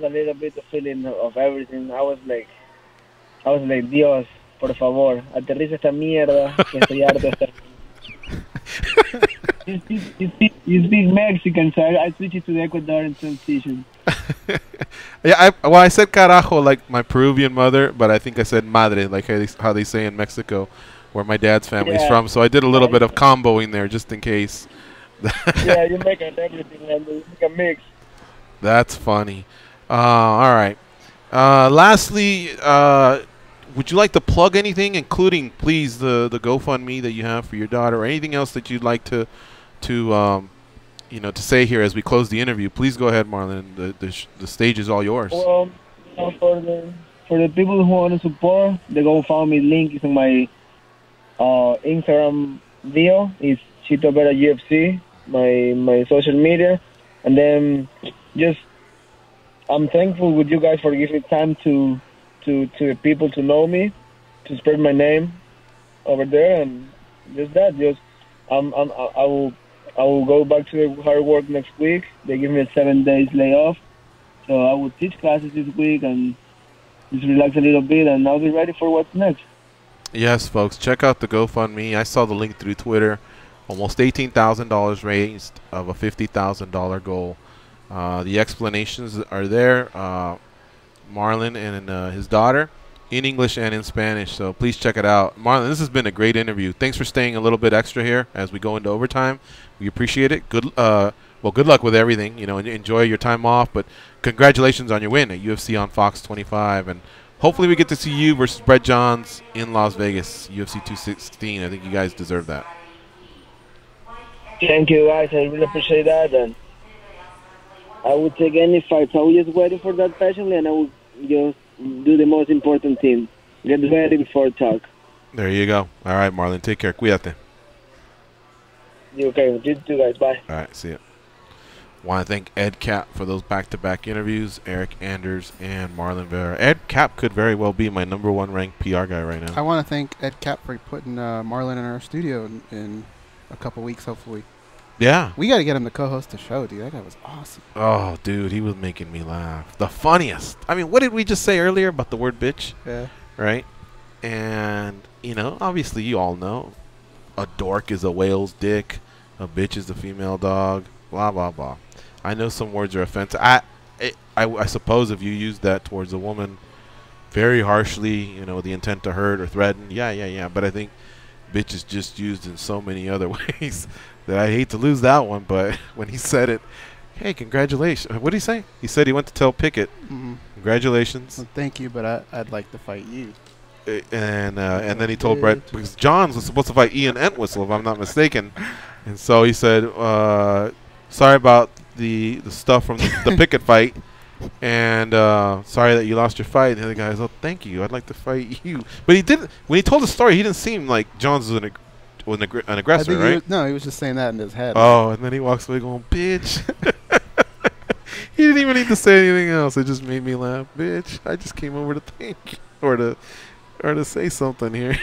a little bit of feeling of everything. I was like, Dios, por favor, aterriza esta mierda, que estoy harto de estar. You speak Mexican, so I switch it to the Ecuadorian transition. Yeah, I said carajo like my Peruvian mother, but I think I said madre like how they say in Mexico, where my dad's family's from. So I did a little bit of comboing there just in case. Yeah, you make everything, man. You make a mix. That's funny. All right. Lastly, would you like to plug anything, including, please, the GoFundMe that you have for your daughter, or anything else that you'd like to say here as we close the interview? Please go ahead, Marlon. The stage is all yours. Well, for the people who want to support, the GoFundMe link is in my Instagram bio. It's Chito Vera UFC, my social media, and then just I'm thankful with you guys for giving me time to the people to know me, to spread my name over there, and just that. I will go back to the hard work next week. They give me a 7 days layoff, so I will teach classes this week and just relax a little bit, and I'll be ready for what's next. Yes, folks, check out the GoFundMe. I saw the link through Twitter. Almost $18,000 raised of a $50,000 goal. The explanations are there. Marlon and his daughter, in English and in Spanish. So please check it out. Marlon, this has been a great interview. Thanks for staying a little bit extra here as we go into overtime. We appreciate it. Good luck with everything. Enjoy your time off. But congratulations on your win at UFC on Fox 25, and hopefully we get to see you versus Brett Johns in Las Vegas, UFC 216. I think you guys deserve that. Thank you, guys. I really appreciate that, and I would take any fight. I was just waiting for that patiently, and I would just do the most important thing. Get ready before talk. There you go. All right, Marlon. Take care. Cuídate. You okay? You too, guys. Bye. All right. See ya. Want to thank Ed Cap for those back-to-back interviews. Eryk Anders and Marlon Vera. Ed Cap could very well be my #1 ranked PR guy right now. I want to thank Ed Cap for putting Marlon in our studio in a couple weeks, hopefully. Yeah. We got to get him to co-host the show, dude. That guy was awesome. Oh, dude, he was making me laugh. The funniest. I mean, what did we just say earlier about the word bitch? Yeah. Right? And, obviously you all know. A dork is a whale's dick. A bitch is a female dog. Blah, blah, blah. I know some words are offensive. I suppose if you use that towards a woman very harshly, with the intent to hurt or threaten, yeah. But I think bitch is just used in so many other ways that I hate to lose that one. But when he said it, hey, congratulations. What did he say? He said he went to tell Pickett, congratulations. Well, thank you, but I'd like to fight you. And then he told Brett, because Johns was supposed to fight Ian Entwistle, if I'm not mistaken. And so he said, sorry about the stuff from the Pickett fight, and sorry that you lost your fight. And the other guy goes, oh, thank you. I'd like to fight you. But he didn't. When he told the story, he didn't seem like Johns was an aggressor, right? He was just saying that in his head. Oh, and then he walks away going, bitch. He didn't even need to say anything else. It just made me laugh. Bitch, I just came over to thank you, or to say something here.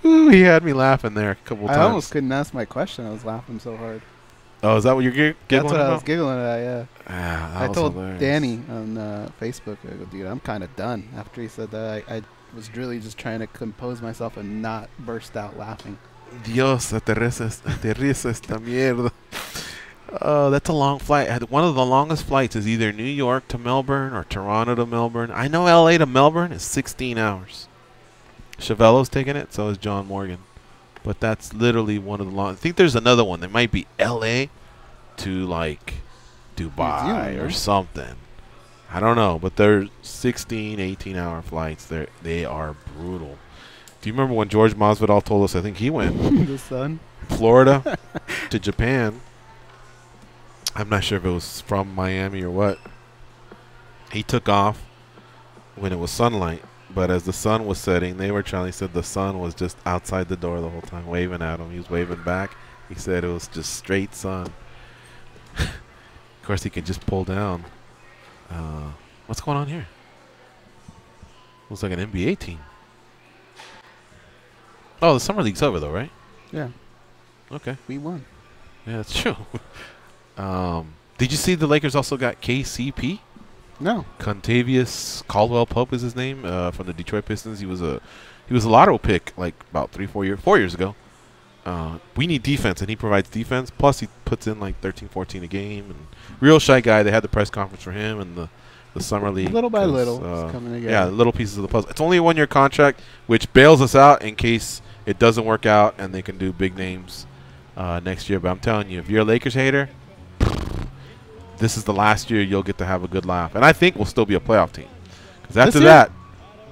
Ooh, he had me laughing there a couple times. I almost couldn't ask my question. I was laughing so hard. Oh, is that what you're giggling That's what about? I was giggling at, yeah. I told hilarious. Danny on Facebook, I go, dude, I'm kind of done. After he said that, I was really just trying to compose myself and not burst out laughing. Dios, aterriza esta mierda. Oh, that's a long flight. One of the longest flights is either New York to Melbourne or Toronto to Melbourne. I know LA to Melbourne is 16 hours. Chevello's taking it, so is John Morgan. But that's literally one of the long. I think there's another one. There might be LA to like Dubai or something. I don't know, but they're 16, 18-hour flights. They are brutal. Do you remember when George Masvidal told us? I think he went the sun, Florida to Japan. I'm not sure if it was from Miami or what. He took off when it was sunlight. But as the sun was setting, he said the sun was just outside the door the whole time, waving at him. He was waving back. He said it was just straight sun. Of course, he could just pull down. What's going on here? Looks like an NBA team. Oh, the Summer League's over, though, right? Yeah. Okay. We won. Yeah, that's true. Did you see the Lakers also got KCP? No. Contavious Caldwell Pope is his name, from the Detroit Pistons. He was a lotto pick like about 4 years ago. We need defense, and he provides defense. Plus, he puts in like 13, 14 a game. And real shy guy. They had the press conference for him and the summer league. Little by little, it's coming together. Yeah, little pieces of the puzzle. It's only a 1-year contract, which bails us out in case it doesn't work out and they can do big names next year. But I'm telling you, if you're a Lakers hater, this is the last year you'll get to have a good laugh. And I think we'll still be a playoff team. Because after that,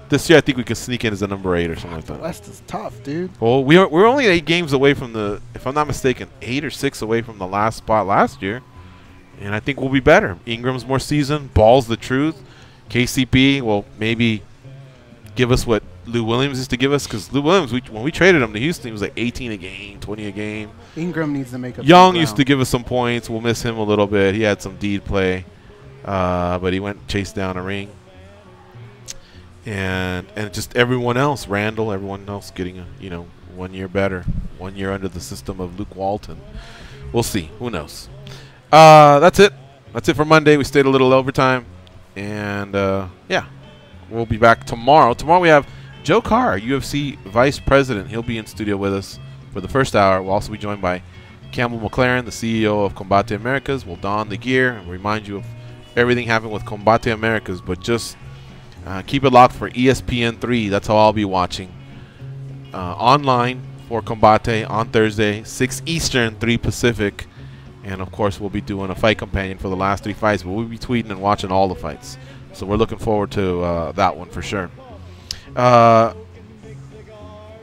this year I think we can sneak in as a number 8 or something like that. The West is tough, dude. Well, we're only 8 games away from the, if I'm not mistaken, 8 or 6 away from the last spot last year. And I think we'll be better. Ingram's more seasoned. Ball's the truth. KCP will maybe give us what Lou Williams used to give us. Because Lou Williams, when we traded him to Houston, he was like 18 a game, 20 a game. Ingram needs to make up. Young used to give us some points. We'll miss him a little bit. He had some deed play. But he went and chased down a ring. And just everyone else, Randall, everyone else getting a 1 year better, 1 year under the system of Luke Walton. We'll see. Who knows? That's it. That's it for Monday. We stayed a little overtime, and yeah, we'll be back tomorrow. Tomorrow we have Joe Carr, UFC Vice President. He'll be in studio with us for the first hour. We'll also be joined by Campbell McLaren, the CEO of Combate Americas. We'll don the gear and remind you of everything happening with Combate Americas, but just keep it locked for ESPN3. That's how I'll be watching online for Combate on Thursday, 6 Eastern, 3 Pacific. And, of course, we'll be doing a fight companion for the last 3 fights, but we'll be tweeting and watching all the fights. So we're looking forward to that one for sure.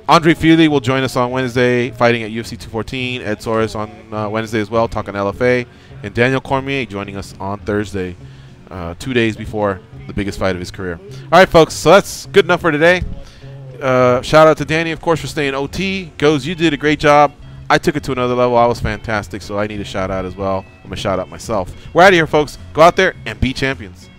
Andre Fili will join us on Wednesday, fighting at UFC 214. Ed Soares on Wednesday as well, talking LFA. And Daniel Cormier joining us on Thursday, 2 days before the biggest fight of his career. All right, folks, so that's good enough for today. Shout out to Danny, of course, for staying OT. Goes, you did a great job. I took it to another level. I was fantastic, so I need a shout out as well. I'm going to shout out myself. We're out of here, folks. Go out there and be champions.